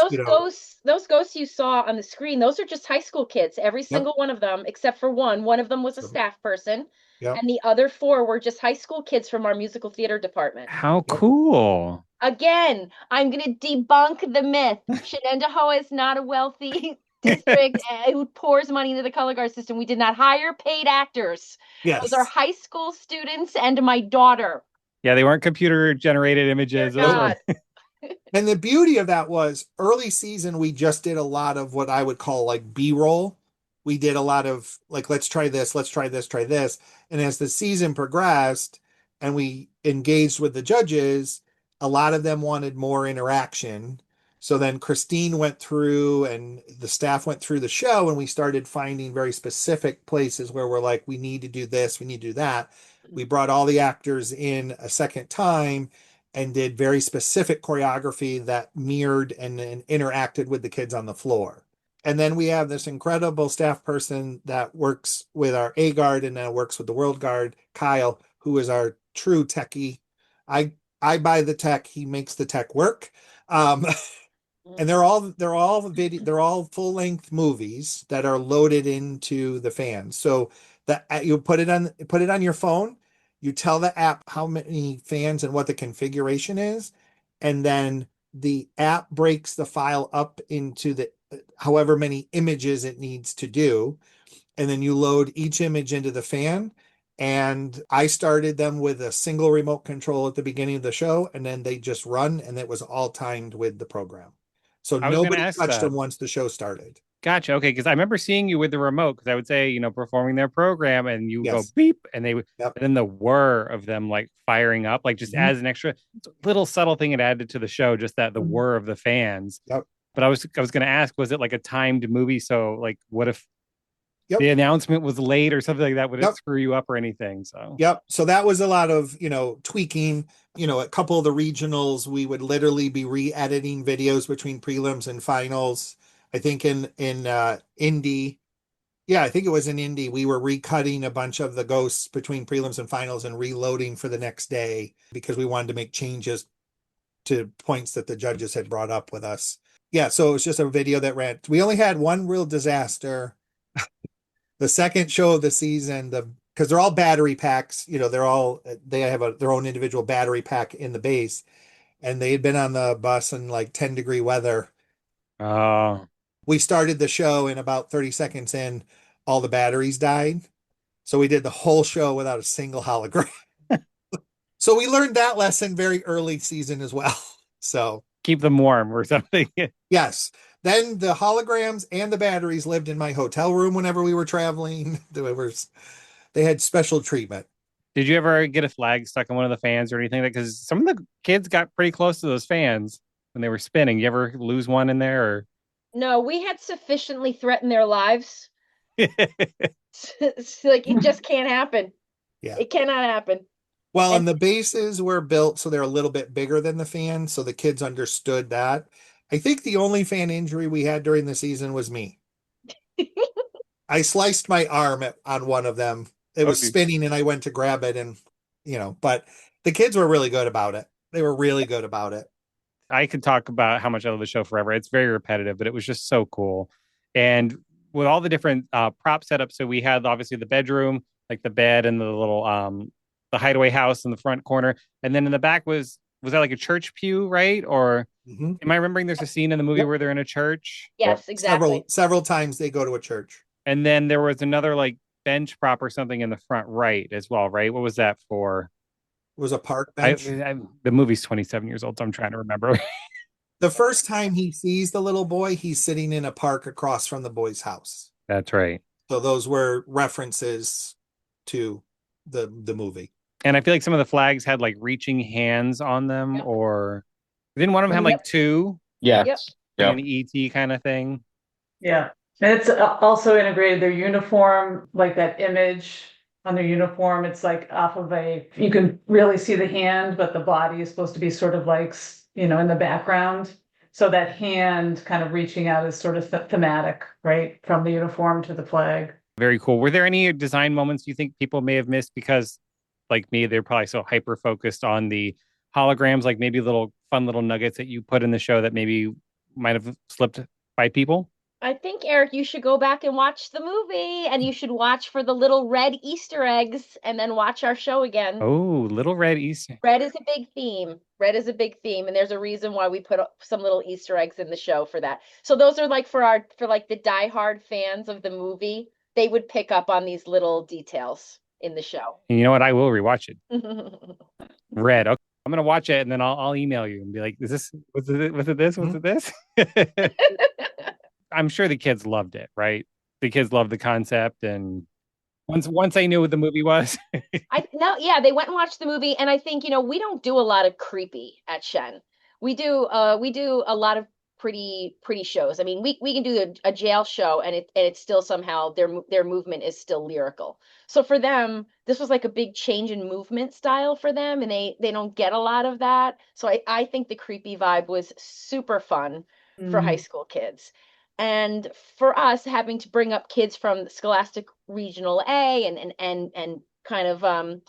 those ghosts you saw on the screen, those are just high school kids. Every yep. single one of them, except for one. One of them was a staff person, Yep. and the other 4 were just high school kids from our musical theater department. How cool. Again, I'm going to debunk the myth. Shenendehowa is not a wealthy district who pours money into the color guard system. We did not hire paid actors. Yes. Those are high school students and my daughter. Yeah, they weren't computer generated They're images. Those not. were And the beauty of that was early season, we just did a lot of what I would call like B-roll. We did a lot of like, let's try this, let's try this, try this. And as the season progressed and we engaged with the judges, a lot of them wanted more interaction. So then Christine went through and the staff went through the show, and we started finding very specific places where we're like, we need to do this, we need to do that. We brought all the actors in a second time and did very specific choreography that mirrored and interacted with the kids on the floor. And then we have this incredible staff person that works with our A Guard and now works with the World Guard, Kyle, who is our true techie. I buy the tech, he makes the tech work. And they're all full length movies that are loaded into the fans. So that you put it on your phone, you tell the app how many fans and what the configuration is, and then the app breaks the file up into the however many images it needs to do, and then you load each image into the fan. And I started them with a single remote control at the beginning of the show, and then they just run, and it was all timed with the program. So I was gonna nobody ask touched that. them once the show started. Gotcha. Okay, because I remember seeing you with the remote because I would say, performing their program and you go Yes. beep and they would Yep. and then the whir of them like firing up, like just Mhm. as an extra little subtle thing it added to the show, just that the whir of the fans. Yep. But I was gonna ask, was it like a timed movie? So like what if Yep. the announcement was late or something like that? Would it Yep. screw you up or anything? So Yep. So that was a lot of, tweaking. A couple of the regionals, we would literally be re-editing videos between prelims and finals. I think in Indy, yeah, I think it was in Indy, we were recutting a bunch of the ghosts between prelims and finals and reloading for the next day because we wanted to make changes to points that the judges had brought up with us. Yeah, so it was just a video that ran. We only had one real disaster. The second show of the season, because they're all battery packs, they have their own individual battery pack in the base, and they had been on the bus in like 10-degree weather. oh, We started the show, and about 30 seconds in, all the batteries died. So we did the whole show without a single hologram. So we learned that lesson very early season as well. So keep them warm or something. yes. Then the holograms and the batteries lived in my hotel room whenever we were traveling. They had special treatment. Did you ever get a flag stuck on one of the fans or anything? Because some of the kids got pretty close to those fans when they were spinning. You ever lose one in there or No, we had sufficiently threatened their lives. It's like it just can't happen. Yeah. It cannot happen. Well, And and the bases were built so they're a little bit bigger than the fan, so the kids understood that. I think the only fan injury we had during the season was me. I sliced my arm on one of them. It was Okay. spinning and I went to grab it and but the kids were really good about it. They were really good about it. I could talk about how much I love the show forever. It's very repetitive, but it was just so cool. And with all the different prop setups, so we had obviously the bedroom, like the bed and the little the hideaway house in the front corner, and then in the back was that like a church pew, right? Or Mhm. am I remembering there's a scene in the movie Yep. where they're in a church? yes, exactly. Several times they go to a church. And then there was another like bench prop or something in the front right as well, right? What was that for? It was a park I, bench. I the movie's 27 years old, so I'm trying to remember. The first time he sees the little boy, he's sitting in a park across from the boy's house. That's right. So those were references to the movie. And I feel like some of the flags had like reaching hands on them, Yep. or didn't one of them have Yep. like two, Yeah. Yep. like Yep. an ET kind of thing? Yeah. And it's also integrated their uniform, like that image on their uniform. It's like off of you can really see the hand, but the body is supposed to be sort of like, in the background. So that hand kind of reaching out is sort of thematic, right? From the uniform to the flag. Very cool. Were there any design moments you think people may have missed because, like me, they're probably so hyper focused on the holograms, like maybe little fun little nuggets that you put in the show that maybe might have slipped by people? I think, Eric, you should go back and watch the movie and you should watch for the little red Easter eggs and then watch our show again. Oh, little red Easter. Red is a big theme. Red is a big theme, and there's a reason why we put some little Easter eggs in the show for that. So those are like for like the diehard fans of the movie, they would pick up on these little details in the show. And you know what? I will rewatch it. Red. Okay. I'm gonna watch it and then I'll email you and be like, "Is this was it this? Was it this?" I'm sure the kids loved it, right? The kids loved the concept, and once I knew what the movie was, I no, yeah, they went and watched the movie, and I think, we don't do a lot of creepy at Shen. We do a lot of pretty shows. I mean, we can do a jail show, and it's still somehow their movement is still lyrical. So for them, this was like a big change in movement style for them, and they don't get a lot of that. So I think the creepy vibe was super fun for high school kids. And for us, having to bring up kids from Scholastic Regional A and kind of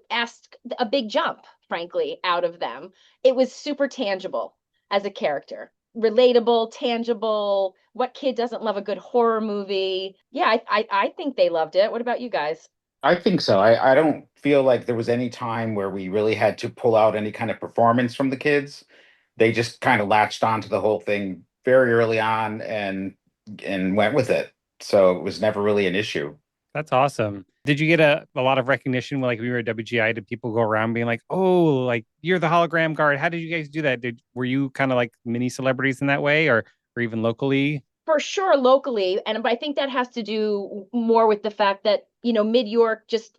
ask a big jump, frankly, out of them, it was super tangible as a character, relatable, tangible. What kid doesn't love a good horror movie? Yeah, I think they loved it. What about you guys? I think so. I don't feel like there was any time where we really had to pull out any kind of performance from the kids. They just kind of latched onto the whole thing very early on and went with it. So it was never really an issue. that's awesome. Did you get a lot of recognition when like we were at WGI? Did people go around being like, "Oh, like you're the hologram guard"? How did you guys do that? Were you kind of like mini celebrities in that way, or even locally? For sure locally, and but I think that has to do more with the fact that, Mid York, just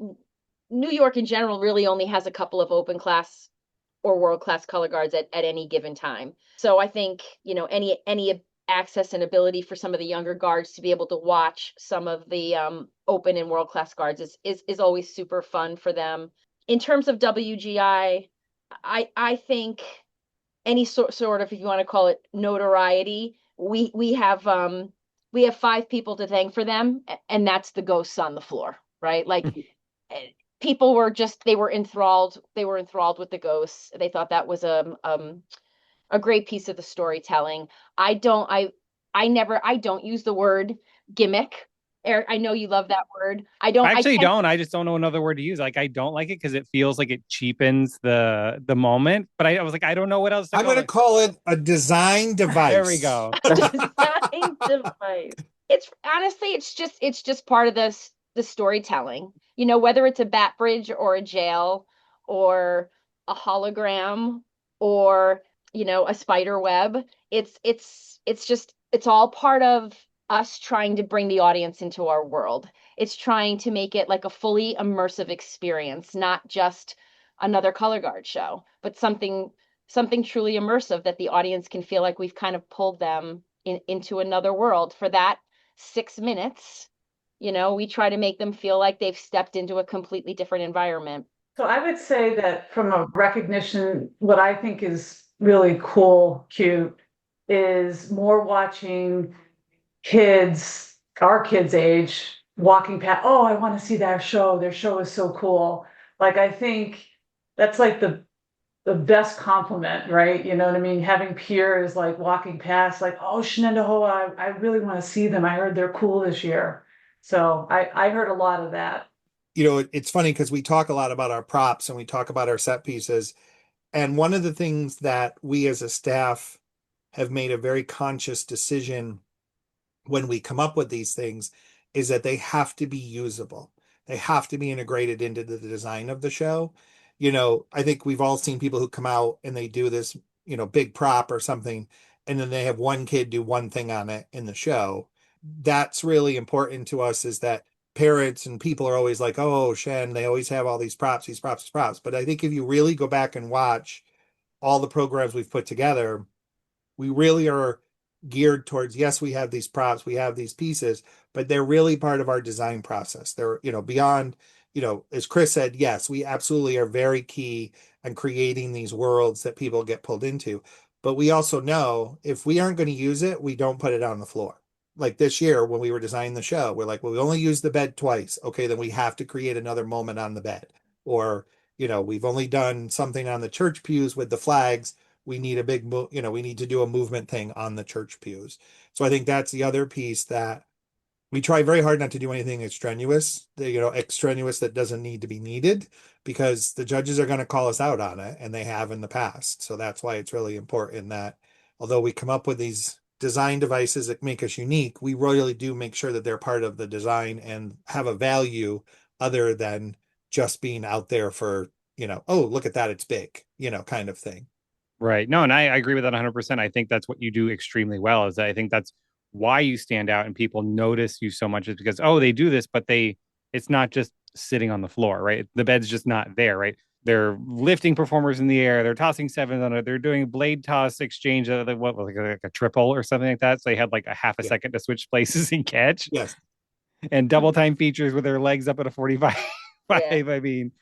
New York in general, really only has a couple of open class or world class color guards at any given time. So I think, any access and ability for some of the younger guards to be able to watch some of the open and world class guards is always super fun for them. In terms of WGI, I think any sort of, if you want to call it, notoriety, we have 5 people to thank for them, and that's the ghosts on the floor, right? Like, people they were enthralled with the ghosts. They thought that was a great piece of the storytelling. I don't use the word gimmick. Eric, I know you love that word. I don't. I I actually tend don't. I just don't know another word to use. Like I don't like it because it feels like it cheapens the moment. But I was like, I don't know what else to I'm call going to it. call it a design There we device. go. design device. It's honestly, it's just part of the storytelling. Whether it's a bat bridge or a jail or a hologram or a spider web, it's all part of us trying to bring the audience into our world. It's trying to make it like a fully immersive experience, not just another color guard show, but something truly immersive that the audience can feel like we've kind of pulled them into another world for that 6 minutes. We try to make them feel like they've stepped into a completely different environment. So I would say that from a recognition, what I think is really cool, cute, is more watching kids, our kids' age, walking past, oh, I want to see their show. Their show is so cool. Like, I think that's like the best compliment, right? You know what I mean? Having peers like walking past, like, oh, Shenendehowa, I really want to see them. I heard they're cool this year. So I heard a lot of that. It's funny because we talk a lot about our props and we talk about our set pieces. And one of the things that we as a staff have made a very conscious decision when we come up with these things is that they have to be usable. They have to be integrated into the design of the show. I think we've all seen people who come out and they do this, big prop or something, and then they have one kid do one thing on it in the show. That's really important to us is that parents and people are always like, oh, Shen, they always have all these props, these props, these props. But I think if you really go back and watch all the programs we've put together, we really are geared towards, yes, we have these props, we have these pieces, but they're really part of our design process. They're, beyond, as Chris said, yes, we absolutely are very key on creating these worlds that people get pulled into. But we also know if we aren't going to use it, we don't put it on the floor. Like this year when we were designing the show, we're like, well, we only used the bed twice. Okay, then we have to create another moment on the bed. Or, we've only done something on the church pews with the flags. We need a big we need to do a movement thing on the church pews. So I think that's the other piece that we try very hard not to do anything extraneous, extraneous that doesn't need to be needed, because the judges are going to call us out on it, and they have in the past. So that's why it's really important that although we come up with these design devices that make us unique, we really do make sure that they're part of the design and have a value other than just being out there for, oh, look at that, it's big, kind of thing. Right. No, and I agree with that 100%. I think that's what you do extremely well. Is that I think that's why you stand out and people notice you so much is because, oh, they do this, but it's not just sitting on the floor, right? The bed's just not there, right? They're lifting performers in the air. They're tossing sevens on it. They're doing blade toss exchange, what like a triple or something like that. So they had like a half a second to switch places and catch. Yes. And double time features with their legs up at a 45. Yeah. I mean,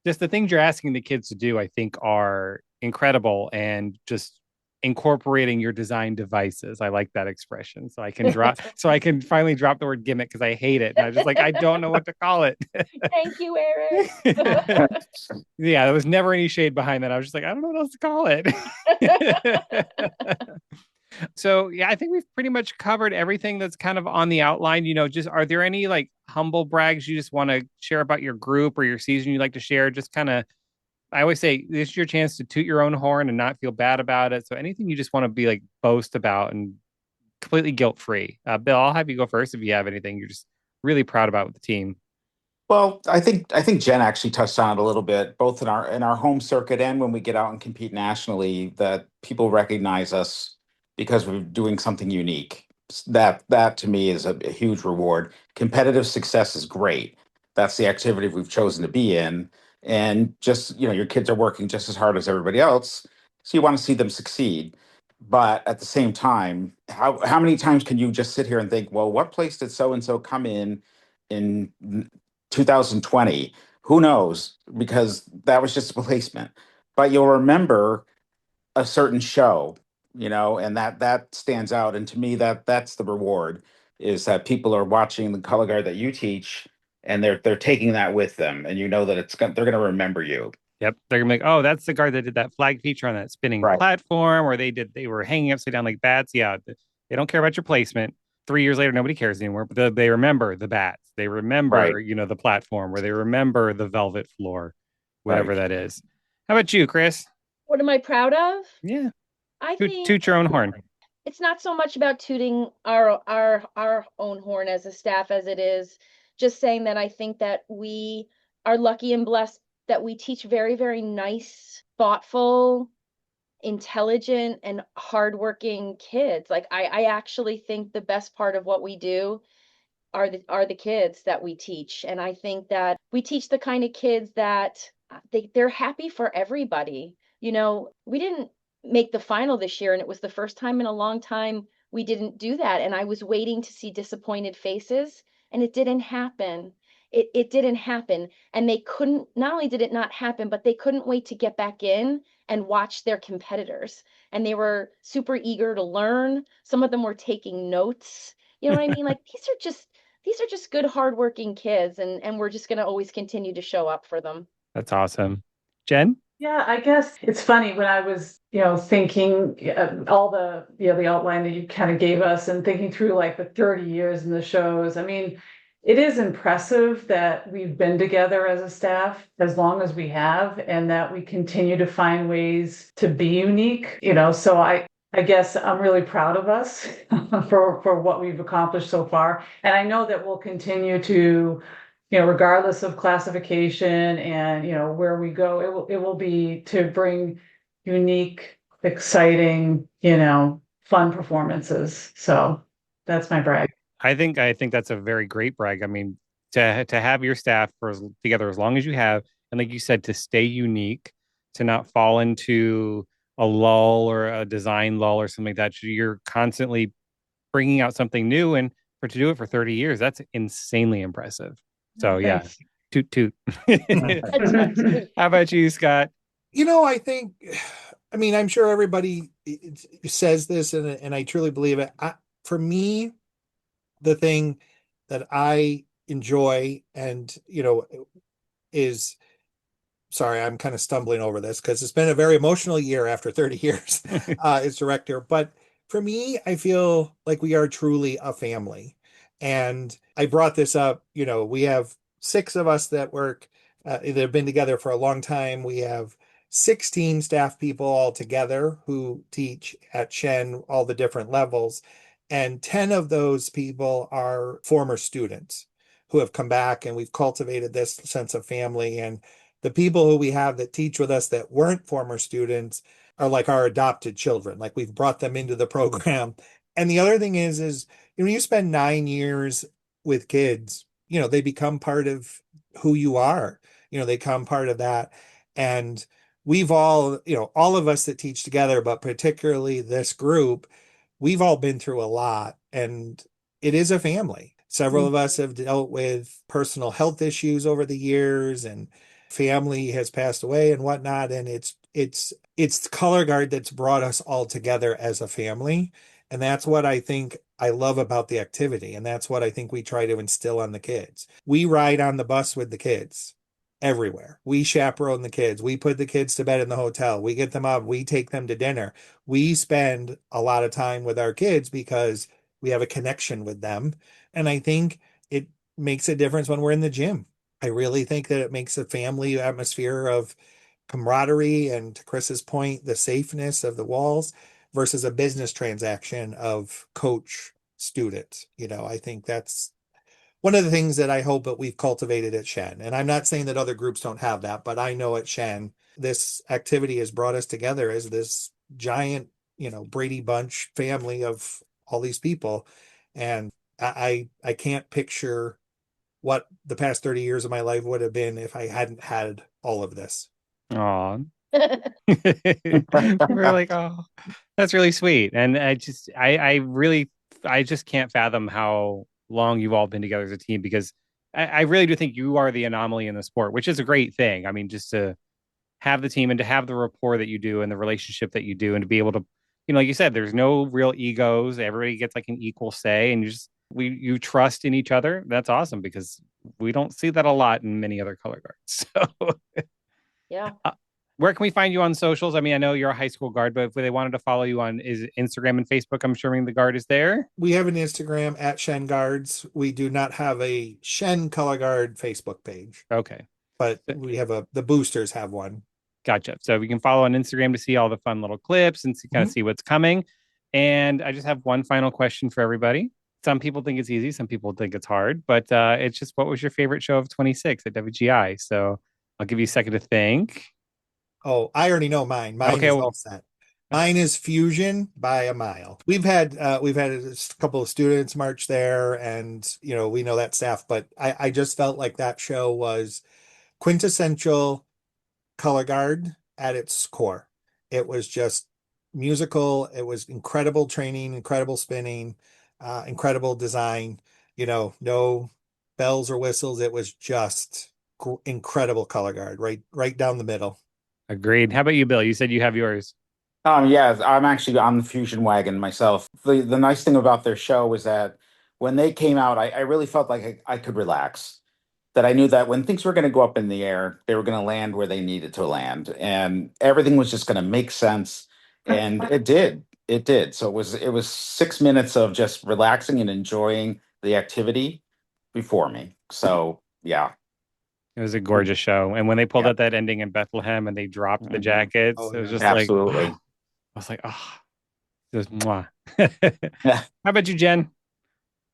just the things you're asking the kids to do, I think, are incredible, and just incorporating your design devices. I like that expression. So I can finally drop the word gimmick because I hate it. And I was just like, I don't know what to call it. Thank you, Eric. Yeah, there was never any shade behind that. I was just like, I don't know what else to call it. So yeah, I think we've pretty much covered everything that's kind of on the outline. Just are there any like humble brags you just want to share about your group or your season you'd like to share? Just kind of, I always say this is your chance to toot your own horn and not feel bad about it. So anything you just want to be like boast about and completely guilt free. Bill, I'll have you go first if you have anything you're just really proud about with the team. Well, I think Jen actually touched on it a little bit, both in our home circuit and when we get out and compete nationally, that people recognize us because we're doing something unique. That to me is a huge reward. Competitive success is great. That's the activity we've chosen to be in. And just, your kids are working just as hard as everybody else. So you want to see them succeed. But at the same time, how many times can you just sit here and think, well, what place did so and so come in 2020? Who knows? Because that was just a placement. But you'll remember a certain show, and that stands out. And to me, that's the reward, is that people are watching the color guard that you teach, and they're taking that with them, and that they're gonna remember you. Yep. They're gonna be like, oh, that's the guard that did that flag feature on that spinning Right. platform, or they were hanging upside down like bats. Yeah. They don't care about your placement. 3 years later, nobody cares anymore, but they remember the bats. They Right. remember, the platform, where they remember the velvet floor, whatever Right. that is. How about you, Chris? What am I proud of? Yeah. I Toot, think toot your own horn. it's not so much about tooting our own horn as a staff as it is just saying that I think that we are lucky and blessed that we teach very, very nice, thoughtful, intelligent, and hardworking kids. Like I actually think the best part of what we do are the kids that we teach. And I think that we teach the kind of kids that they're happy for everybody. We didn't make the final this year, and it was the first time in a long time we didn't do that. And I was waiting to see disappointed faces, and it didn't happen. it didn't happen. And they couldn't, not only did it not happen, but they couldn't wait to get back in and watch their competitors. And they were super eager to learn. Some of them were taking notes. You know what I mean? Like these are just good, hardworking kids, and we're just gonna always continue to show up for them. That's awesome. Jen? Yeah, I guess it's funny when I was, thinking all the, the outline that you kind of gave us and thinking through like the 30 years in the shows. I mean, it is impressive that we've been together as a staff as long as we have and that we continue to find ways to be unique, so I guess I'm really proud of us for what we've accomplished so far. And I know that we'll continue to, regardless of classification and, where we go, it will be to bring unique, exciting, fun performances. So that's my brag. I think that's a very great brag. I mean, to have your staff together as long as you have, and like you said, to stay unique, to not fall into a lull or a design lull or something like that. You're constantly bringing out something new, and to do it for 30 years, that's insanely impressive. So yeah, Thanks. toot toot. That's right. How about you, Scott? I think, I mean, I'm sure everybody says this, and I truly believe it. For me, the thing that I enjoy and, is, sorry, I'm kind of stumbling over this because it's been a very emotional year after 30 years as director. But for me, I feel like we are truly a family. And I brought this up, we have 6 of us that work, that have been together for a long time. We have 16 staff people all together who teach at Shen, all the different levels. And 10 of those people are former students who have come back, and we've cultivated this sense of family. And the people who we have that teach with us that weren't former students are like our adopted children. Like we've brought them into the program. And the other thing is, you spend 9 years with kids, they become part of who you are. They become part of that. And we've all, all of us that teach together, but particularly this group, we've all been through a lot, and it is a family. Several of us have dealt with personal health issues over the years, and family has passed away and whatnot. And it's Color Guard that's brought us all together as a family. And that's what I think I love about the activity. And that's what I think we try to instill on the kids. We ride on the bus with the kids everywhere. We chaperone the kids. We put the kids to bed in the hotel. We get them up. We take them to dinner. We spend a lot of time with our kids because we have a connection with them. And I think it makes a difference when we're in the gym. I really think that it makes a family atmosphere of camaraderie and, to Chris's point, the safeness of the walls versus a business transaction of coach student. I think that's one of the things that I hope that we've cultivated at Shen. And I'm not saying that other groups don't have that, but I know at Shen, this activity has brought us together as this giant, Brady Bunch family of all these people. And I can't picture what the past 30 years of my life would have been if I hadn't had all of this. Aw. We're like, oh, that's really sweet. And I just can't fathom how long you've all been together as a team, because I really do think you are the anomaly in the sport, which is a great thing. I mean, just to have the team and to have the rapport that you do and the relationship that you do, and to be able to, like you said, there's no real egos. Everybody gets like an equal say, and you trust in each other. That's awesome, because we don't see that a lot in many other color guards. So Yeah. where can we find you on socials? I mean, I know you're a high school guard, but if they wanted to follow you on is Instagram and Facebook, I'm assuming the guard is there. We have an Instagram at Shen Guards. We do not have a Shen Color Guard Facebook page, Okay. but we have the boosters have one. Gotcha. So we can follow on Instagram to see all the fun little clips and kind of see what's coming. And I just have one final question for everybody. Some people think it's easy, some people think it's hard, but it's just, what was your favorite show of 26 at WGI? So I'll give you a second to think. Oh, I already know mine. Mine Okay, is well, all set. Mine is Fusion by a mile. We've had a couple of students march there, and we know that staff, but I just felt like that show was quintessential Color Guard at its core. It was just musical. It was incredible training, incredible spinning, incredible design. No bells or whistles. It was just incredible color guard, right down the middle. Agreed. How about you, Bill? You said you have yours. Yeah, I'm actually on the Fusion wagon myself. The nice thing about their show was that when they came out, I really felt like I could relax. That I knew that when things were going to go up in the air, they were going to land where they needed to land, and everything was just going to make sense. And it did. It did. So it was 6 minutes of just relaxing and enjoying the activity before me. So yeah. It was a gorgeous show. And when they pulled Yeah. out that ending in Bethlehem and they dropped the Mhm. jackets, Oh, it was yeah. just Absolutely. like, I was like, oh, just mwah. Yeah. How about you, Jen?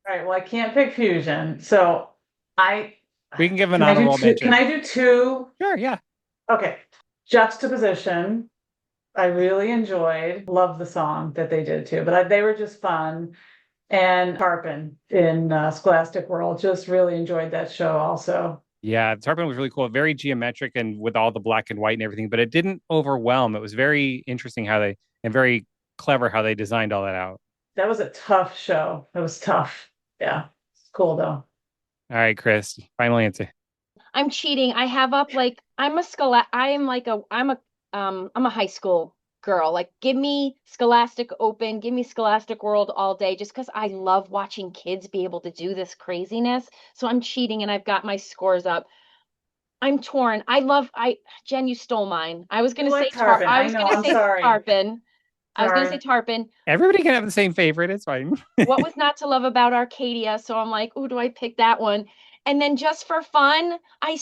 All right, well, I can't pick Fusion, so I We can give an can I do honorable two? mention. Can I do two? Sure, yeah. Okay, Juxtaposition. I really enjoyed. Love the song that they did too, but they were just fun. And Tarpon in Scholastic World, just really enjoyed that show also. Yeah, Tarpon was really cool, very geometric and with all the black and white and everything, but it didn't overwhelm. It was very interesting and very clever how they designed all that out. That was a tough show. It was tough. Yeah, it's cool though. All right, Chris, final answer. I'm cheating. I have up like I'm a I'm a high school girl. Like give me Scholastic Open, give me Scholastic World all day just because I love watching kids be able to do this craziness. So I'm cheating and I've got my scores up. I'm torn. Jen, you stole mine. I was gonna You say like Tarpon. I I was know. gonna I'm say sorry. Tarpon. I was gonna say Sorry. Tarpon. Everybody can have the same favorite. It's fine. What was not to love about Arcadia? So I'm like, ooh, do I pick that one? And then just for fun, I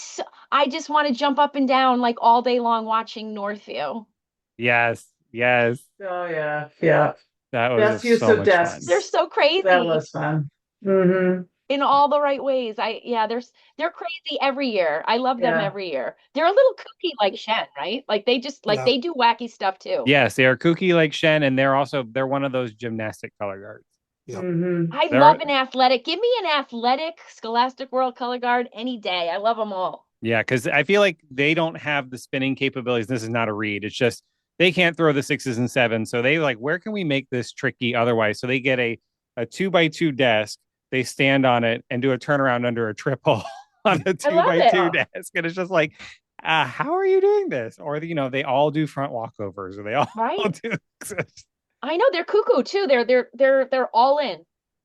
just want to jump up and down like all day long watching Northview. Yes, yes. Oh yeah, yeah. That was Best just use so of much fun. desks. They're so crazy That was fun. Mm-hmm. in all the right ways. They're crazy every year. I love them Yeah. every year. They're a little kooky like Shen, right? Like they just Yeah. they do wacky stuff too. Yes, they are kooky like Shen, and they're one of those gymnastic color guards. Yep. Mm-hmm. I They're- love an athletic. Give me an athletic Scholastic World color guard any day. I love them all. Yeah, because I feel like they don't have the spinning capabilities. This is not a read. It's just they can't throw the 6s and 7s. So they like, where can we make this tricky otherwise? So they get a 2x2 desk. They stand on it and do a turnaround under a triple on a I love 2x2 it. desk. And it's just like, how are you doing this? Or they all do front walkovers, or they all Right? do. I know they're cuckoo too. They're all in.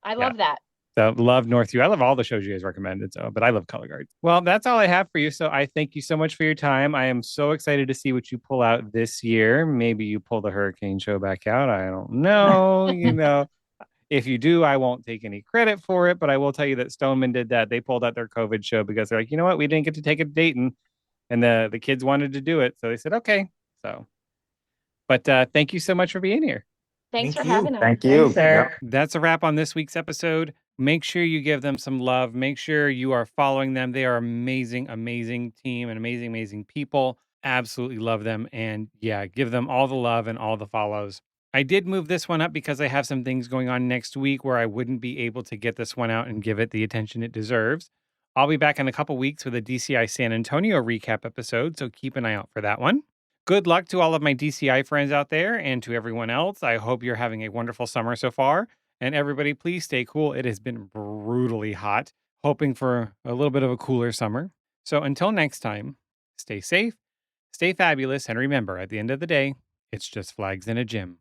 I love that. So love Northview. I love all the shows you guys recommended. But I love color guards. Well, that's all I have for you. So I thank you so much for your time. I am so excited to see what you pull out this year. Maybe you pull the hurricane show back out. I don't know. If you do, I won't take any credit for it, but I will tell you that Stoneman did that. They pulled out their COVID show because they're like, you know what? We didn't get to take it to Dayton, and the kids wanted to do it. So they said, okay. But thank you so much for being here. Thanks Thank for you. having us. Thank you. Thanks, Eric. That's a wrap on this week's episode. Make sure you give them some love. Make sure you are following them. They are amazing, amazing team and amazing, amazing people. Absolutely love them. And yeah, give them all the love and all the follows. I did move this one up because I have some things going on next week where I wouldn't be able to get this one out and give it the attention it deserves. I'll be back in a couple weeks with a DCI San Antonio recap episode, so keep an eye out for that one. Good luck to all of my DCI friends out there and to everyone else. I hope you're having a wonderful summer so far. And everybody, please stay cool. It has been brutally hot. Hoping for a little bit of a cooler summer. So until next time, stay safe, stay fabulous, and remember, at the end of the day, it's just flags in a gym.